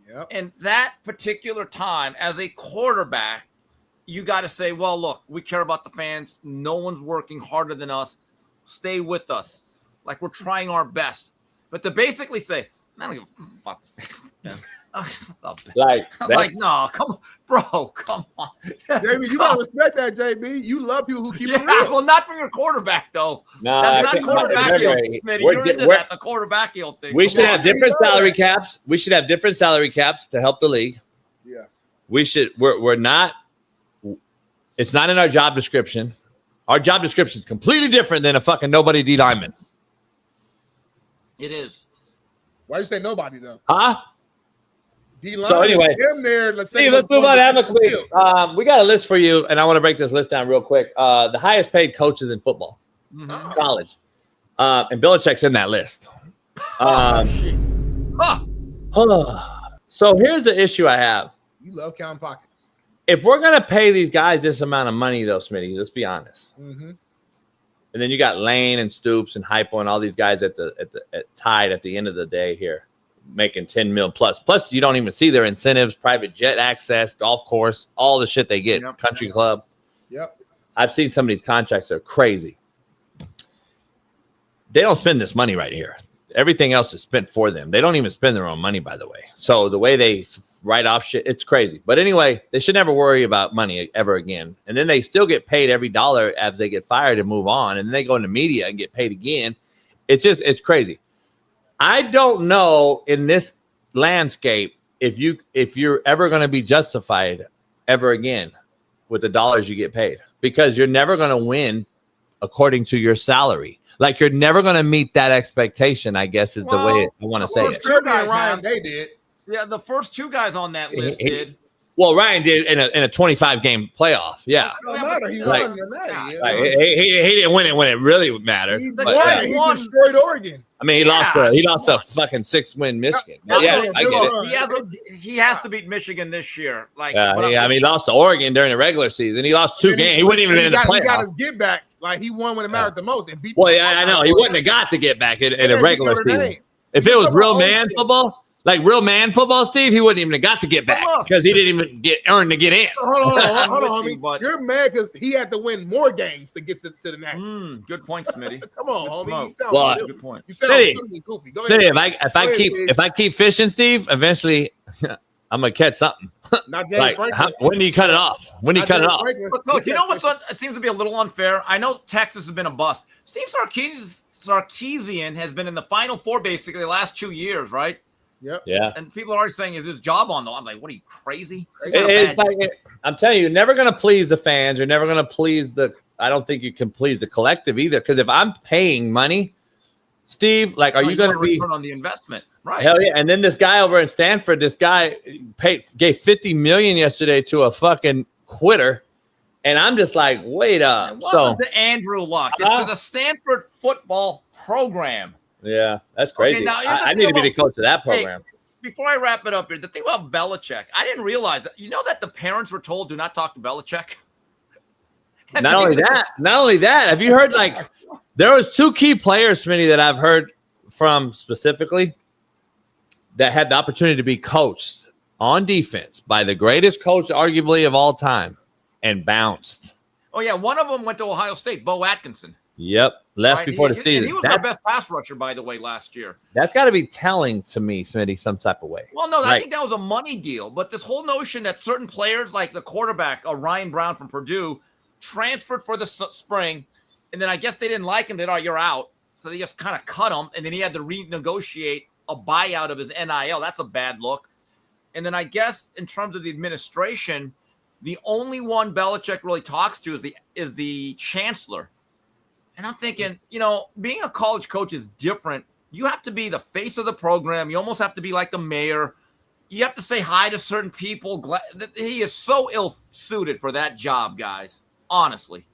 Yep. And that particular time, as a quarterback, you got to say, well, look, we care about the fans. No one's working harder than us. Stay with us. Like we're trying our best. But to basically say, I don't give a fuck about the fans. Like, no, come on, bro, come on. JB, you got to respect that, JB. You love people who keep it real. Well, not from your quarterback, though. No, that's not quarterback. You're into that, the quarterback thing. We should have different salary caps. We should have different salary caps to help the league. Yeah. We should. We're not. It's not in our job description. Our job description is completely different than a fucking nobody D lineman. It is. Why you say nobody though? Huh? So anyway, let's move on amicably. We got a list for you, and I want to break this list down real quick. The highest paid coaches in football, college, and Belichick's in that list. So here's the issue I have. You love counting pockets. If we're gonna pay these guys this amount of money, though, Smitty, let's be honest. Mm-hmm. And then you got Lane and Stoops and Hypo and all these guys at tied at the end of the day here, making 10 mil plus. Plus, you don't even see their incentives, private jet access, golf course, all the shit they get, country club. Yep. I've seen some of these contracts are crazy. They don't spend this money right here. Everything else is spent for them. They don't even spend their own money, by the way. So the way they write off shit, it's crazy. But anyway, they should never worry about money ever again. And then they still get paid every dollar as they get fired and move on. And then they go into media and get paid again. It's crazy. I don't know in this landscape if you're ever going to be justified ever again with the dollars you get paid, because you're never going to win according to your salary. Like you're never going to meet that expectation, I guess, is the way I want to say it. Ryan, they did. Yeah, the first two guys on that list did. Well, Ryan did in a 25 game playoff. Yeah. No matter. He like, won. He didn't win it when it really mattered. He destroyed Oregon. I mean, he lost a fucking 6-win Michigan. I get it. He has to beat Michigan this year. He lost to Oregon during the regular season. He lost 2 games. He wasn't even in the playoff. He got his get back. Like he won when it mattered the most. And beat I know. He wouldn't have got to get back in a regular season. If it was real man football. Like real man football, Steve, he wouldn't even have got to get back because he didn't even earn to get in. Hold on, homie. You're mad because he had to win more games to get to the national. Good point, Smitty. Come on, homie. You sound good point. You sound goofy. Go ahead. If I keep fishing, Steve, eventually I'm gonna catch something. Not James Franklin. When do you cut it off? When do you cut it off? But Coach, you know what's it seems to be a little unfair. I know Texas has been a bust. Steve Sarkisian has been in the Final Four basically the last 2 years, right? Yep. Yeah. And people are already saying, is his job on the line? I'm like, what are you, crazy? I'm telling you, you're never going to please the fans. You're never going to please I don't think you can please the collective either. Because if I'm paying money, Steve, are you going to be return on the investment? Right. Hell yeah. And then this guy over in Stanford, gave $50 million yesterday to a fucking quitter. And I'm just like, wait up. It wasn't to Andrew Luck. It's to the Stanford football program. Yeah, that's crazy. Okay, now, I need to be the coach of that program. Hey, before I wrap it up here, the thing about Belichick, I didn't realize that. You know that the parents were told, do not talk to Belichick? Not only that, have you heard, there was 2 key players, Smitty, that I've heard from specifically that had the opportunity to be coached on defense by the greatest coach, arguably, of all time, and bounced. Oh, yeah, one of them went to Ohio State, Bo Atkinson. Yep, left before the season. And he was our best pass rusher, by the way, last year. That's got to be telling to me, Smitty, some type of way. Well, no, I think that was a money deal. But this whole notion that certain players, like the quarterback, Ryan Brown from Purdue, transferred for the spring, and then I guess they didn't like him. They thought, you're out. So they just kind of cut him, and then he had to renegotiate a buyout of his NIL. That's a bad look. And then I guess in terms of the administration, the only one Belichick really talks to is the chancellor. And I'm thinking, being a college coach is different. You have to be the face of the program. You almost have to be like the mayor. You have to say hi to certain people. He is so ill-suited for that job, guys. Honestly.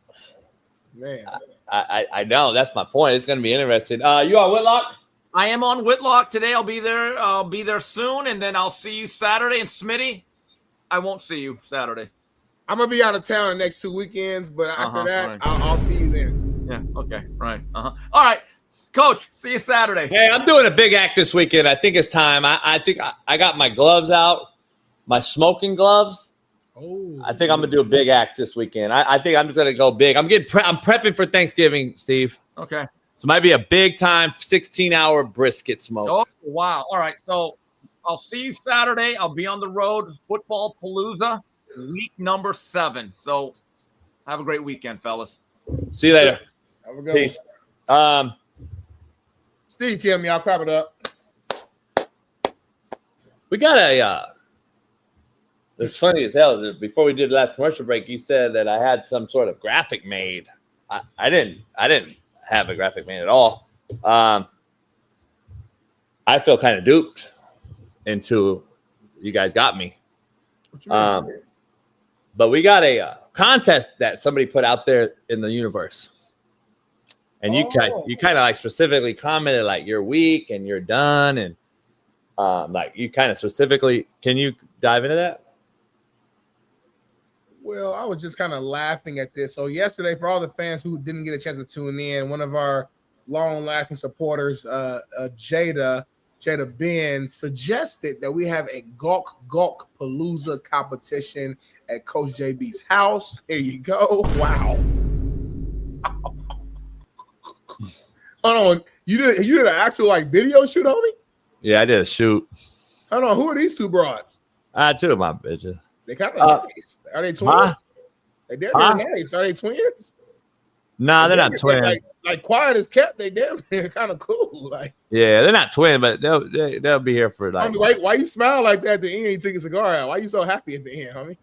Man. I know. That's my point. It's going to be interesting. You on Whitlock? I am on Whitlock today. I'll be there. I'll be there soon, and then I'll see you Saturday. And Smitty, I won't see you Saturday. I'm gonna be out of town the next 2 weekends, but after that, right. I'll see you then. Yeah. Okay. Right. All right, Coach. See you Saturday. Hey, I'm doing a big act this weekend. I think it's time. I think I got my gloves out, my smoking gloves. Oh. I think I'm gonna do a big act this weekend. I think I'm just gonna go big. I'm prepping for Thanksgiving, Steve. Okay. So it might be a big time 16-hour brisket smoke. Oh wow! All right. So I'll see you Saturday. I'll be on the road. Football Palooza, week number 7. So have a great weekend, fellas. See you later. Have a good Peace. one. Steve, kill me. I'll clap it up. We got a. It's funny as hell. Before we did the last commercial break, you said that I had some sort of graphic made. I didn't have a graphic made at all. I feel kind of duped into you guys got me. But we got a contest that somebody put out there in the universe. And you kind of like specifically commented like you're weak and you're done. And like you kind of specifically, can you dive into that? Well, I was just kind of laughing at this. So yesterday, for all the fans who didn't get a chance to tune in, one of our long-lasting supporters, Jada Ben, suggested that we have a Gawk Palooza competition at Coach JB's house. Here you go. Wow. Hold on. You did an actual like video shoot on me? Yeah, I did a shoot. Hold on. Who are these two broads? Two of my bitches. They kind of nice. Are they twins? They're nice. Are they twins? Nah, they're not twins. Like quiet as kept. They they're kind of cool. Like yeah, they're not twins, but they'll be here for like. Homie, why you smile like that at the end? You took a cigar out. Why you so happy at the end, homie?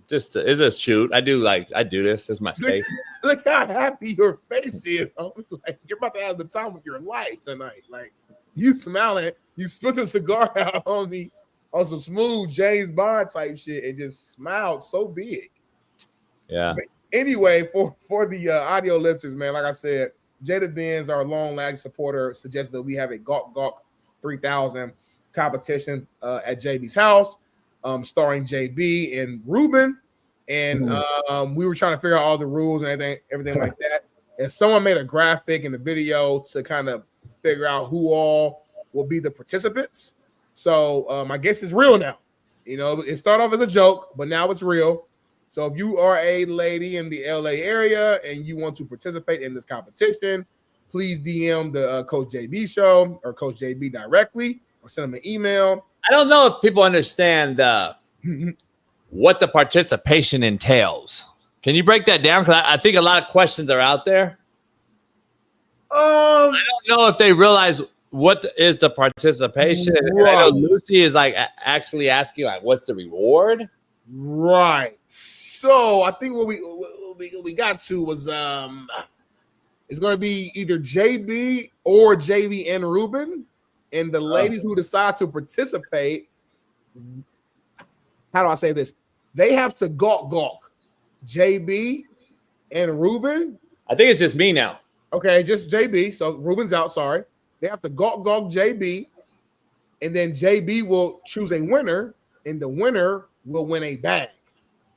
Just it's a shoot. I do this. It's my space. Look how happy your face is, homie. Like you're about to have the time of your life tonight. Like you smiling, you split the cigar out on me. On some smooth James Bond type shit and just smiled so big. Yeah. But anyway, for the audio listeners, man, like I said, Jada Benz, our long-lasting supporter, suggested that we have a Gawk 3000 competition at JB's house, starring JB and Ruben. And we were trying to figure out all the rules and everything like that. And someone made a graphic in the video to kind of figure out who all will be the participants. So I guess it's real now. You know, it started off as a joke, but now it's real. So if you are a lady in the LA area and you want to participate in this competition, please DM the Coach JB show or Coach JB directly or send them an email. I don't know if people understand what the participation entails. Can you break that down? Because I think a lot of questions are out there. I don't know if they realize what is the participation? Right. I know Lucy is like actually asking like, what's the reward? Right. So I think what we got to was it's going to be either JB or JB and Ruben, and the ladies who decide to participate. How do I say this? They have to gawk JB and Ruben. I think it's just me now. Okay, just JB. So Ruben's out. Sorry. They have to gawk JB, and then JB will choose a winner, and the winner will win a bag.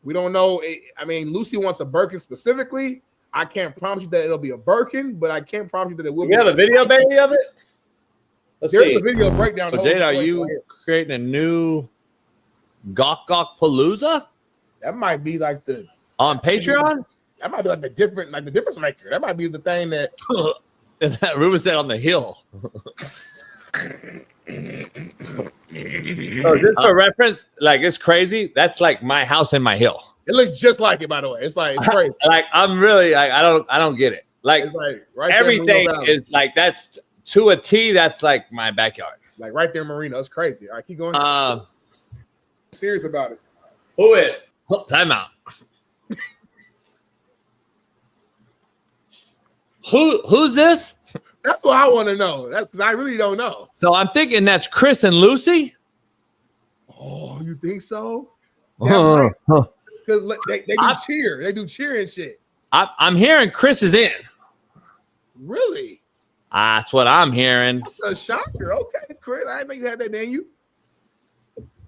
We don't know. I mean, Lucy wants a Birkin specifically. I can't promise you that it'll be a Birkin, but I can't promise you that it will. You have a video, baby, of it? There's a video breakdown. So Jade, are you creating a new Gawk Palooza? That might be like the on Patreon. That might be like the difference maker. That might be the thing that. And that Ruben said on the hill. So just for reference, like it's crazy. That's like my house and my hill. It looks just like it, by the way. It's like it's crazy. Like I'm really like I don't get it. Like, it's like right everything is like that's to a T. That's like my backyard. Like right there, Marina. It's crazy. All right, keep going. Serious about it. Who is? Time out. Who's this? That's what I want to know. That's because I really don't know. So I'm thinking that's Chris and Lucy. You think so? Because they do cheer. They do cheer and shit. I'm hearing Chris is in. Really? That's what I'm hearing. That's a shocker. Okay, Chris. I didn't know you had that in you.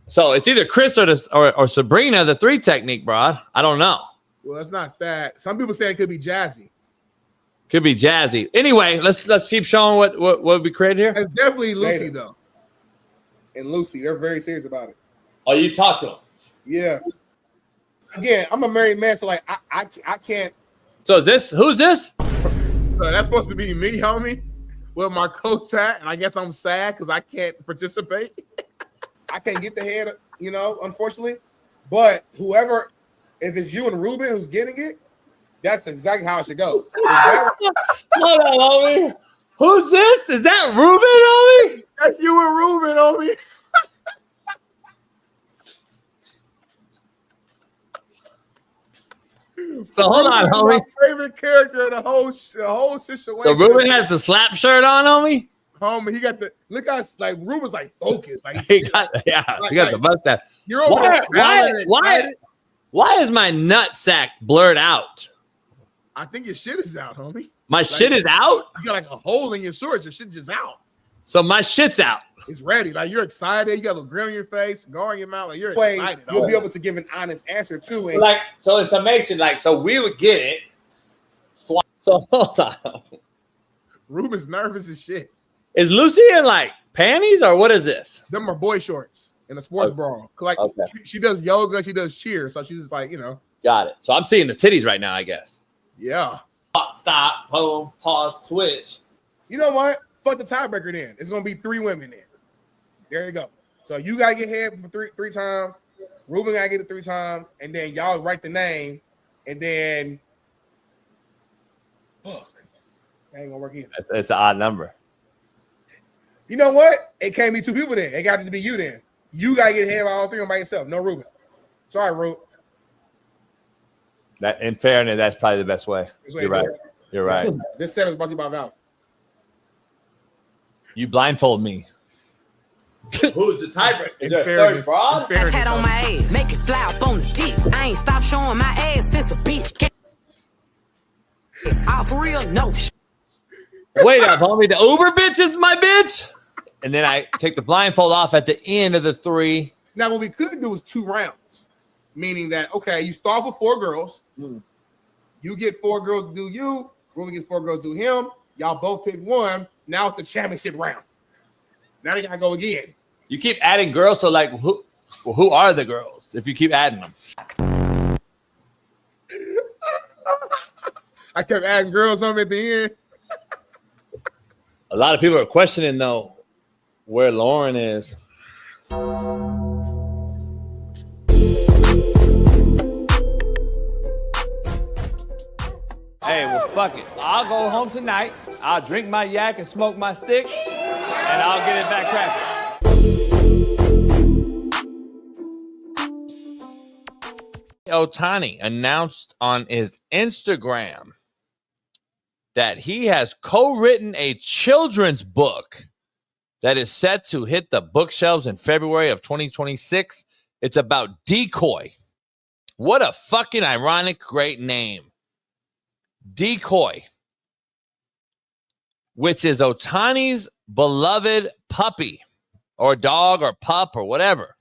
So it's either Chris or Sabrina, the 3 technique, bro. I don't know. Well, it's not that. Some people say it could be Jazzy. Could be Jazzy. Anyway, let's keep showing what we created here. It's definitely Lucy though. And Lucy, they're very serious about it. Oh, you talked to him? Yeah. Again, I'm a married man, so like I can't. So who's this? So that's supposed to be me, homie, with my coach hat, and I guess I'm sad because I can't participate. I can't get the head, unfortunately. But whoever, if it's you and Ruben who's getting it, that's exactly how it should go. Hold on, homie. Who's this? Is that Ruben, homie? That's you and Ruben, homie. So hold on, homie. My favorite character of the whole situation. So Ruben has the slap shirt on, homie. Homie, he got the look out like Ruben's like focused. Like he got the mustache. You're over why is my nut sack blurred out? I think your shit is out, homie. My shit is out? You got like a hole in your shorts. Your shit just out. So my shit's out. It's ready. Like you're excited. You got a little grin on your face, go in your mouth. Like you're excited. You'll be able to give an honest answer too. So it's amazing. So we would get it. So hold on. Ruben's nervous as shit. Is Lucy in like panties or what is this? Them are boy shorts in a sports bra. Like she does yoga, she does cheer, so she's just like Got it. So I'm seeing the titties right now, I guess. Yeah. Stop. Home. Pause. Switch. You know what? Fuck the tiebreaker. Then it's gonna be 3 women. Then there you go. So you gotta get head for three times. Ruben gotta get it 3 times, and then y'all write the name, and then fuck, that ain't gonna work either. It's an odd number. You know what? It can't be 2 people then. It got to be you then. You gotta get head by all 3 of them by yourself. No Ruben. Sorry, Ruben. That in fairness, that's probably the best way. You're right. You're right. This 7 is brought to you by Valor. You blindfold me. Who's the tiebreaker? Is there a third broad? Tat on my ass, make it fly up on the dick. I ain't stopped showing my ass since a bitch. All for real, no. Wait up, homie. The Uber bitch is my bitch. And then I take the blindfold off at the end of the 3. Now, what we could do is 2 rounds, meaning that, okay, you start with 4 girls. You get 4 girls to do you. Ruben gets 4 girls to do him. Y'all both pick one. Now it's the championship round. Now they got to go again. You keep adding girls, so like who are the girls if you keep adding them? I kept adding girls on at the end. A lot of people are questioning, though, where Lauren is. Hey, well, fuck it. I'll go home tonight. I'll drink my yak and smoke my stick, and I'll get it back cracking. Otani announced on his Instagram that he has co-written a children's book that is set to hit the bookshelves in February of 2026. It's about Decoy. What a fucking ironic, great name. Decoy, which is Otani's beloved puppy or dog or pup or whatever.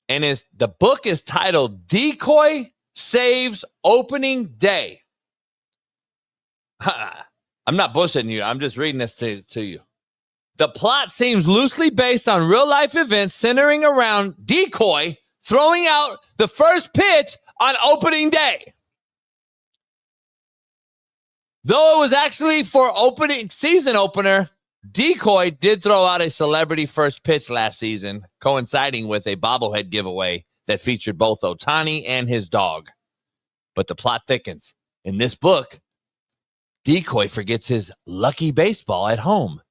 And the book is titled Decoy Saves Opening Day. I'm not bullshitting you. I'm just reading this to you. The plot seems loosely based on real-life events centering around Decoy throwing out the first pitch on opening day. Though it was actually for season opener, Decoy did throw out a celebrity first pitch last season, coinciding with a bobblehead giveaway that featured both Otani and his dog. But the plot thickens. In this book, Decoy forgets his lucky baseball at home.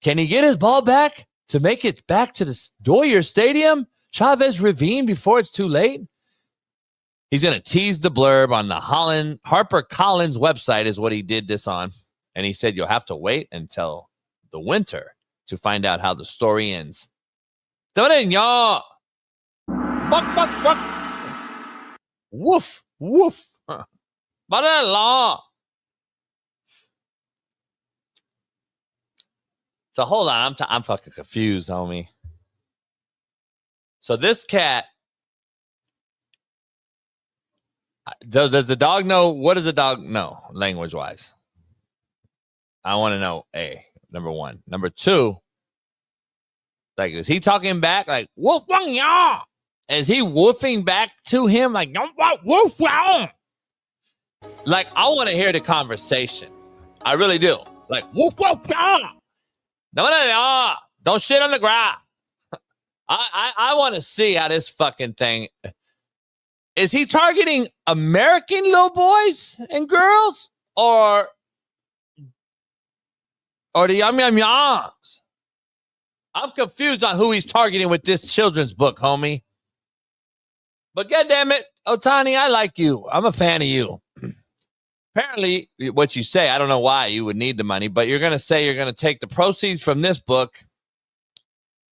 Can he get his ball back to make it back to the Dodger Stadium, Chavez Ravine, before it's too late? He's going to tease the blurb on the HarperCollins website is what he did this on. And he said, you'll have to wait until the winter to find out how the story ends. Don't y'all. Buck, buck, buck. Woof, woof. Law. So hold on, I'm fucking confused, homie. So this cat, does the dog know? What does the dog know language wise? I want to know. Number one. Number two, like, is he talking back like woof wang ya? Is he woofing back to him like woof wang? Like, I want to hear the conversation. I really do. Like woof woof ya. No, don't shit on the ground. I want to see how this fucking thing. Is he targeting American little boys and girls or the yum yum yums? I'm confused on who he's targeting with this children's book, homie. But goddamn it, Otani, I like you. I'm a fan of you. Apparently, what you say, I don't know why you would need the money, but you're going to say you're going to take the proceeds from this book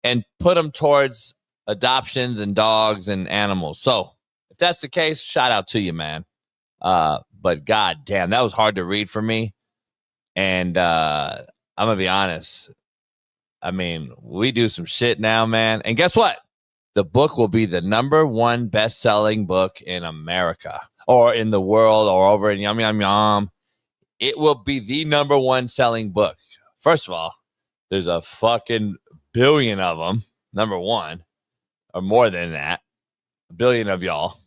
and put them towards adoptions and dogs and animals. So if that's the case, shout out to you, man. But god damn, that was hard to read for me. And I'm going to be honest. I mean, we do some shit now, man. And guess what? The book will be the #1 best-selling book in America or in the world or over in Yum Yum Yum. It will be the #1 selling book. First of all, there's a fucking billion of them, #1, or more than that. A billion of y'all.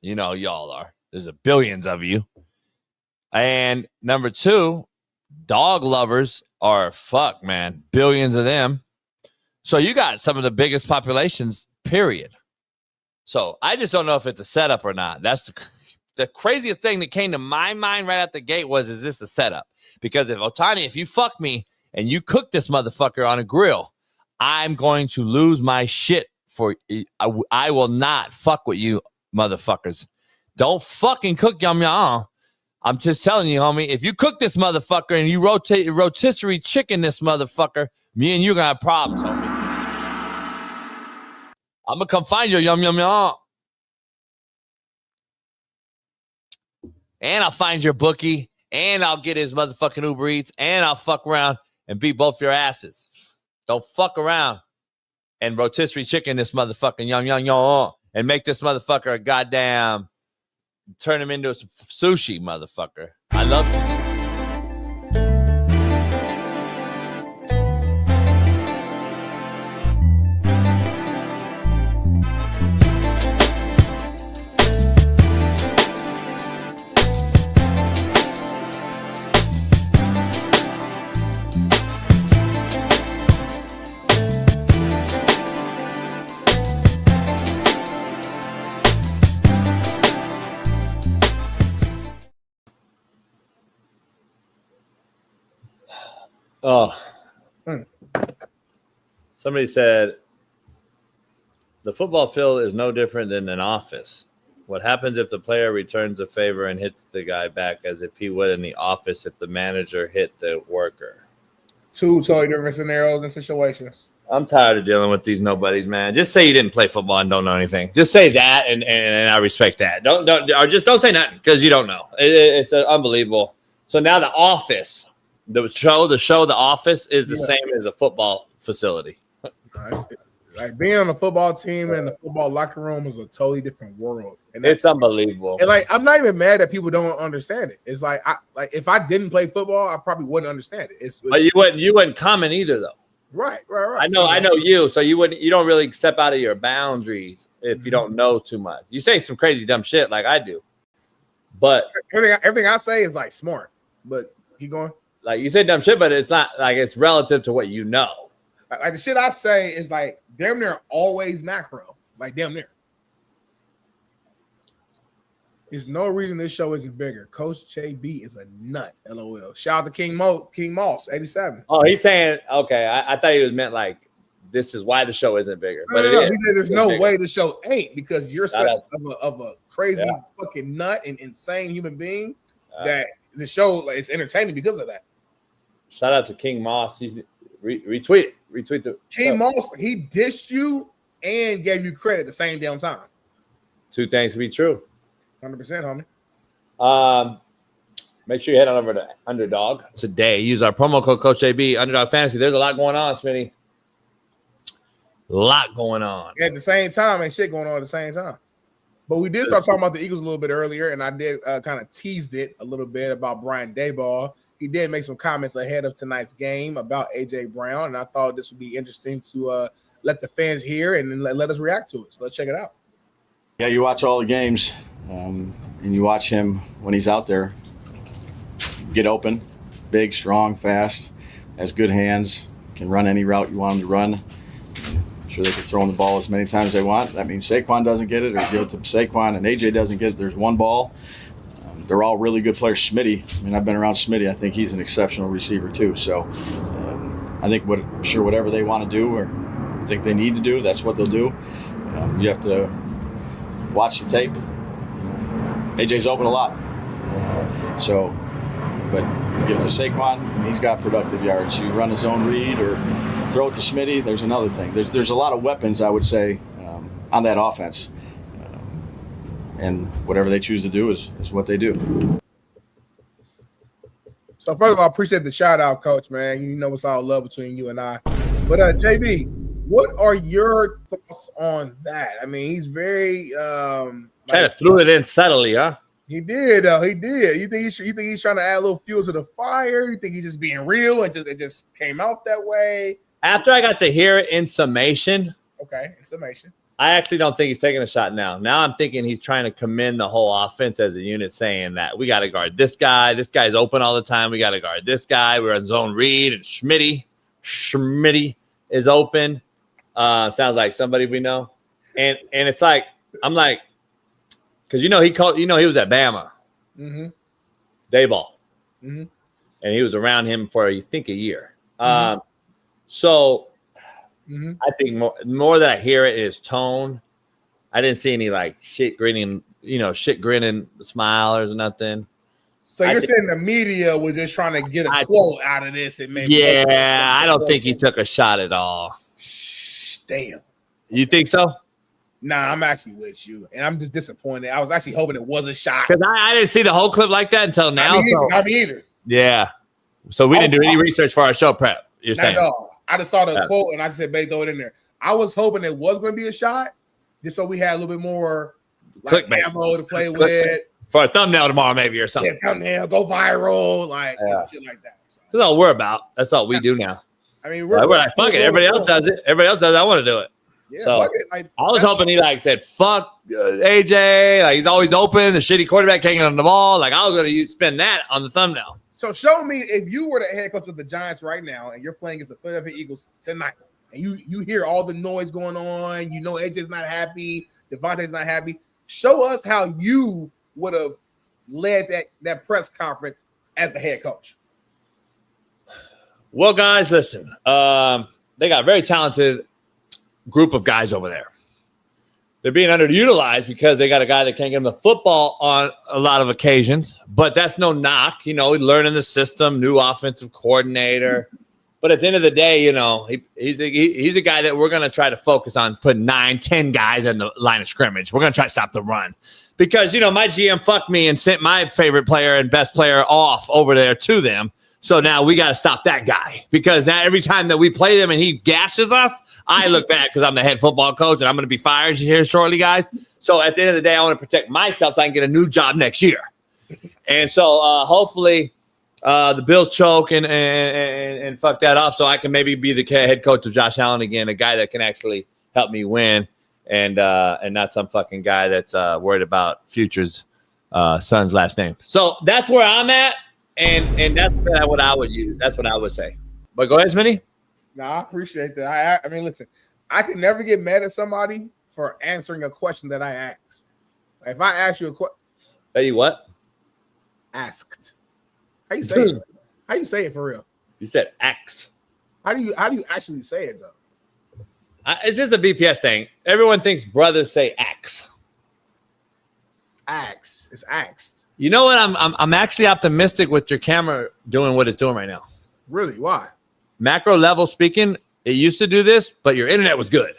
You know, y'all are. There's a billions of you. And #2, dog lovers are man, billions of them. So you got some of the biggest populations, period. So I just don't know if it's a setup or not. That's the craziest thing that came to my mind right out the gate was, is this a setup? Because if Otani, if you fuck me and you cook this motherfucker on a grill, I'm going to lose my shit for I will not fuck with you motherfuckers. Don't fucking cook yum yum. I'm just telling you, homie, if you cook this motherfucker and you rotisserie chicken this motherfucker, me and you gonna have problems, homie. I'm gonna come find you, yum yum yum. And I'll find your bookie, and I'll get his motherfucking Uber Eats, and I'll fuck around and beat both your asses. Don't fuck around and rotisserie chicken this motherfucking yum yum yum and make this motherfucker a goddamn, turn him into a sushi motherfucker. I love sushi. Oh, somebody said the football field is no different than an office. What happens if the player returns a favor and hits the guy back as if he would in the office if the manager hit the worker? Two totally different scenarios and situations. I'm tired of dealing with these nobodies, man. Just say you didn't play football and don't know anything. Just say that, and I respect that. Don't say nothing because you don't know. It's unbelievable. So now the office. The show, The Office, is the same as a football facility. Like being on a football team and the football locker room is a totally different world. And it's unbelievable. And like, I'm not even mad that people don't understand it. It's like, if I didn't play football, I probably wouldn't understand it. But you wouldn't comment either, though. Right. I know you. So you don't really step out of your boundaries if you don't know too much. You say some crazy dumb shit like I do, but everything I say is like smart. But keep going. Like, you say dumb shit, but it's not like it's relative to what you know. Like the shit I say is like damn near always macro. Like damn near. There's no reason this show isn't bigger. Coach JB is a nut. LOL. Shout out to King Moss, 87. Oh, he's saying, okay. I thought he was meant like this is why the show isn't bigger. But no, it is. He said there's no bigger. way the show ain't because you're such of a crazy fucking nut and insane human being that the show is entertaining because of that. Shout out to King Moss. He's retweet the King Moss. He dissed you and gave you credit at the same damn time. Two things to be true. 100%, homie. Make sure you head on over to Underdog today. Use our promo code Coach AB, Underdog Fantasy. There's a lot going on, Smitty. A lot going on. At the same time, and shit going on at the same time. But we did start talking about the Eagles a little bit earlier, and I did kind of teased it a little bit about Brian Daboll. He did make some comments ahead of tonight's game about A.J. Brown, and I thought this would be interesting to let the fans hear and then let us react to it. So let's check it out. Yeah, you watch all the games, and you watch him when he's out there get open, big, strong, fast, has good hands, can run any route you want him to run. I'm sure they can throw him the ball as many times as they want. That means Saquon doesn't get it or give it to Saquon, and AJ doesn't get it. There's one ball. They're all really good players. Smitty, I mean, I've been around Smitty. I think he's an exceptional receiver too. So I think whatever they want to do or think they need to do, that's what they'll do. You have to watch the tape. AJ's open a lot. But give it to Saquon, and he's got productive yards. You run his own read or throw it to Smitty, there's another thing. There's a lot of weapons, I would say, on that offense. And whatever they choose to do is what they do. So first of all, I appreciate the shout out, Coach, man. You know it's all love between you and I. But JB, what are your thoughts on that? I mean, he's very kind of threw it in subtly, huh? He did, though. He did. You think he's trying to add a little fuel to the fire? You think he's just being real and it just came out that way? After I got to hear it in summation, I actually don't think he's taking a shot now. Now I'm thinking he's trying to commend the whole offense as a unit, saying that we got to guard this guy. This guy's open all the time. We got to guard this guy. We're in zone read, and Schmitty is open. Sounds like somebody we know, and it's like I'm like. Because he was at Bama, Dayball, and he was around him for I think a year. I think more that I hear it is tone. I didn't see any like shit grinning smilers or nothing. So you're saying the media was just trying to get a quote out of this and maybe I don't think he took a shot at all. Damn. You think so? Nah, I'm actually with you, and I'm just disappointed. I was actually hoping it was a shot because I didn't see the whole clip like that until now. I mean either. Yeah, so we didn't do any research for our show prep. You're saying? No, I just saw the quote and I just said, "Babe, throw it in there." I was hoping it was going to be a shot, just so we had a little bit more like ammo to play with for a thumbnail tomorrow, maybe or something. Yeah, thumbnail, go viral, like shit like that. So. That's all we're about. That's all we do now. I mean, we're like, fuck it. Everybody else does it. Everybody else does it. I want to do it. Yeah, so I was hoping he said fuck AJ, like he's always open, the shitty quarterback hanging on the ball. Like I was going to spend that on the thumbnail. So show me if you were the head coach of the Giants right now and you're playing against the Philadelphia Eagles tonight, and you hear all the noise going on, AJ's not happy, Devontae's not happy. Show us how you would have led that press conference as the head coach. Well, guys, listen, they got very talented group of guys over there. They're being underutilized because they got a guy that can't get them the football on a lot of occasions, but that's no knock. Learning the system, new offensive coordinator. But at the end of the day, he's a guy that we're going to try to focus on putting 9-10 guys in the line of scrimmage. We're going to try to stop the run because, my GM fucked me and sent my favorite player and best player off over there to them. So now we got to stop that guy because now every time that we play them and he gashes us, I look bad because I'm the head football coach and I'm going to be fired here shortly, guys. So at the end of the day, I want to protect myself so I can get a new job next year. And so hopefully the Bills choke and fuck that off so I can maybe be the head coach of Josh Allen again, a guy that can actually help me win and not some fucking guy that's worried about Future's son's last name. So that's where I'm at. And that's what I would use. That's what I would say. But go ahead, Smitty. No, I appreciate that. I mean, listen, I can never get mad at somebody for answering a question that I asked. If I ask you a question. That you what? Asked. How you say it? How you say it for real? You said X. How do you actually say it, though? It's just a BPS thing. Everyone thinks brothers say X. Axe. It's axed. You know what? I'm actually optimistic with your camera doing what it's doing right now. Really? Why? Macro level speaking, it used to do this, but your internet was good.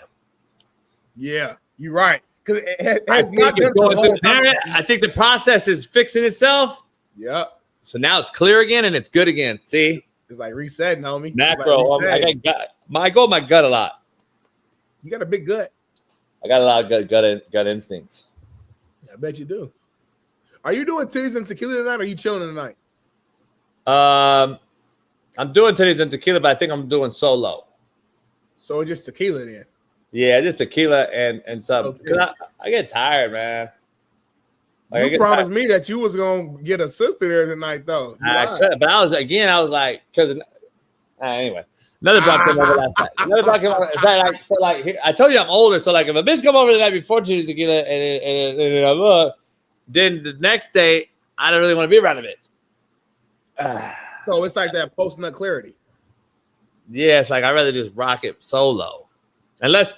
Yeah, you're right. Because I think the process is fixing itself. Yep. So now it's clear again and it's good again. See? It's like resetting, homie. Macro. I go with my gut a lot. You got a big gut. I got a lot of gut instincts. I bet you do. Are you doing titties and tequila tonight, or are you chilling tonight? I'm doing titties and tequila, but I think I'm doing solo. So just tequila then. Yeah, just tequila and something. Because I get tired, man. Like, you promised me that you was gonna get a sister there tonight, though. But I was like, because anyway, another block came over last night. Another block came over. So like, I told you I'm older. So like, if a bitch come over the night before titties and tequila, and then the next day I don't really want to be around a bitch. So it's like that post nut clarity. Yeah, it's like I'd rather just rock it solo, unless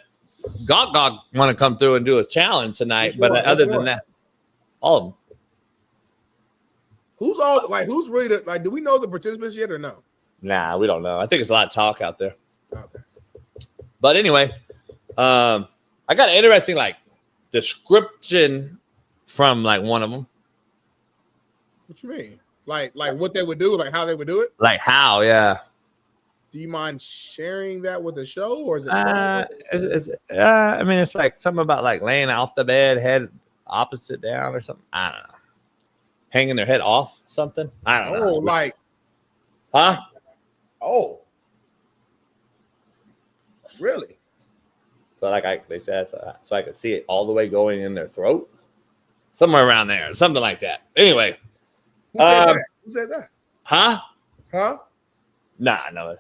Gog want to come through and do a challenge tonight. But other than that, all of them. Who's really do we know the participants yet or no? Nah, we don't know. I think it's a lot of talk out there. Okay. But anyway, I got an interesting description from one of them. What you mean? Like what they would do, like how they would do it? Like how, yeah. Do you mind sharing that with the show, or is it? I mean, it's like something about laying off the bed, head opposite down, or something. I don't know. Hanging their head off something. I don't know. Huh? Oh, really? So they said so I could see it all the way going in their throat, somewhere around there, something like that. Anyway, who said that? Huh? Nah, no.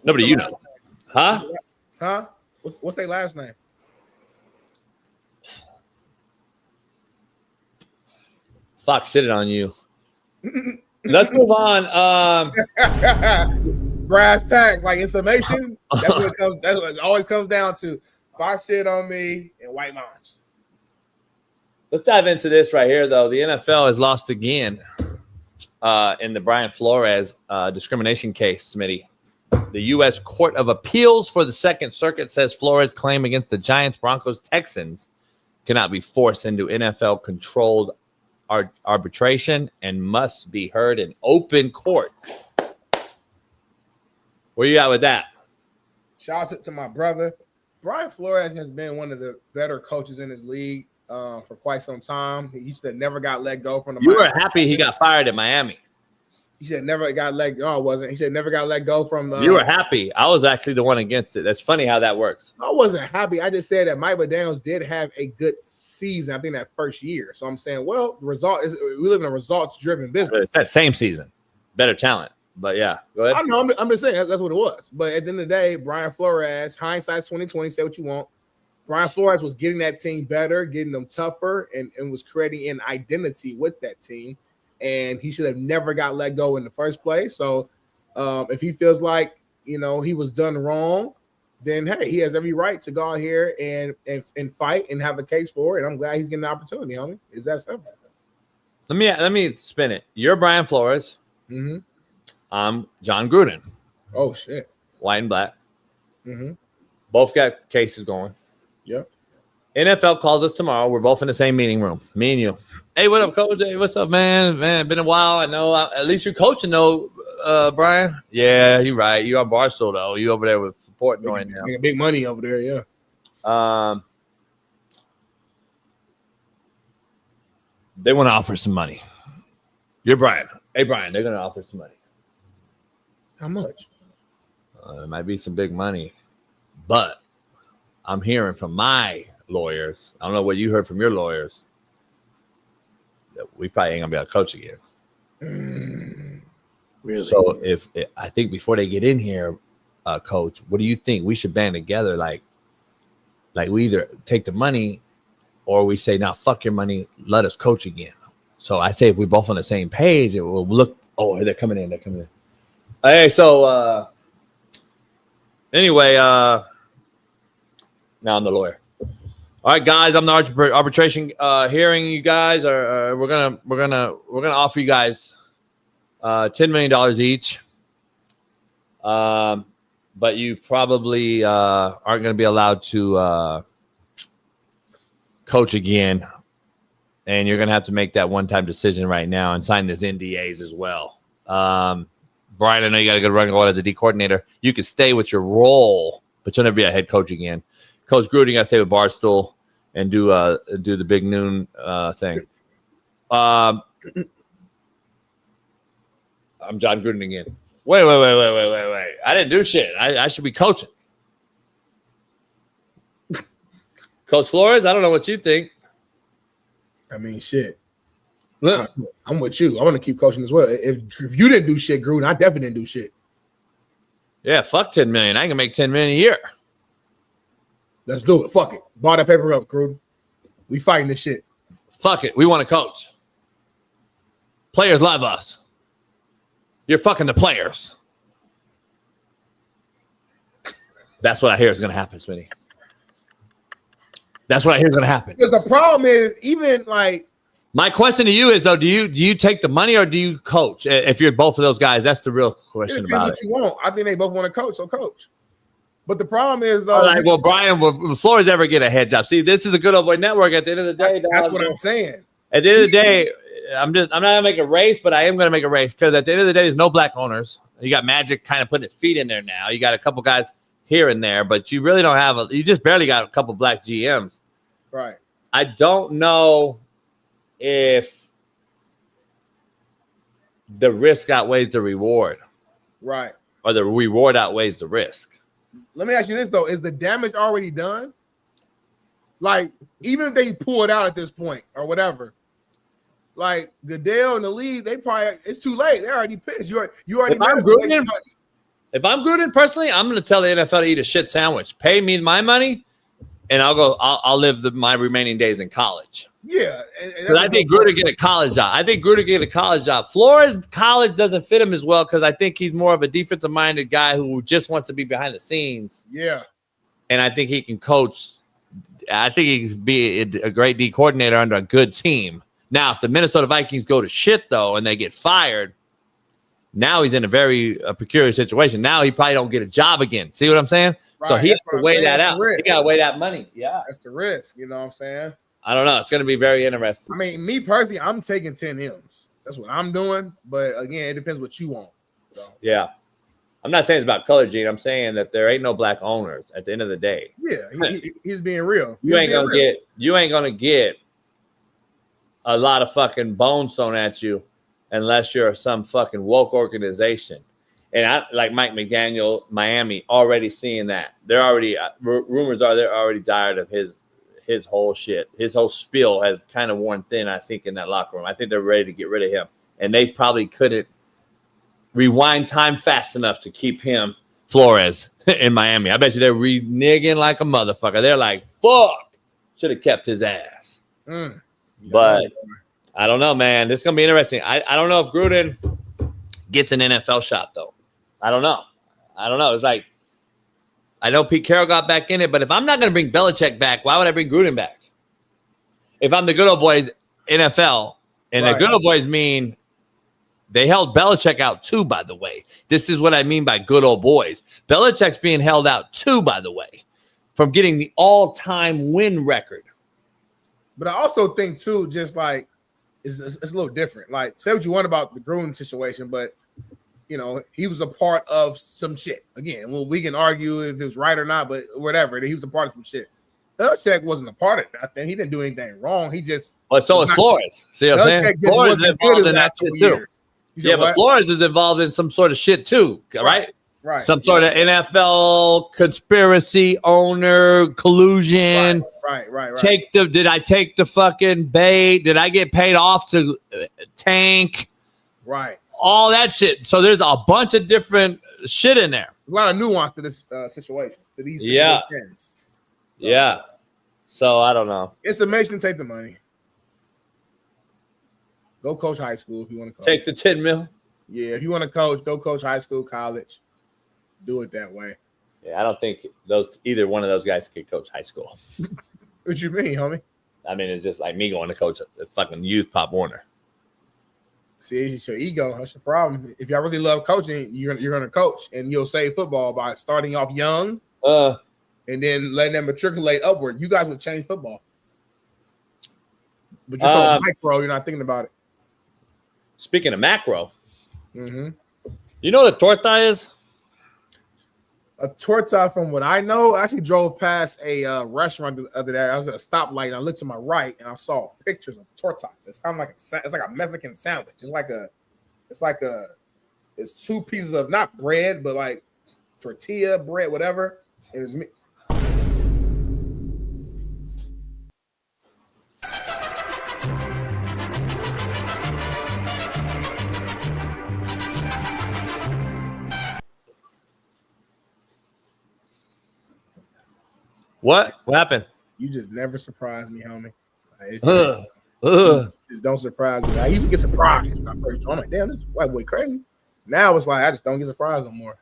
Nobody you know. Huh? What's their last name? Fox shitted on you. Let's move on. Brass tacks, in summation. That's what it comes. That's what it always comes down to. Fox shit on me and white moms. Let's dive into this right here, though. The NFL has lost again in the Brian Flores discrimination case, Smitty. The U.S. Court of Appeals for the Second Circuit says Flores' claim against the Giants, Broncos, Texans cannot be forced into NFL-controlled arbitration and must be heard in open court. Where you at with that? Shout out to my brother. Brian Flores has been one of the better coaches in his league for quite some time. He should have never got let go from the. You were happy he got fired at Miami. He should have never got let go. Wasn't he? Should have never got let go from. You were happy. I was actually the one against it. That's funny how that works. I wasn't happy. I just said that Mike McDaniels did have a good season. I think that first year. So I'm saying, well, the result is we live in a results-driven business. It's that same season, better talent. But yeah, go ahead. I know. I'm just saying that's what it was. But at the end of the day, Brian Flores, hindsight's 2020. Say what you want. Brian Flores was getting that team better, getting them tougher, and was creating an identity with that team. And he should have never got let go in the first place. So if he feels like, he was done wrong, then, hey, he has every right to go out here and fight and have a case for it. And I'm glad he's getting the opportunity, homie. Is that simple? Let me spin it. You're Brian Flores. Mm-hmm. I'm John Gruden. Oh, shit. White and black. Mm-hmm. Both got cases going. Yep. NFL calls us tomorrow. We're both in the same meeting room. Me and you. Hey, what up, Coach? Hey, what's up, man? Man, been a while. I know. At least you're coaching, though, Brian. Yeah, you're right. You're on Barstool, though. You over there with supporting right now. Big money over there, yeah. They want to offer some money. You're Brian. Hey, Brian, they're going to offer some money. How much? It might be some big money, but I'm hearing from my lawyers. I don't know what you heard from your lawyers. That we probably ain't gonna be able to coach again. Really? So I think before they get in here, Coach, what do you think? We should band together, like we either take the money or we say, "Now, fuck your money, let us coach again." So I say if we're both on the same page, it will look. Oh, they're coming in. They're coming in. Hey, so anyway, now I'm the lawyer. All right, guys, I'm the arbitration hearing. You guys are we're gonna offer you guys $10 million each. but you probably aren't going to be allowed to coach again. And you're going to have to make that one-time decision right now and sign these NDAs as well. Brian, I know you got a good run going as a D coordinator. You can stay with your role, but you'll never be a head coach again. Coach Gruden, you got to stay with Barstool and do the big noon thing. I'm John Gruden again. Wait. I didn't do shit. I should be coaching. Coach Flores, I don't know what you think. I mean, shit. I'm with you. I want to keep coaching as well. If you didn't do shit, Gruden, I definitely didn't do shit. Yeah, fuck $10 million. I can make $10 million a year. Let's do it. Fuck it. Buy that paper up, Gruden. We fighting this shit. Fuck it. We want to coach. Players love us. You're fucking the players. That's what I hear is going to happen, Smitty. That's what I hear is going to happen. Because the problem is, even like, my question to you is though, do you take the money or do you coach? If you're both of those guys, that's the real question about it. You want. I think they both want to coach, so coach. But the problem is, though, like, well, Brian, will Flores ever get a head job? See, this is a good old boy network. At the end of the day, that's what I'm saying. At the end of the day, I'm not gonna make a race, but I am gonna make a race because at the end of the day, there's no black owners. You got Magic kind of putting his feet in there now. You got a couple guys here and there, but you really don't have you just barely got a couple black GMs. Right. I don't know if the risk outweighs the reward. Right. Or the reward outweighs the risk. Let me ask you this, though. Is the damage already done? Like, even if they pull it out at this point or whatever, like Goodell and the league, they probably, it's too late. They're already pissed. You already if I'm Gruden personally, I'm going to tell the NFL to eat a shit sandwich. Pay me my money, and I'll live my remaining days in college. Yeah. Because I think Gruden get a college job. Flores, college doesn't fit him as well because I think he's more of a defensive-minded guy who just wants to be behind the scenes. Yeah. And I think he can coach. I think he can be a great D coordinator under a good team. Now, if the Minnesota Vikings go to shit, though, and they get fired, now he's in a very peculiar situation. Now he probably don't get a job again. See what I'm saying? Right. So he has to weigh that out. He got to weigh that money. Yeah. That's the risk. You know what I'm saying? I don't know. It's going to be very interesting. I mean, me personally, I'm taking 10 M's. That's what I'm doing. But again, it depends what you want. So. Yeah. I'm not saying it's about color, Gene. I'm saying that there ain't no black owners at the end of the day. Yeah, he's being real. You ain't gonna get a lot of fucking bones thrown at you unless you're some fucking woke organization. And I like Mike McDaniel, Miami, already seeing that. They're already rumors are they're already tired of his whole shit. His whole spiel has kind of worn thin, I think, in that locker room. I think they're ready to get rid of him. And they probably couldn't rewind time fast enough to keep him, Flores, in Miami. I bet you they're reneging like a motherfucker. They're like, fuck, should have kept his ass. But I don't know, man. This is going to be interesting. I don't know if Gruden gets an NFL shot, though. I don't know. It's like, I know Pete Carroll got back in it, but if I'm not going to bring Belichick back, why would I bring Gruden back? If I'm the good old boys NFL, and the good old boys mean they held Belichick out too, by the way. This is what I mean by good old boys. Belichick's being held out too, by the way, from getting the all-time win record. But I also think, too, just like, it's a little different. Like, say what you want about the Gruden situation, but, you know, he was a part of some shit. Again, well, we can argue if it was right or not, but whatever. He was a part of some shit. Belichick wasn't a part of nothing. He didn't do anything wrong. He just... Well, so is Flores. See what I'm saying? Flores is involved in that shit, too. Yeah, but Flores is involved in some sort of shit, too, right? Right. Some sort of NFL conspiracy, owner, collusion. Right. Did I take the fucking bait? Did I get paid off to tank? Right. All that shit. So there's a bunch of different shit in there. A lot of nuance to this situation, to these situations. Yeah. So I don't know. It's amazing to take the money. Go coach high school if you want to coach. Take the 10 mil. Yeah, if you want to coach, go coach high school, college. Do it that way. Yeah, I don't think either one of those guys could coach high school. What you mean, homie? I mean, it's just like me going to coach a fucking youth Pop Warner. See, it's your ego. That's the problem. If y'all really love coaching, you're gonna coach, and you'll save football by starting off young, and then letting them matriculate upward. You guys would change football, but you're so micro, you're not thinking about it. Speaking of macro, Mm-hmm. You know what a torta is? A torta, from what I know, I actually drove past a restaurant the other day. I was at a stoplight and I looked to my right and I saw pictures of tortas. It's kind of like a Mexican sandwich. It's two pieces of not bread, but like tortilla bread, whatever. It was me. What happened? You just never surprise me, homie. Just don't surprise me. I used to get surprised when I first joined. I'm like, damn, this white boy crazy. Now it's like I just don't get surprised no more.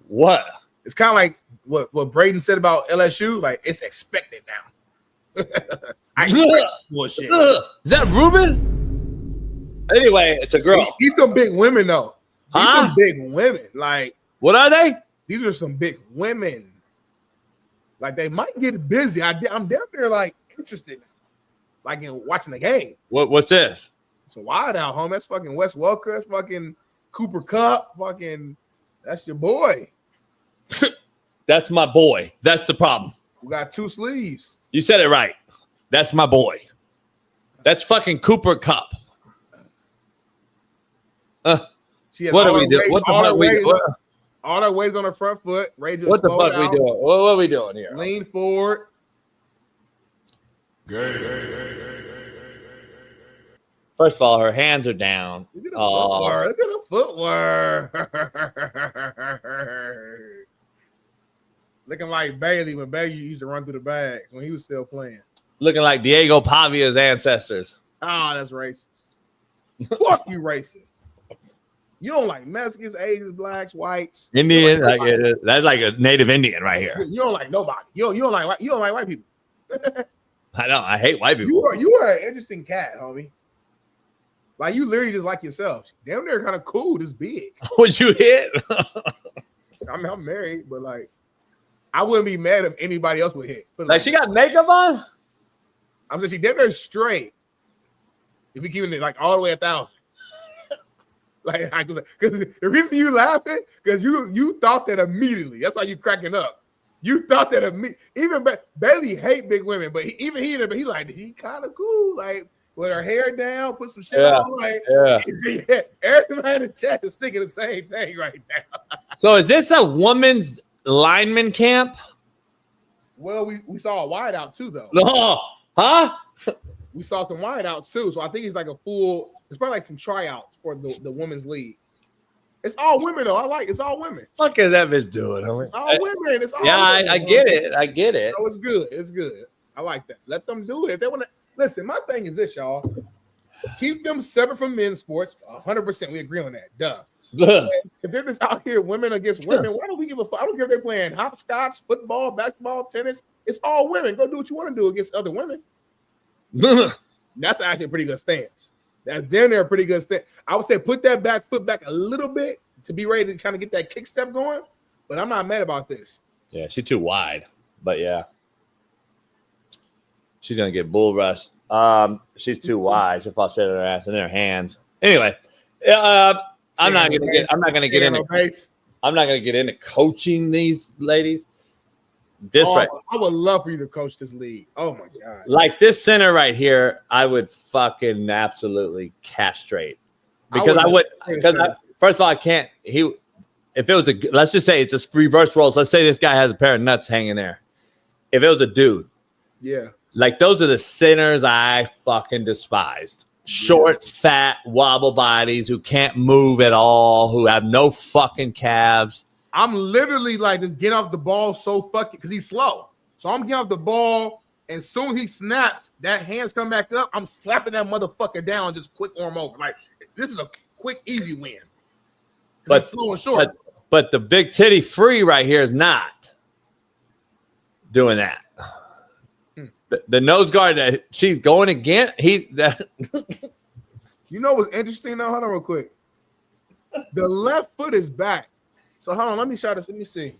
What? It's kind of like what Braden said about LSU. Like, it's expected now. I expect bullshit. Is that Ruben? Anyway, it's a girl. These some big women though. These some big women. Like, what are they? These are some big women. Like, they might get busy. I'm down there like interested, like in watching the game. What's this? It's a wide out, home. That's fucking Wes Welker. That's fucking Cooper Kupp. Fucking, that's your boy. That's my boy. That's the problem. We got two sleeves. You said it right. That's my boy. That's fucking Cooper Kupp. What do we do? What the fuck we do? All that weight on the front foot. What the fuck we doing? What are we doing here? Lean forward. First of all, her hands are down. Look at the footwork. Looking like Bailey when Bailey used to run through the bags when he was still playing. Looking like Diego Pavia's ancestors. Oh, that's racist. Fuck you, racist. You don't like Mexicans, Asians, blacks, whites, Indian. That's like a native Indian right here. You don't like nobody. You don't like white people. I know. I hate white people. You are an interesting cat, homie. Like, you literally just like yourself. Damn, they're kind of cool. This big. Would you hit? I mean, I'm married, but like, I wouldn't be mad if anybody else would hit. Like, she got makeup on? I'm saying she damn near straight. If we keep it like all the way 1,000. Like, because the reason you laughing, because you thought that immediately. That's why you cracking up. You thought that even Bailey hate big women, but he like, he kind of cool, like with her hair down, put some shit on, like everybody in the chat is thinking the same thing right now. So is this a woman's lineman camp? Well, we saw a wide out too, though. Oh, huh? We saw some wide outs too, so I think it's like a full. It's probably like some tryouts for the women's league. It's all women though. It's all women. Fuck is that bitch doing? It's all women. It's all women. I get it. I get it. So it's good. It's good. I like that. Let them do it. If they want to listen, my thing is this, y'all. Keep them separate from men's sports. 100%. We agree on that. Duh. If they're just out here women against women, why don't we give a fuck? I don't care if they're playing hopscotch, football, basketball, tennis. It's all women. Go do what you want to do against other women. That's actually a pretty good stance. That's damn near a pretty good stance. I would say put that back foot back a little bit to be ready to kind of get that kick step going. But I'm not mad about this. Yeah, she's too wide. But yeah, she's gonna get bull rushed. She's too wide. She'll fall straight on her ass in her hands. Anyway, I'm not gonna get into coaching these ladies. I would love for you to coach this league. Oh my god! Like this center right here, I would fucking absolutely castrate because first of all, I can't. If it was let's just say it's just reverse roles. Let's say this guy has a pair of nuts hanging there. If it was a dude, yeah, like those are the centers I fucking despised. Short, fat, wobble bodies who can't move at all, who have no fucking calves. I'm literally like just getting off the ball so fucking because he's slow. So I'm getting off the ball, and soon he snaps, that hands come back up. I'm slapping that motherfucker down, just quick arm over. Like this is a quick, easy win. But it's slow and short. But the big titty free right here is not doing that. The nose guard that she's going against, You know what's interesting though? Hold on real quick. The left foot is back. So hold on, let me show this. Let me see.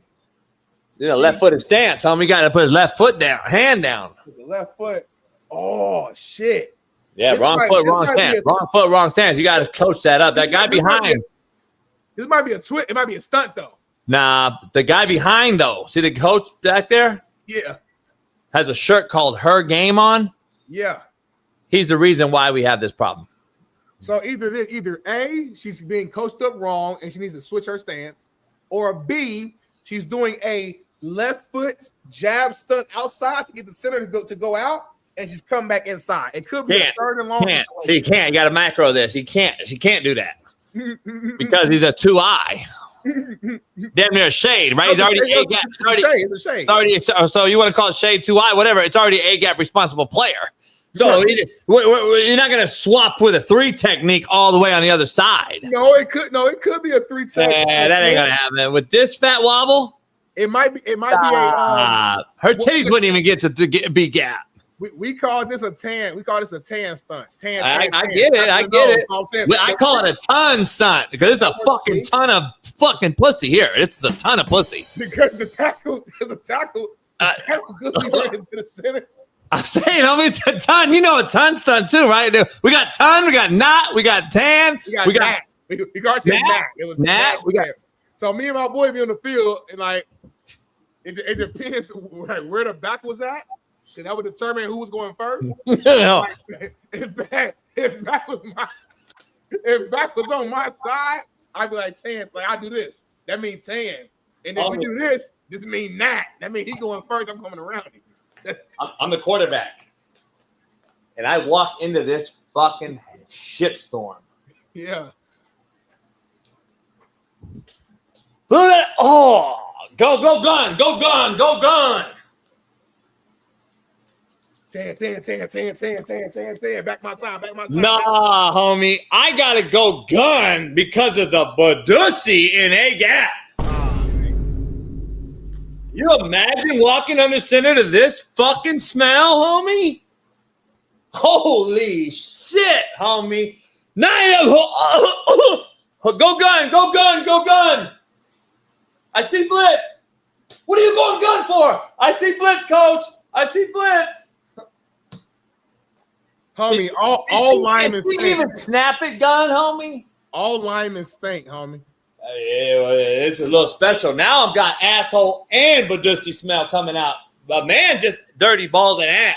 Yeah, left footed stance. Homie got to put his left foot down, hand down. The left foot. Oh shit. Yeah, wrong foot, wrong stance. Wrong foot, wrong stance. You got to coach that up. That guy behind. This might be a twist. It might be a stunt though. Nah, the guy behind though. See the coach back there? Yeah. Has a shirt called Her Game on. Yeah. He's the reason why we have this problem. So either A, she's being coached up wrong and she needs to switch her stance, or B, she's doing a left foot jab stunt outside to get the center to go out, and she's come back inside. It could be a third and long. See, you can't. You got to macro this. She can't do that because he's a 2-eye. Damn near a shade, right? He's already A gap. It's a shade. So you want to call it shade 2-eye, whatever. It's already A gap responsible player. So you're not going to swap with a 3 technique all the way on the other side. No, it could be a 3 technique. Yeah, that ain't going to happen with this fat wobble. It might be a her titties wouldn't even get to be gap. We call this a tan. We call this a tan stunt. I get it. I call it a ton stunt because it's a fucking ton of fucking pussy here. It's a ton of pussy. Because the tackle could be right into the center. I'm saying, homie, it's a ton. You know a ton stunt too, right? We got ton, we got knot, we got tan, we got gnat. It was gnat. So me and my boy be on the field, and like it depends where the back was at, because that would determine who was going first. If back was on my side, I'd be like tan. Like I do this, that means tan, and if we do this means gnat. That means he's going first. I'm coming around him. I'm the quarterback, and I walk into this fucking shitstorm. Yeah. Look at that. Oh, go gun. Tan. Back my side. Nah, homie. I gotta go gun because of the Badusi in A gap. You imagine walking under center to this fucking smell, homie? Holy shit, homie. Go gun. I see blitz. What are you going gun for? I see blitz, coach. I see blitz. Homie, all linemen stink. Did you even snap it gun, homie? All linemen stink, homie. Yeah, well, it's a little special. Now I've got asshole and Badusi smell coming out. But man, just dirty balls and ass.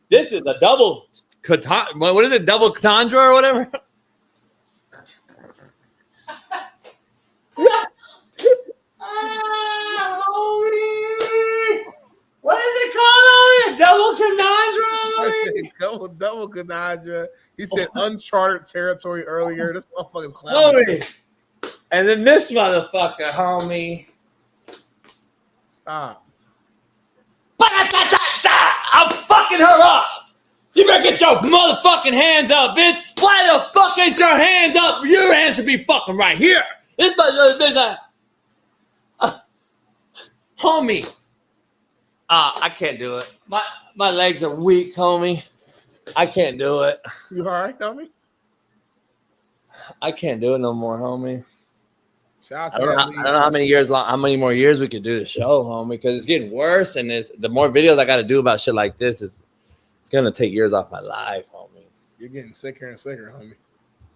This is a double, what is it, double Katandra or whatever? What is it called? Double Katandra? Double Katandra. He said uncharted territory earlier. This motherfucker's clowning. And then this motherfucker, homie. Stop. I'm fucking her up. You better get your motherfucking hands up, bitch. Why the fuck ain't your hands up? Your hands should be fucking right here. This bitch, homie. I can't do it. My legs are weak, homie. I can't do it. You all right, homie? I can't do it no more, homie. I don't know how many more years we could do the show, homie, because it's getting worse, and the more videos I got to do about shit like this, it's gonna take years off my life, homie. You're getting sicker and sicker, homie.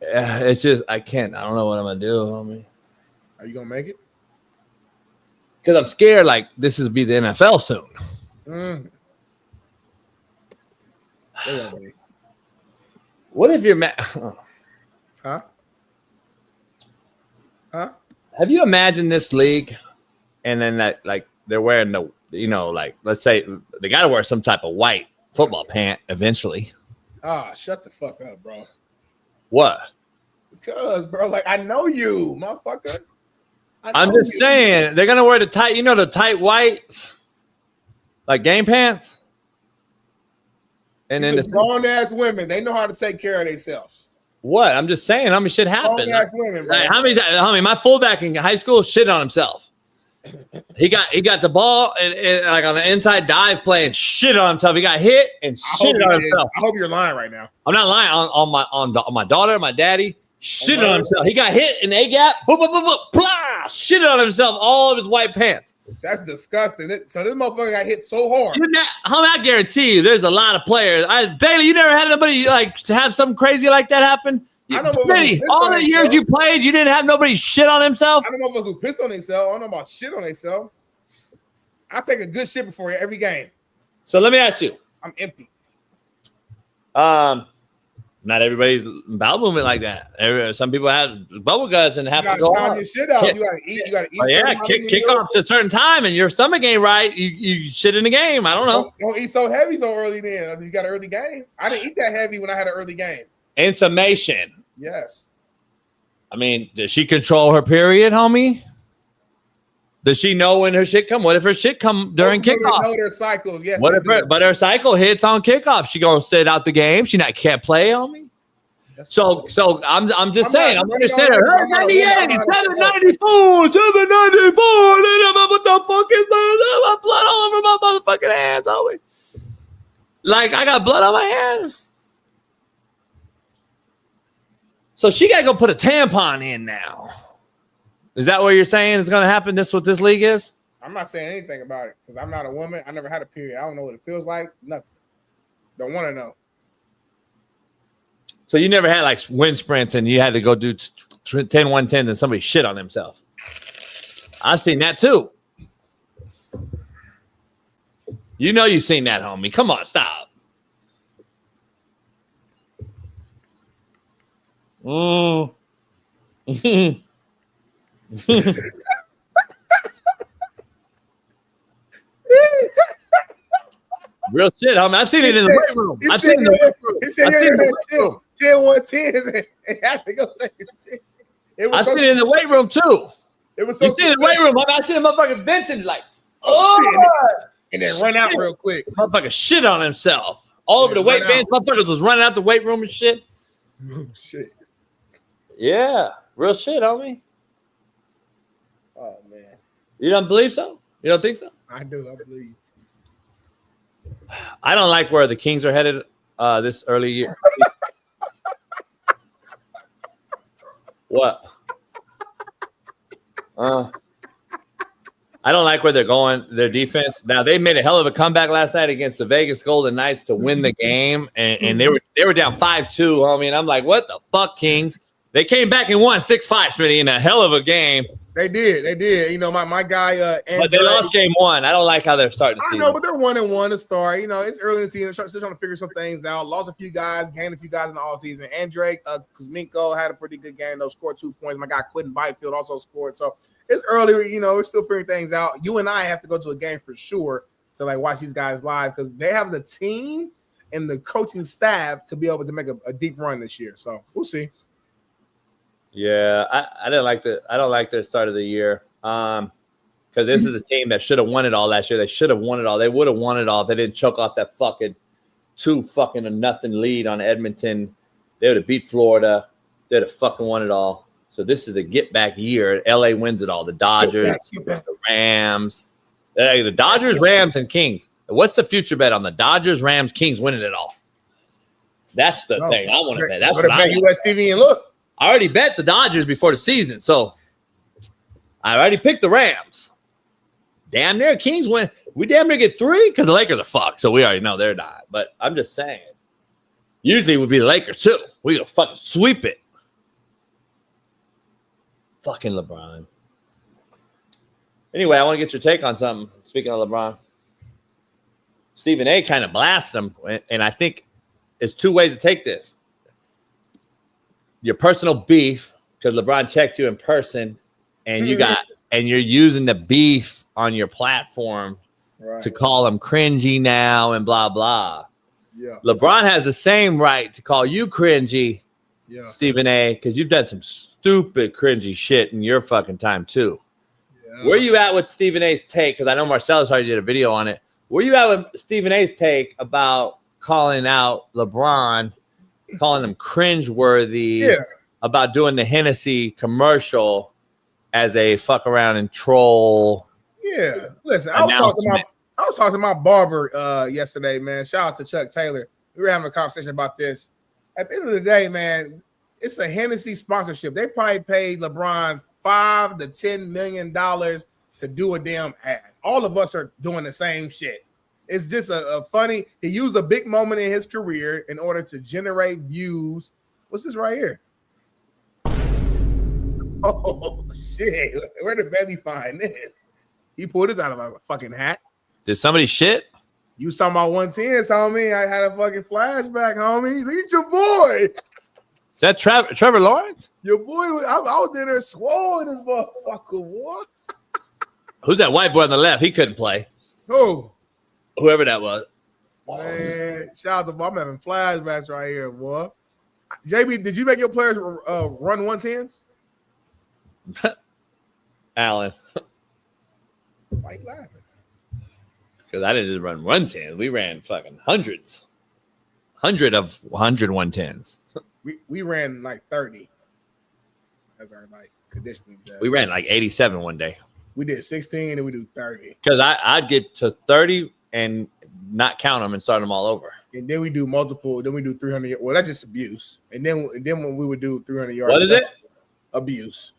Yeah, it's just I can't. I don't know what I'm gonna do, homie. Are you gonna make it? Because I'm scared. Like this is be the NFL soon. What if you're mad? Huh? Have you imagined this league, and then that like they're wearing the like let's say they got to wear some type of white football pant eventually. Shut the fuck up, bro. What? Because, bro, like I know you, motherfucker. I'm just saying they're gonna wear the tight whites, like game pants. And then the grown ass women, they know how to take care of themselves. What? I'm just saying, how many shit happens. Grown ass women, bro. Like, how many? My fullback in high school shit on himself. He got the ball and like on the inside dive play and shit on himself. He got hit and shit on himself. I hope you're lying right now. I'm not lying on my daughter, my daddy. Shit on himself. He got hit in A gap. Boop, boop, boop, boop, blah, shit on himself. All of his white pants. That's disgusting. So this motherfucker got hit so hard. I guarantee you, there's a lot of players. Bailey, you never had anybody like to have something crazy like that happen. Smitty, all the years you played, you didn't have nobody shit on himself. I don't know if who pissed on himself. I don't know about shit on himself. I take a good shit before every game. So let me ask you. I'm empty. Not everybody's bowel movement like that. Some people have bubble guts and have to go time on. your shit out. You gotta eat. You gotta eat. Oh, yeah, kick off to a certain time, and your stomach ain't right. You shit in the game. I don't know. Don't eat so heavy so early. Then you got an early game. I didn't eat that heavy when I had an early game. In summation, yes. I mean, does she control her period, homie? Does she know when her shit come? What if her shit come during kickoff? Know their cycle. Yes. But her cycle hits on kickoff? She gonna sit out the game. She can't play, homie. So I'm just saying. I'm understanding. 98, 794, 794. What the fuck is that? My blood all over my motherfucking hands, homie. Like I got blood on my hands. So she gotta go put a tampon in now. Is that what you're saying is going to happen? This what this league is? I'm not saying anything about it because I'm not a woman. I never had a period. I don't know what it feels like. Nothing. Don't want to know. So you never had like wind sprints and you had to go do 10, 110 and somebody shit on himself. I've seen that too. You know you've seen that, homie. Come on, stop. Real shit, homie. I've seen it in the weight room. I've seen it in the weight room. He said you had 10 110s and had to go take a shit. I've seen it in the weight room too. It was so you seen it in the weight room. I seen a motherfucker benching like, and then run out real quick. Motherfucker shit on himself. All over the weight bench. Motherfuckers was running out the weight room and shit. Oh, shit. Yeah. Real shit, homie. Oh, man. You don't believe so? You don't think so? I do. I believe. I don't like where the Kings are headed this early year. What? I don't like where they're going, their defense. Now, they made a hell of a comeback last night against the Vegas Golden Knights to win the game, and they were down 5-2, homie, and I'm like, what the fuck, Kings? They came back and won 6-5, Smitty, in a hell of a game. They did. You know, my guy, but they lost game one. I don't like how they're starting to see. I know, but they're 1-1 to start. You know, it's early in the season. Still trying to figure some things out. Lost a few guys, gained a few guys in the offseason. Andre Kuzminko had a pretty good game, though, scored 2 points. My guy Quentin Byfield also scored. So it's early, you know, we're still figuring things out. You and I have to go to a game for sure to like watch these guys live because they have the team and the coaching staff to be able to make a deep run this year. So we'll see. Yeah, I don't like their start of the year. Because this is a team that should have won it all last year. They should have won it all. They would have won it all if they didn't choke off that fucking 2-0 lead on Edmonton. They would have beat Florida. They'd have fucking won it all. So this is a get back year. LA wins it all. The Dodgers, the Rams, the Dodgers, Rams, and Kings. What's the future bet on the Dodgers, Rams, Kings winning it all? That's the thing I want to bet. That's what I bet USCV and look. I already bet the Dodgers before the season, so I already picked the Rams. Damn near Kings win. We damn near get 3 because the Lakers are fucked, so we already know they're not. But I'm just saying. Usually it would be the Lakers too. We gonna fucking sweep it. Fucking LeBron. Anyway, I want to get your take on something. Speaking of LeBron, Stephen A. kind of blasted him, and I think it's 2 ways to take this. Your personal beef, because LeBron checked you in person, and you're using the beef on your platform to call him cringy now and blah blah. Yeah. LeBron has the same right to call you cringy, Stephen A., because you've done some stupid cringy shit in your fucking time too. Yeah. Where you at with Stephen A.'s take? Because I know Marcellus already did a video on it. Where you at with Stephen A.'s take about calling out LeBron? Calling him cringeworthy about doing the Hennessy commercial as a fuck around and troll Yeah. Listen, I was talking to my barber yesterday, man. Shout out to Chuck Taylor. We were having a conversation about this. At the end of the day, man, it's a Hennessy sponsorship. They probably paid LeBron $5 to $10 million to do a damn ad. All of us are doing the same shit. It's just a funny. He used a big moment in his career in order to generate views. What's this right here? Oh shit! Where did Betty find this? He pulled this out of a fucking hat. Did somebody shit? You was talking about 110s, homie. I had a fucking flashback, homie. Look at your boy. Is that Trevor Lawrence? Your boy, I was in there swole in this motherfucker. What? Who's that white boy on the left? He couldn't play. Who? Whoever that was. Man, shout out to I'm having flashbacks right here, boy. JB, did you make your players run 110s? Alan. Why you laughing? Because I didn't just run 110. We ran fucking hundreds. 110s. We ran like 30 as our like conditioning test. We ran like 87 one day. We did 16 and we do 30. Because I'd get to 30 and not count them and start them all over. And then we do multiple. Then we do 300. Well, that's just abuse. And then when we would do 300 yards. What is it? Abuse.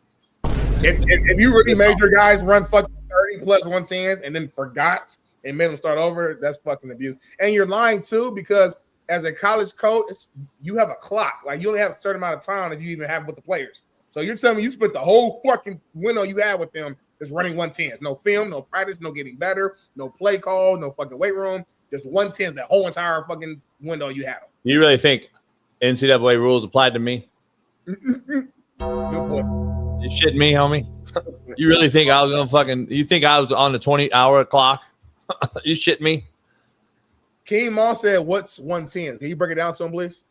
If you really made your guys run fucking 30 plus 110 and then forgot and made them start over, that's fucking abuse. And you're lying too, because as a college coach, you have a clock. Like you only have a certain amount of time that you even have with the players. So you're telling me you spent the whole fucking window you had with them just running 110s. No film, no practice, no getting better, no play call, no fucking weight room. Just 110s, that whole entire fucking window you had them. You really think NCAA rules applied to me? Good point. You shitting me, homie? You really think I was gonna fucking? You think I was on the 20-hour clock? You shit me? Keem Moss said, "What's 110? Can you break it down to him, please?"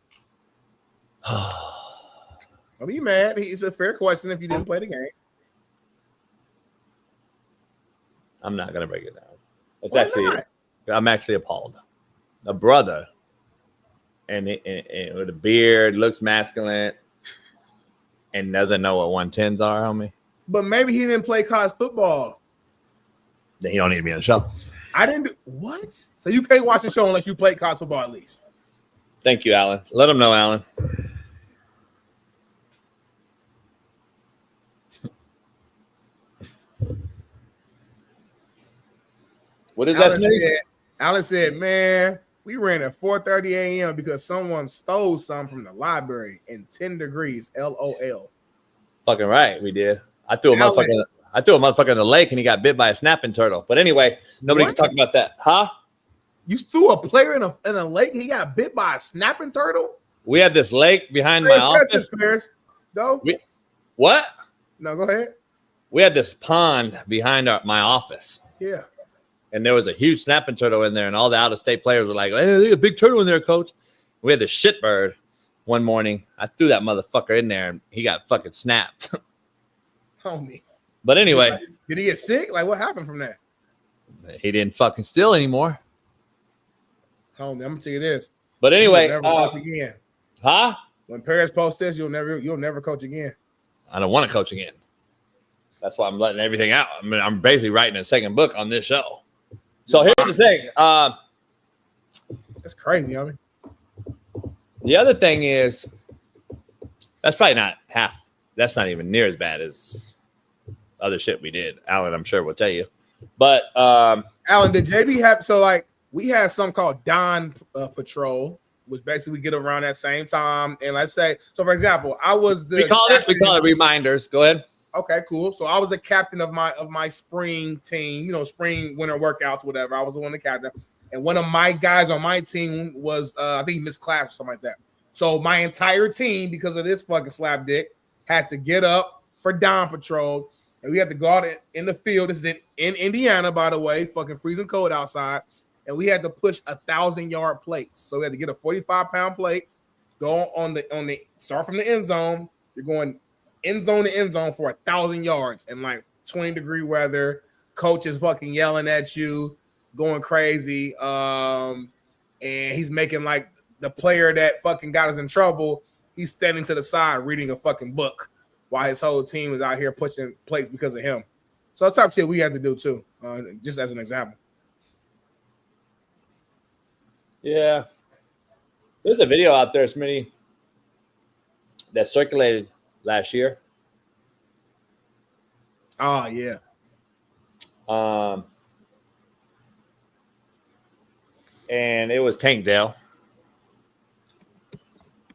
Don't be mad. It's a fair question if you didn't play the game. I'm not gonna break it down. I'm actually appalled. A brother, and with a beard, looks masculine, and doesn't know what 110s are, homie. But maybe he didn't play college football. Then he don't need to be on the show. I didn't do what? So you can't watch the show unless you play college football at least. Thank you, Alan. Let him know, Alan. What is that? Alan said, man, we ran at 4:30 a.m. because someone stole some from the library in 10 degrees. LOL. Fucking right, we did. I threw a motherfucker in the lake and he got bit by a snapping turtle. But anyway, nobody can talk about that. Huh? You threw a player in a lake and he got bit by a snapping turtle? We had this lake behind my office. Go. What? No, go ahead. We had this pond behind my office. Yeah. And there was a huge snapping turtle in there, and all the out-of-state players were like, "Hey, there's a big turtle in there, coach." We had this shitbird one morning. I threw that motherfucker in there, and he got fucking snapped. Homie. But anyway. Did he get sick? Like, what happened from that? He didn't fucking steal anymore. Homie, I'm going to tell you this. But anyway. You'll never coach again. Huh? When Paris Post says you'll never coach again. I don't want to coach again. That's why I'm letting everything out. I mean, I'm basically writing a second book on this show. So here's the thing. That's crazy, homie. The other thing is, that's probably not half. That's not even near as bad as other shit we did. Alan, I'm sure will tell you. But Alan, did JB have we had something called Don Patrol, which basically we get around that same time. And let's say, so for example, I was we call it reminders. Go ahead. Okay, cool. So I was the captain of my spring team, spring winter workouts, whatever. I was the one the captain. And one of my guys on my team was I think Miss Class or something like that. So my entire team, because of this fucking slap dick, had to get up for Dawn Patrol. And we had to go out in the field. This is in Indiana, by the way, fucking freezing cold outside. And we had to push 1,000-yard plates. So we had to get a 45-pound plate, go on the start from the end zone. You're going end zone to end zone for 1,000 yards in like 20-degree weather. Coach is fucking yelling at you, going crazy. And he's making like the player that fucking got us in trouble. He's standing to the side reading a fucking book while his whole team is out here pushing plates because of him. So that's type of shit we have to do too, just as an example. Yeah. There's a video out there, Smitty, that circulated last year. Oh, yeah. And it was Tank Dell.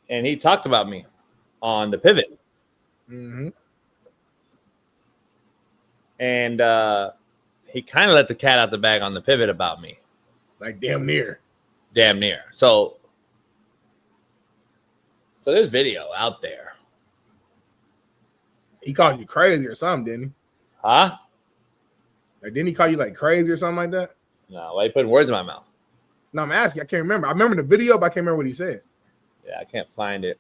And he talked about me on the pivot. Mm-hmm. And he kind of let the cat out the bag on the pivot about me. Like damn near. Damn near. So there's video out there. He called you crazy or something, didn't he? Huh? Like, didn't he call you like crazy or something like that? No, why are you putting words in my mouth? No, I'm asking. I can't remember. I remember the video, but I can't remember what he said. Yeah, I can't find it.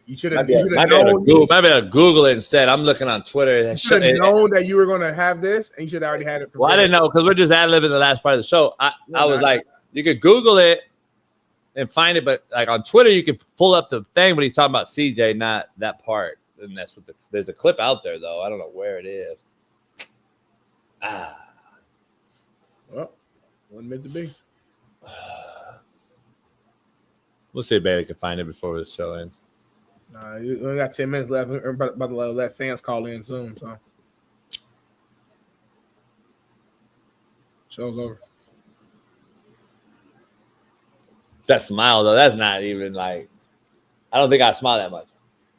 You should have known. Maybe I'll Google it instead. I'm looking on Twitter. You should have known that you were going to have this, and you should have already had it. Well, I didn't know because we're just ad-libbing the last part of the show. I was like, you could Google it and find it, but like on Twitter, you can pull up the thing, but he's talking about CJ, not that part. And that's what there's a clip out there, though. I don't know where it is. Well, wasn't meant to be. We'll see if Bailey can find it before the show ends. You only got 10 minutes left. We're about to let fans call in soon, so show's over. That smile, though, that's not even like, I don't think I smile that much.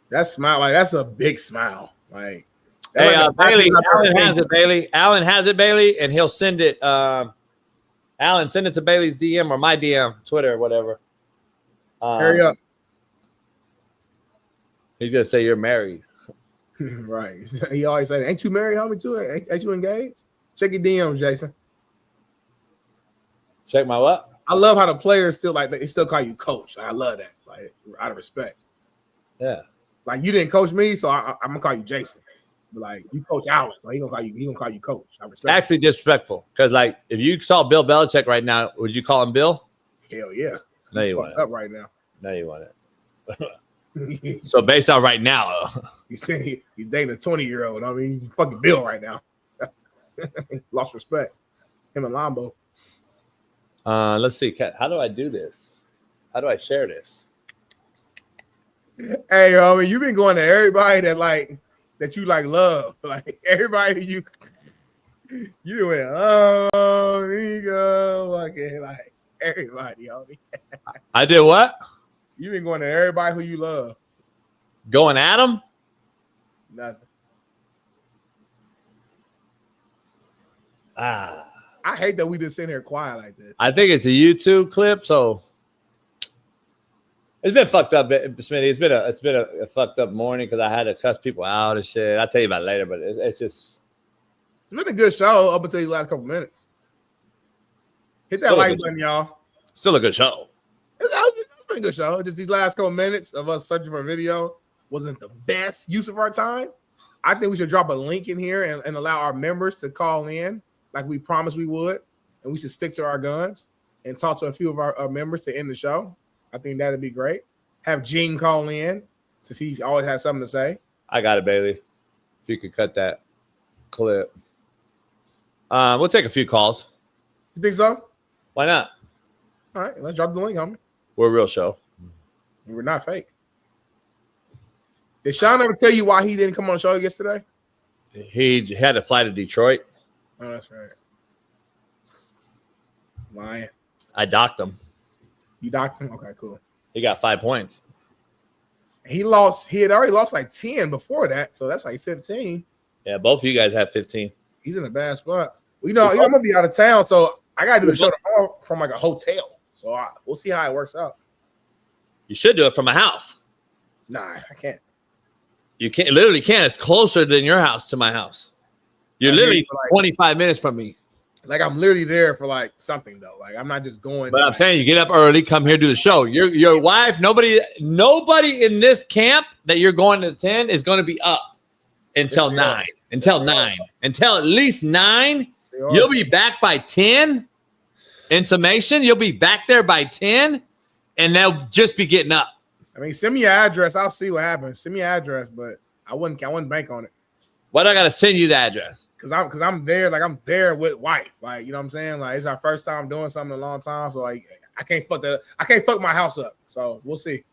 That smile, like that's a big smile. Like, hey, like Bailey, Alan has it, Bailey. Alan has it, Bailey, and he'll send it. Alan, send it to Bailey's DM or my DM, Twitter, or whatever. Hurry up. He's gonna say you're married. Right. He always say, "Ain't you married, homie? Too? Ain't you engaged?" Check your DMs, Jason. Check my what? I love how the players still they still call you coach. I love that. Like out of respect. Yeah. Like you didn't coach me, so I'm gonna call you Jason. But like you coach Alan, so he gonna call you coach. I respect. Actually, disrespectful because like if you saw Bill Belichick right now, would you call him Bill? Hell yeah. No, you wouldn't. Up right now. No, you wouldn't. So based on right now, he's saying he's dating a 20-year-old. I mean, he's fucking Bill right now. Lost respect. Him and Lambo. Let's see. How do I do this? How do I share this? Hey, homie, you've been going to everybody that you love. Like everybody you went, oh, here you go. Fucking like everybody, homie. I did what? You've been going to everybody who you love. Going at them? Nothing. I hate that we just sitting here quiet like this. I think it's a YouTube clip, so it's been fucked up, Smitty. It's been a fucked up morning because I had to cuss people out and shit. I'll tell you about it later, but it's just been a good show up until the last couple minutes. Hit that like button, y'all. Still a good show. It's been a good show. Just these last couple minutes of us searching for a video wasn't the best use of our time. I think we should drop a link in here and allow our members to call in like we promised we would. And we should stick to our guns and talk to a few of our members to end the show. I think that'd be great. Have Gene call in since he always has something to say. I got it, Bailey. If you could cut that clip. We'll take a few calls. You think so? Why not? All right, let's drop the link, homie. We're a real show. We're not fake. Did Shaun ever tell you why he didn't come on the show yesterday? He had to fly to Detroit. Oh, that's right. Lying. I docked him. You docked him? Okay, cool. He got 5 points. He lost. He had already lost like 10 before that, so that's like 15. Yeah, both of you guys have 15. He's in a bad spot. Well, I'm gonna be out of town, so I gotta do the show tomorrow from like a hotel. So we'll see how it works out. You should do it from a house. Nah, I can't. You can't. Literally can't. It's closer than your house to my house. You're literally 25 minutes from me. Like I'm literally there for like something though. Like I'm not just going. But I'm saying you get up early, come here, do the show. Your wife, nobody in this camp that you're going to attend is going to be up until 9. Until 9. Until at least 9. You'll be back by 10. In summation, you'll be back there by 10, and they'll just be getting up. I mean, send me your address. I'll see what happens. Send me your address, but I wouldn't bank on it. Why do I gotta send you the address? Cause I'm there, like I'm there with wife. Like, you know what I'm saying? Like, it's our first time doing something in a long time. So like I can't fuck my house up. So we'll see.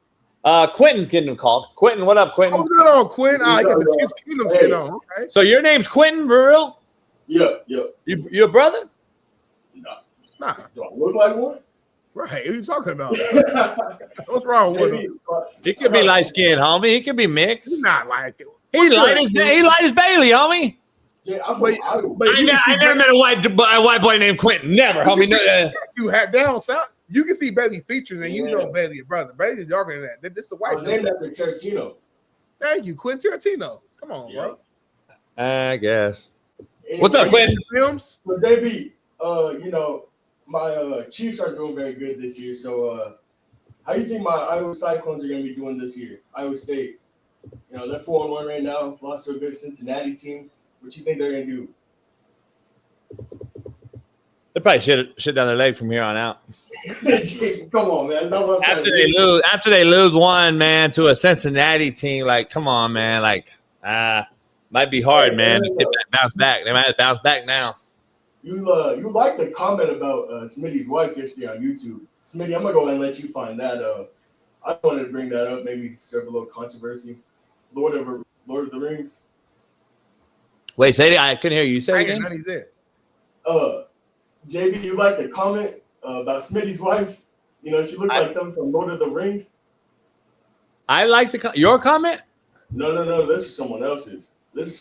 Quentin's getting him called. Quentin, what up, Quentin? What's good on Quentin? I got the Chiefs Kingdom shit on. Okay. So your name's Quentin, for real? Yeah. You a brother? Nah. Do I look like one? Right. What are you talking about? What's wrong with him? He could be light skinned, homie. He could be mixed. He's not like it. He light as Bailey, homie. Yeah, I never met a white boy named Quentin. Never, homie. No, you hat down, son. You can see Bailey features, and you know Bailey, your brother. Bailey's darker than that. This is the white. Named after Tarantino. Thank you, Quentin Tarantino. Come on, bro. I guess. What's up, Quentin? Films? But they be, my Chiefs are doing very good this year. So, how do you think my Iowa Cyclones are going to be doing this year? Iowa State, they're 4-1 right now. Lost to a good Cincinnati team. What you think they're going to do? They probably shit down their leg from here on out. Come on, man. That's not what I'm After they lose one, man, to a Cincinnati team, like, come on, man. Like, might be hard, man. To bounce back. They might bounce back now. You like the comment about Smitty's wife yesterday on YouTube. Smitty, I'm going to go ahead and let you find that. I wanted to bring that up, maybe stir up a little controversy. Lord of the Rings. Wait, say it. I couldn't hear you. Say it again. He's it. JB, you like the comment about Smitty's wife? She looked like something from Lord of the Rings. I like your comment. No. This is someone else's. This is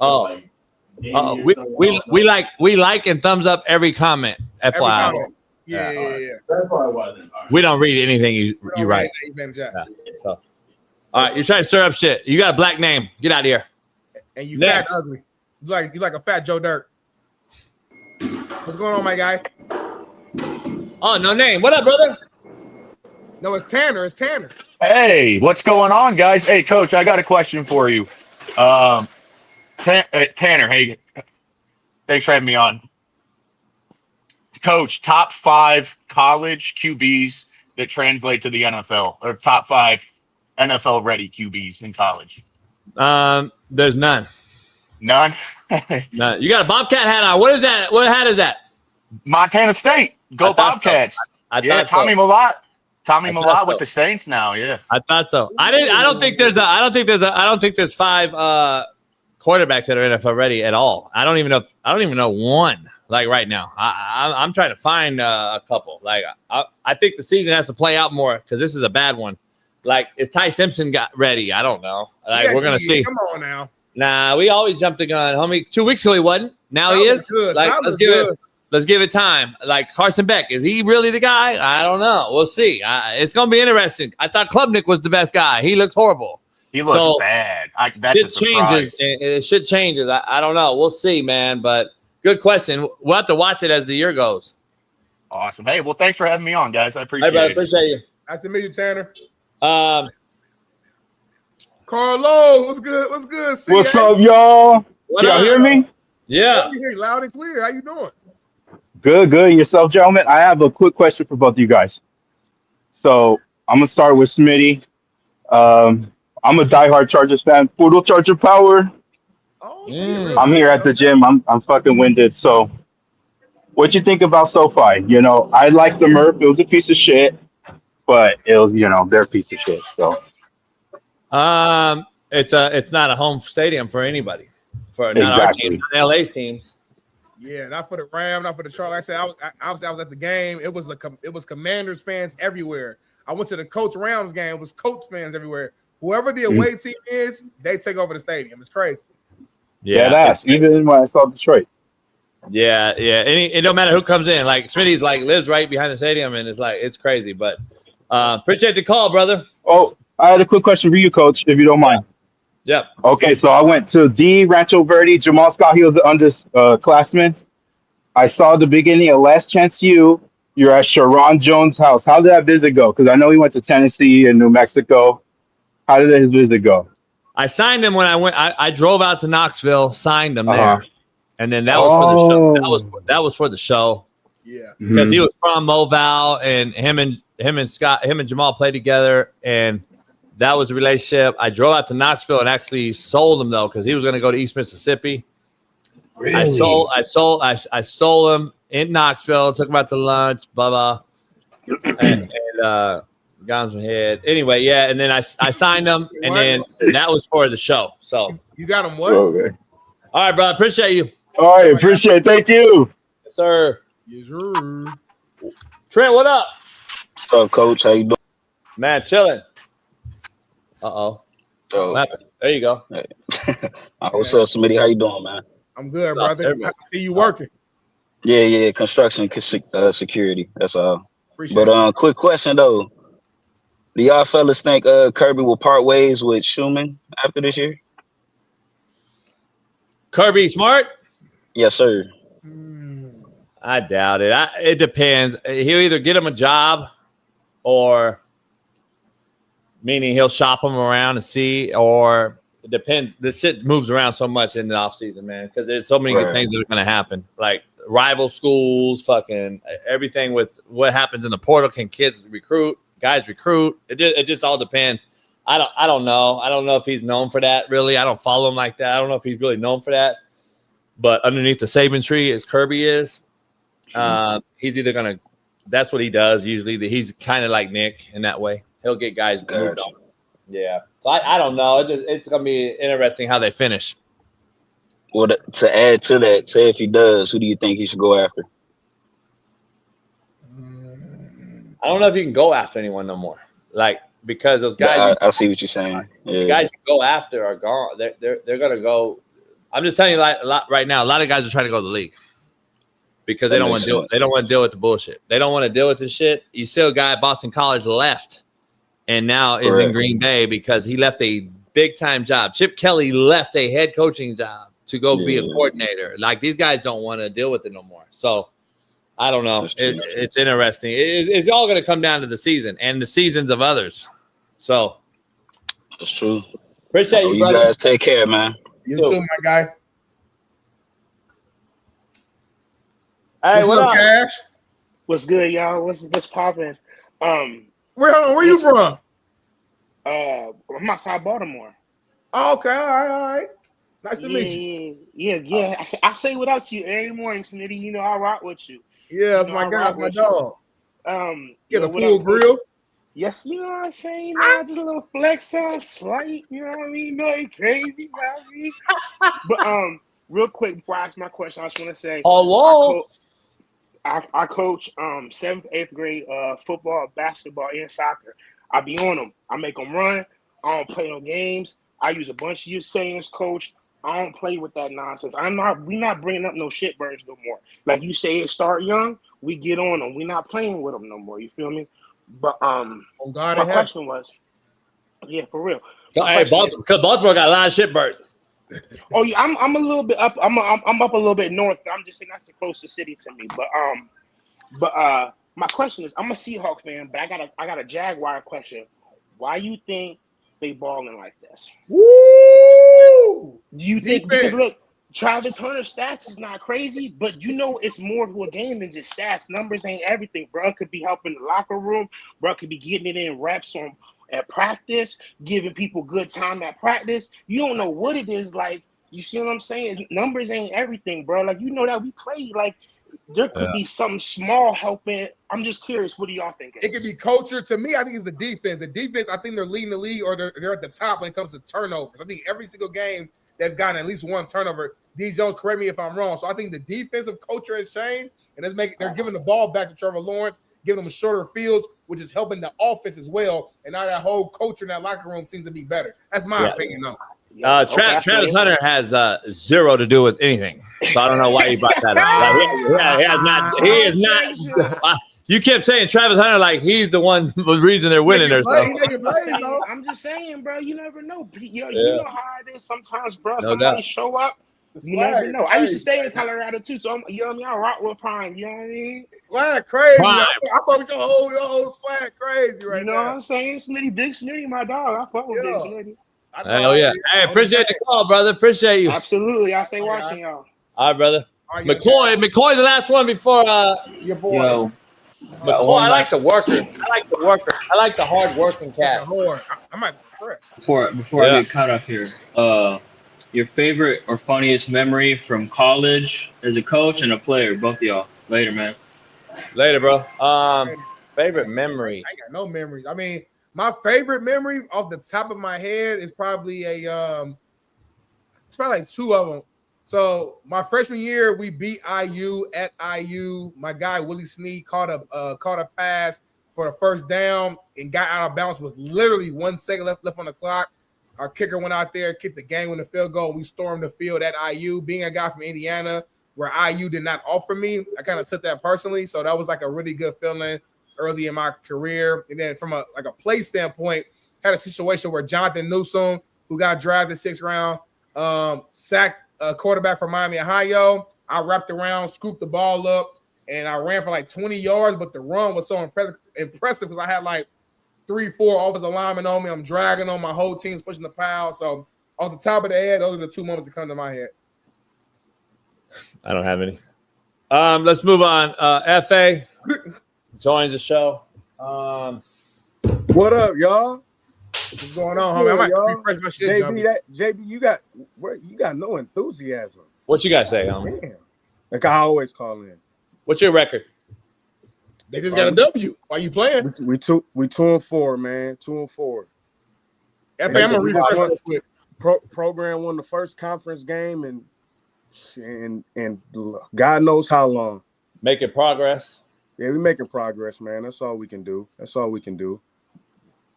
we like and thumbs up every comment. FYI. Yeah. That's probably why then. We don't read anything you write. So, all right, you're trying to stir up shit. You got a black name. Get out of here. And you fat ugly. You like a fat Joe Dirt. What's going on, my guy? Oh, no name. What up, brother? No, it's Tanner. It's Tanner. Hey, what's going on, guys? Hey, Coach, I got a question for you. Tanner, hey, thanks for having me on. Coach, top 5 college QBs that translate to the NFL, or top 5 NFL-ready QBs in college. There's none. None? None. You got a Bobcat hat on. What is that? What hat is that? Montana State. Go Bobcats. So. Tommy Millott. With the Saints now. Yeah. I thought so. I don't think there's 5 quarterbacks that are NFL ready at all. I don't even know one. Like right now, I'm trying to find a couple. Like I think the season has to play out more because this is a bad one. Like, is Ty Simpson got ready? I don't know. Like, we're gonna see. Come on now. Nah, we always jumped the gun, homie. 2 weeks ago he wasn't. Now he is. Good. Like, let's give it time. Like Carson Beck, is he really the guy? I don't know. We'll see. It's gonna be interesting. I thought Klubnik was the best guy. He looks horrible. He looks bad. That's changes. Shit changes. I don't know. We'll see, man. But good question. We'll have to watch it as the year goes. Awesome. Hey, well, thanks for having me on, guys. I appreciate it. Appreciate you. Nice to meet you, Tanner. Carlo, what's good? What's good? What's up, y'all? Y'all hear me? Yeah. You hear you loud and clear. How you doing? Good. Yourself, gentlemen? I have a quick question for both of you guys. So I'm gonna start with Smitty. I'm a diehard Chargers fan. Poodle Charger Power. I'm here at the gym. I'm fucking winded. So, what you think about SoFi? I like the Merp. It was a piece of shit, but it was, their piece of shit. So, it's not a home stadium for anybody. For not our team, not LA's teams. Yeah, not for the Ram, not for the Chargers. Like I said, I was at the game. It was Commanders fans everywhere. I went to the Colts Rams game. It was Colts fans everywhere. Whoever the away team is, they take over the stadium. It's crazy. Yeah, even when I saw Detroit. Yeah. It don't matter who comes in. Like Smitty's lives right behind the stadium, and it's crazy. But appreciate the call, brother. Oh, I had a quick question for you, Coach, if you don't mind. Yep. Okay, so I went to the Rancho Verde. Jamal Scott, he was the underclassman. I saw the beginning of Last Chance U. You're at Sharon Jones' house. How did that visit go? Because I know he went to Tennessee and New Mexico. How did his visit go? I signed him when I went. I drove out to Knoxville, signed him there, and then that was for the show. That was for the show. Yeah, because he was from Moval, and him and Jamal played together, and That was a relationship. I drove out to Knoxville and actually sold him though, because he was going to go to East Mississippi. Really? I sold him in Knoxville. Took him out to lunch. Blah blah. and got him some head. Anyway, yeah. And then I signed him, and then that was for the show. So you got him what? Okay. All right, bro. Appreciate you. All right, appreciate it. Thank you. Yes, sir. Yes, sir. Trent, what up? What's up, Coach? How you doing? Man, chilling. Uh-oh. What happened? There you go. Hey. What's up, Smitty? How you doing, man? I'm good, brother. I see you working. Yeah. Construction security. That's all. Appreciate it. Quick question, though. Do y'all fellas think Kirby will part ways with Schumann after this year? Kirby Smart? Yes, sir. I doubt it. It depends. He'll either get him a job or meaning he'll shop him around and see, or it depends. This shit moves around so much in the offseason, man, because there's so many good things that are going to happen. Like rival schools, fucking everything with what happens in the portal. Can kids recruit? Guys recruit? It just all depends. I don't know. I don't know if he's known for that, really. I don't follow him like that. I don't know if he's really known for that. But underneath the Saban tree, as Kirby is, he's either going to – that's what he does usually. He's kind of like Nick in that way. He'll get guys good. Yeah. So I don't know. It's going to be interesting how they finish. Well, to add to that, say if he does, who do you think he should go after? I don't know if you can go after anyone no more. Like, because those guys. I see what you're saying. Yeah. The guys you go after are gone. They're going to go. I'm just telling you, like, right now, a lot of guys are trying to go to the league because they don't want to deal. They don't want to deal with the bullshit. They don't want to deal with this shit. You see a guy at Boston College left, and now is in Green Bay because he left a big time job. Chip Kelly left a head coaching job to go be a coordinator. Like, these guys don't want to deal with it no more. So I don't know. It's interesting. It's all going to come down to the season and the seasons of others. So that's true. Appreciate you, brother. You guys take care, man. You too, my guy. Hey, what up, Cash? What's good, y'all? What's popping? Where you from? I'm outside Baltimore. Oh, okay, all right. Nice to meet you. Yeah. I say what up to you every morning, Smitty. You know I rock with you. Yeah, that's my guy, that's my dog. Get a full grill. Yes, you know what I'm saying? Just a little flex on slight, you know what I mean? Nothing crazy, you know what I mean? But real quick before I ask my question, I just want to say hello. I coach 7th, 8th grade football, basketball, and soccer. I be on them. I make them run. I don't play no games. I use a bunch of your sayings, coach. I don't play with that nonsense. We not bringing up no shit birds no more. Like you say, it start young. We get on them. We not playing with them no more. You feel me? But my question was, yeah, for real. Hey, Baltimore got a lot of shit birds. Oh yeah, I'm a little bit up. I'm up a little bit north. I'm just saying that's the closest city to me. But my question is, I'm a Seahawks fan, but I got a Jaguar question. Why you think they balling like this? Woo! Do you think because look, Travis Hunter's stats is not crazy, but you know it's more to a game than just stats. Numbers ain't everything, bro. Could be helping the locker room, bro. Could be getting it in reps at practice, giving people good time at practice. You don't know what it is like. You see what I'm saying? Numbers ain't everything, bro. Like, you know that we play. Like, there could be something small helping. I'm just curious. What do y'all think? It could be culture. To me, I think it's the defense. The defense, I think they're leading the league, or they're at the top when it comes to turnovers. I think every single game they've gotten at least one turnover. D. Jones, correct me if I'm wrong. So I think the defensive culture has changed, and they're giving the ball back to Trevor Lawrence, giving them shorter fields, which is helping the offense as well. And now that whole culture in that locker room seems to be better. That's my opinion, though. Travis Hunter has zero to do with anything, so I don't know why you brought that up. Like, he has not. He is not. You kept saying Travis Hunter like he's the reason they're winning. I'm just saying, bro. You never know. You know how it is sometimes, bro. Somebody show up. You never know. I used to stay in Colorado too, so you know what I mean. I rock with Prime. You know what I mean? Swag crazy. I fuck with your whole swag crazy right now. You know what I'm saying? Smitty, Big Smitty, my dog. I fuck with Big Smitty. Hell yeah. Hey, appreciate the call, brother. Appreciate you. Absolutely. I stay watching y'all. All right, brother. McCoy's the last one before your boy. Yo. McCoy, I like the workers. I like the hard working cats. I might Before I get caught up here, your favorite or funniest memory from college as a coach and a player, both of y'all. Later, man. Later, bro. Favorite memory. I ain't got no memories. I mean, my favorite memory off the top of my head is probably it's probably like two of them. So my freshman year, we beat IU at IU. My guy Willie Snead caught a pass for the first down and got out of bounds with literally 1 second left on the clock. Our kicker went out there, kicked the game-winning field goal. We stormed the field at IU. Being a guy from Indiana, where IU did not offer me, I kind of took that personally. So that was like a really good feeling early in my career. And then from a play standpoint, had a situation where Jonathan Newsom, who got drafted 6th round, sacked a quarterback from Miami, Ohio. I wrapped around, scooped the ball up, and I ran for like 20 yards. But the run was so impressive because I had like 3-4 offensive linemen on me. I'm dragging on my whole team's pushing the pile. So off the top of the head, those are the two moments that come to my head. I don't have any. Let's move on. FA joins the show. What up, y'all? What's going on, homie? I might refresh my shit. JB, you got no enthusiasm. What you got to say, homie? Damn. Like I always call in. What's your record? They just got a W. Why you playing? We 2-4, man. 2-4. FA, I'm gonna refresh real quick. Program won the first conference game and God knows how long. Making progress. Yeah, we're making progress, man. That's all we can do.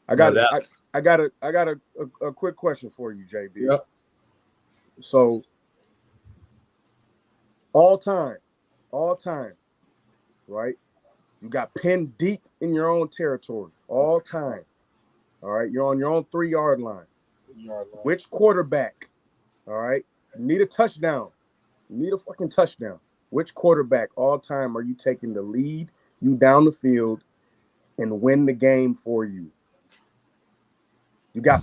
I got a quick question for you, JB. Yep. So all time, right? You got pinned deep in your own territory all time. All right, you're on your own 3-yard line. Which quarterback? All right, you need a touchdown. You need a fucking touchdown. Which quarterback all time are you taking to lead you down the field and win the game for you? You got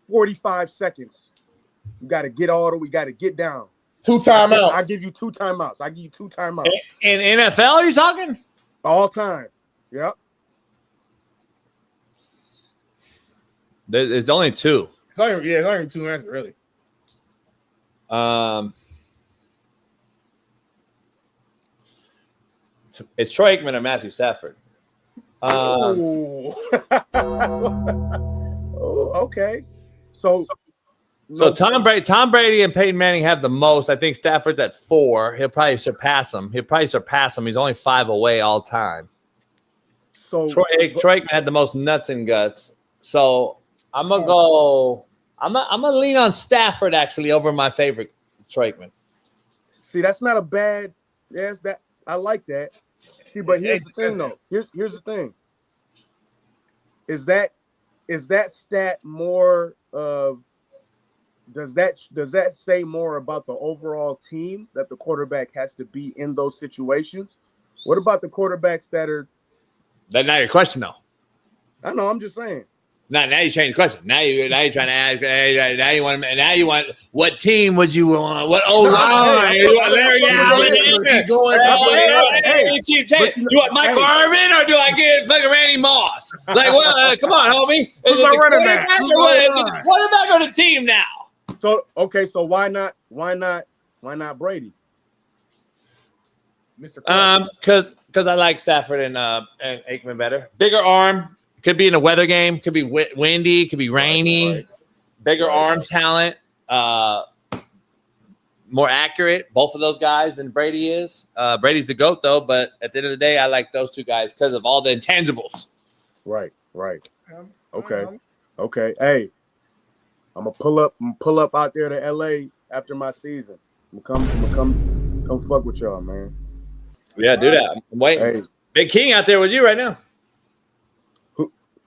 45 seconds. You got to get we got to get down. 2 timeouts. I give you 2 timeouts. In NFL, are you talking? All time. Yep. There's only 2. It's only 2 answers, really. It's Troy Aikman or Matthew Stafford. Oh, okay. So Tom Brady and Peyton Manning have the most. I think Stafford's at 4. He'll probably surpass him. He's only 5 away all time. So Troy Aikman had the most nuts and guts. So I'm gonna go. I'm gonna lean on Stafford actually over my favorite Troy Aikman. See, that's not a bad. Yes, that I like that. See, but here's the thing, though. Here's the thing. Is that stat more of? Does that say more about the overall team that the quarterback has to be in those situations? What about the quarterbacks that are? That's not your question, though. I know. I'm just saying. Now you change the question. Now you're trying to ask. Now you want what team would you want? What line? You want Larry Allen? You want Michael Irvin or do I get fucking Randy Moss? Like, well, come on, homie. Who's my running back? What about on the team now? So okay, so why not Brady? Mr. Because I like Stafford and Aikman better. Bigger arm. Could be in a weather game. Could be windy. Could be rainy. Right. Bigger arm talent. More accurate. Both of those guys than Brady is. Brady's the GOAT, though. But at the end of the day, I like those 2 guys because of all the intangibles. Right. Okay. Hey, I'm gonna pull up out there to LA after my season. I'm gonna come fuck with y'all, man. Yeah, do that. I'm waiting. Hey. Big King out there with you right now.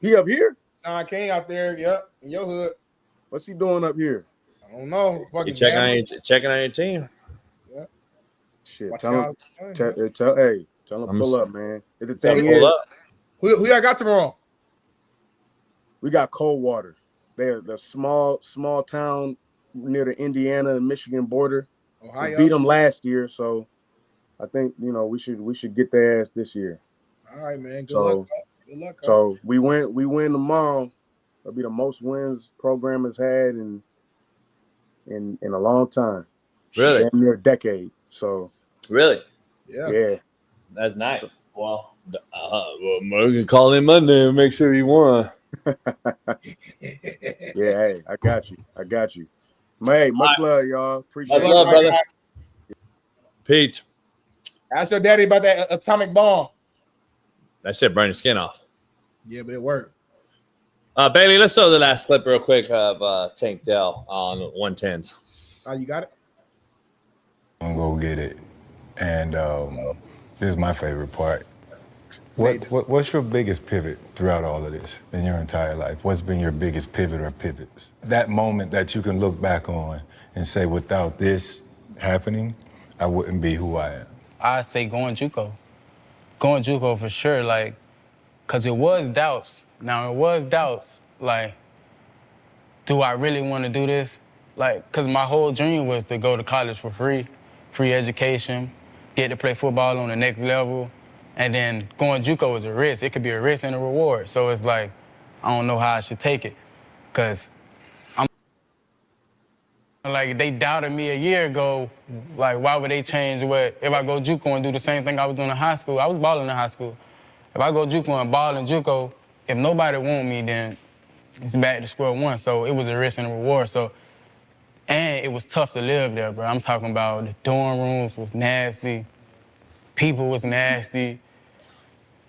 He up here? Nah, King out there. Yep, in your hood. What's he doing up here? I don't know. Fucking checking on your team. Yeah. Shit. Tell him pull up, man. The thing is, who y'all got tomorrow? We got Coldwater. They're the small town near the Indiana and Michigan border. Ohio. We beat them last year, so I think we should get their ass this year. All right, man. Good luck. So we win tomorrow. That'll be the most wins program has had in a long time. Really? Damn near a decade. So Really? yeah. That's nice. Well, we can call him Monday and make sure he won. Yeah, hey, I got you. Man, much love, y'all. Appreciate Much love, brother. Pete. Ask your daddy about that atomic bomb. That shit burned your skin off. Yeah, but it worked. Bailey, let's throw the last clip real quick of Tank Dell on 110s. Oh, you got it? I'm gonna go get it. And this is my favorite part. What's your biggest pivot throughout all of this in your entire life? What's been your biggest pivot or pivots? That moment that you can look back on and say, without this happening, I wouldn't be who I am. I say going JUCO. Going JUCO for sure, like, because it was doubts. Now, it was doubts, like, do I really want to do this? Like, because my whole dream was to go to college for free education, get to play football on the next level, and then going JUCO is a risk. It could be a risk and a reward. So it's like, I don't know how I should take it, because like, they doubted me a year ago. Like, why would they change if I go JUCO and do the same thing I was doing in high school? I was balling in high school. If I go JUCO and ball in JUCO, if nobody want me, then it's back to square one. So it was a risk and a reward. So, and it was tough to live there, bro. I'm talking about the dorm rooms was nasty, people was nasty,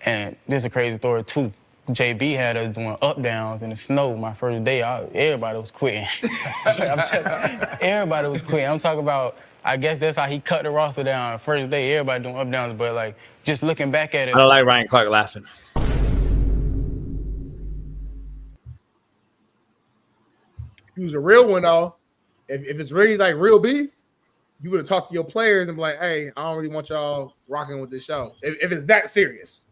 and this is a crazy story too. JB had us doing up-downs in the snow my first day. Everybody was quitting. Everybody was quitting. I'm talking about, I guess that's how he cut the roster down. First day, everybody doing up-downs, but like, just looking back at it. I don't like Ryan Clark laughing. He was a real one, though. If it's really like real beef, you would have talked to your players and be like, hey, I don't really want y'all rocking with this show. If it's that serious.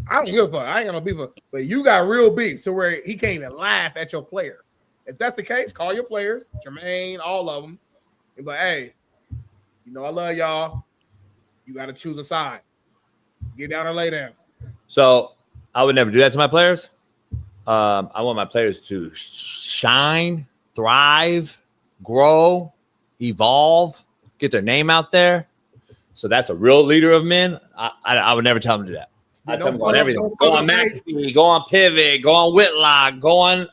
I don't give a fuck. I ain't got no beef. But you got real beef to where he can't even laugh at your player. If that's the case, call your players, Jermaine, all of them, and be like, hey, you know I love y'all. You got to choose a side. Get down or lay down. So I would never do that to my players. I want my players to shine, thrive, grow, evolve, get their name out there. So that's a real leader of men. I would never tell them to do that. I tell them go on everything. Go on McAfee, go on Pivot, go on Whitlock, go on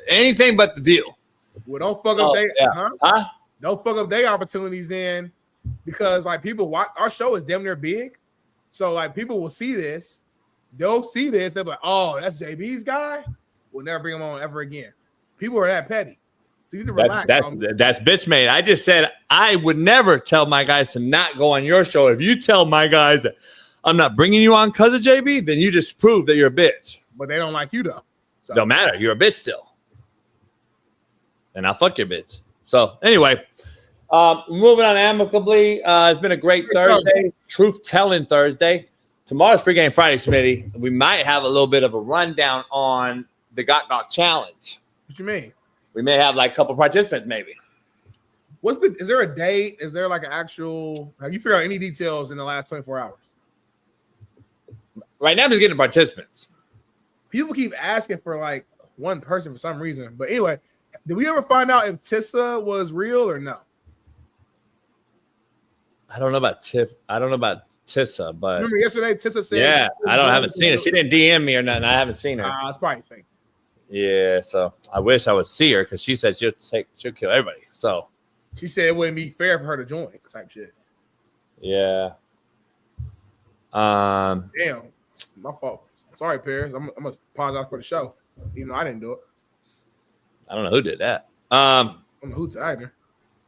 anything but the deal. Well, don't fuck up Don't fuck up their opportunities then, because like people watch our show is damn near big. So like people will see this, they'll see this, they'll be like, oh, that's JB's guy. We'll never bring him on ever again. People are that petty. So you need to relax. That's bitch made. I just said I would never tell my guys to not go on your show. If you tell my guys that I'm not bringing you on because of JB, then you just prove that you're a bitch. But they don't like you though. So. Don't matter. You're a bitch still. And I'll fuck your bitch. So anyway, moving on amicably. It's been a great Thursday. Truth-telling Thursday. Tomorrow's Free Game Friday, Smitty. We might have a little bit of a rundown on the Got Challenge. What you mean? We may have like a couple participants, maybe. Is there a date? Is there like an actual, have you figured out any details in the last 24 hours? Right now, I'm just getting participants. People keep asking for like one person for some reason. But anyway, did we ever find out if Tissa was real or no? I don't know about Tissa, but remember yesterday Tissa said, yeah, I haven't seen her. She didn't DM me or nothing. I haven't seen her. It's probably fake. Yeah, so I wish I would see her because she said she'll kill everybody. So she said it wouldn't be fair for her to join type shit. Yeah. Damn, my fault. Sorry, Paris. I'm gonna apologize for the show, even though I didn't do it. I don't know who did that. I don't know who tagged her.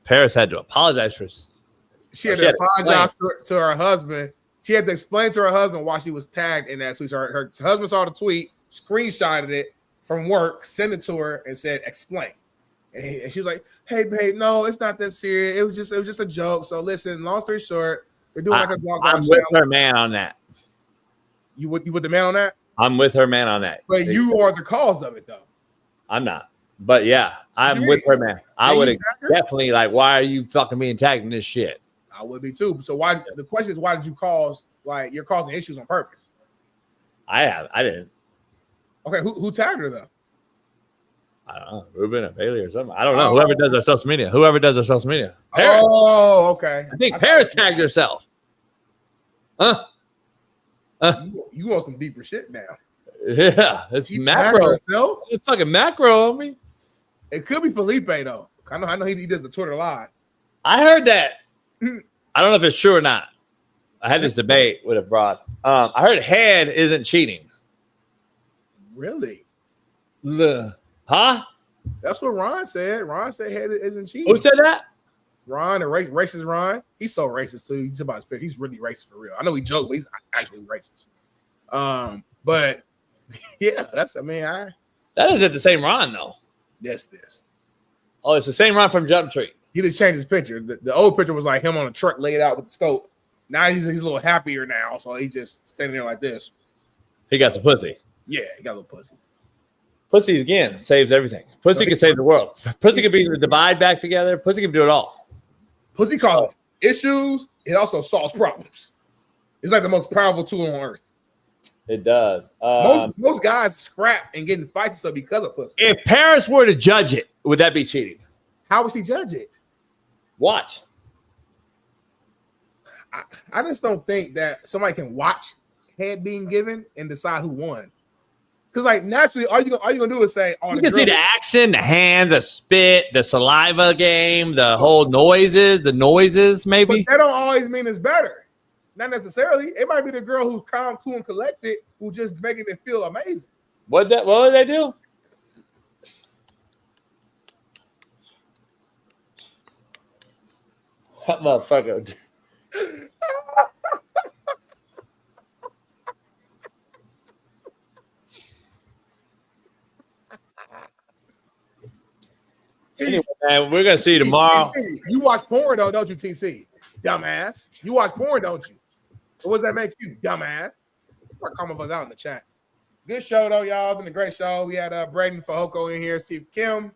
Paris had to apologize for. She had to apologize to her husband. She had to explain to her husband why she was tagged in that tweet. So her husband saw the tweet, screenshotted it from work, sent it to her, and said, "Explain." And she was like, "Hey, babe, no, it's not that serious. It was just a joke. So listen, long story short, they're doing like a blog. I'm with her man on that. You with the man on that? I'm with her man on that. But you are the cause of it, though. I'm not. But yeah, I'm with her man. I would definitely like. Why are you fucking being tagged in this shit? I would be too. So why? The question is, why did you cause like you're causing issues on purpose? I didn't. Okay, who tagged her though? I don't know, Ruben or Bailey or something. I don't know. Whoever does our social media. Paris. Oh, okay. I think Paris tagged herself. You want some deeper shit now? Yeah, it's macro. It's fucking macro on me. It could be Felipe though. I know he does the Twitter live. I heard that. I don't know if it's true or not. I had this debate with a broad. I heard head isn't cheating. Really? Huh? That's what Ron said. Ron said head isn't cheating. Who said that? Ron, the racist Ron. He's so racist too. He's about his pick. He's really racist for real. I know he jokes, but he's actually racist. But yeah, that isn't the same Ron though. This. Oh, it's the same Ron from Jump Street. He just changed his picture. The old picture was like him on a truck laid out with the scope. Now he's a little happier now, so he's just standing there like this. He got some pussy. Yeah, he got a little pussy. Pussy again saves everything. Pussy can save the world. Pussy can be the divide back together. Pussy can do it all. Pussy causes issues. It also solves problems. It's like the most powerful tool on earth. It does. Most guys scrap and get in fights and stuff because of pussy. If Paris were to judge it, would that be cheating? How would she judge it? Watch. I just don't think that somebody can watch head being given and decide who won. Because like naturally, all you gonna do is say, you can see the action, the hand, the spit, the saliva game, the whole noises, maybe. But that don't always mean it's better. Not necessarily. It might be the girl who's calm, cool, and collected who just making it feel amazing. What would they do? That motherfucker. Anyway, man, we're gonna see you tomorrow. You watch porn though, don't you, TC? Dumbass. You watch porn, don't you? What does that make you, dumbass? Comment us out in the chat. Good show though, y'all. Been a great show. We had Braden Fahoko in here, Steve Kim.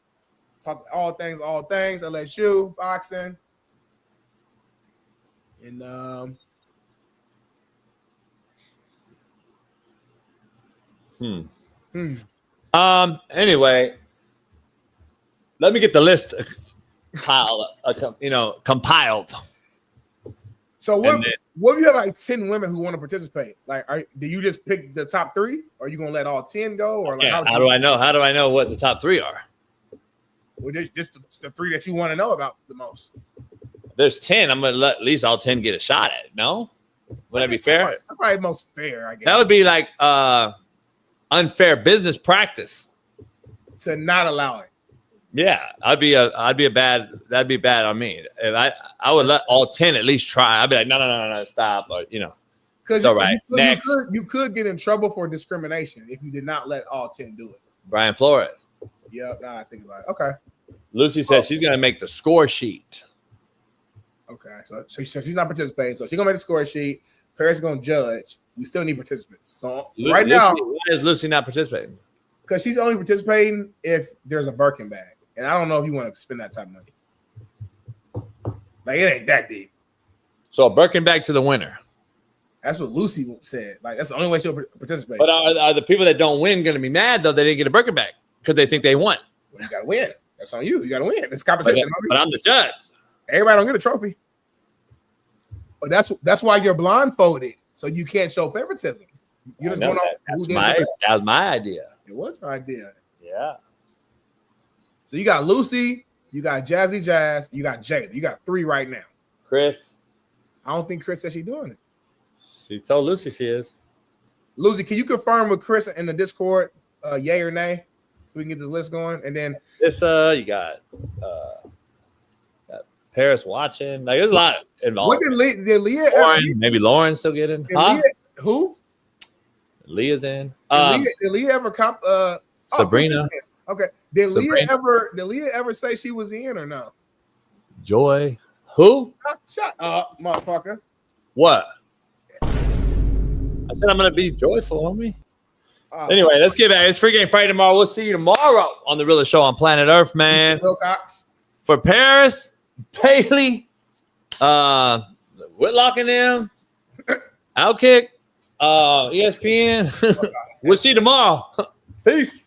Talk all things, LSU, boxing. And Anyway, let me get the list compiled. So what if you have like 10 women who want to participate? Like, do you just pick the top 3, or are you gonna let all 10 go? Or like, how do I know? How do I know what the top 3 are? Well, just the 3 that you want to know about the most. There's 10. I'm gonna let at least all 10 get a shot at it. No, would that be fair? That's probably most fair, I guess. That would be like unfair business practice to not allow it. Yeah, that'd be bad on me. If I would let all 10 at least try. I'd be like, no, stop, or because all right. You could get in trouble for discrimination if you did not let all 10 do it. Brian Flores. Yeah, now I think about it. Okay. Lucy said she's gonna make the score sheet. Okay, so she's not participating. So she's gonna make the score sheet. Paris is gonna judge. We still need participants. So right now, why is Lucy not participating? Because she's only participating if there's a Birkin bag. And I don't know if you want to spend that type of money. Like, it ain't that deep. So a Birkin bag to the winner. That's what Lucy said. Like, that's the only way she'll participate. But are the people that don't win going to be mad, though, they didn't get a Birkin bag because they think they won? Well, you got to win. That's on you. You got to win. It's competition. But I'm the judge. Everybody don't get a trophy. But that's why you're blindfolded, so you can't show favoritism. You're just going off. That was my idea. It was my idea. Yeah. So you got Lucy, you got Jazzy Jazz, you got Jada. You got 3 right now. Chris. I don't think Chris said she's doing it. She told Lucy she is. Lucy, can you confirm with Chris in the Discord, yay or nay, so we can get the list going? And then this you got Paris watching. Like, there's a lot involved. What did Leah maybe Lauren still get in? Who? Leah's in. Did Leah ever Sabrina. Okay. Did Leah ever say she was in or no? Joy. Who? Shut up, motherfucker. What? I said I'm gonna be joyful, homie. Anyway, let's get back. It's Free Game Friday tomorrow. We'll see you tomorrow on the realest show on planet Earth, man. For Paris, Bailey, Whitlock and them, Outkick, ESPN. We'll see you tomorrow. Peace.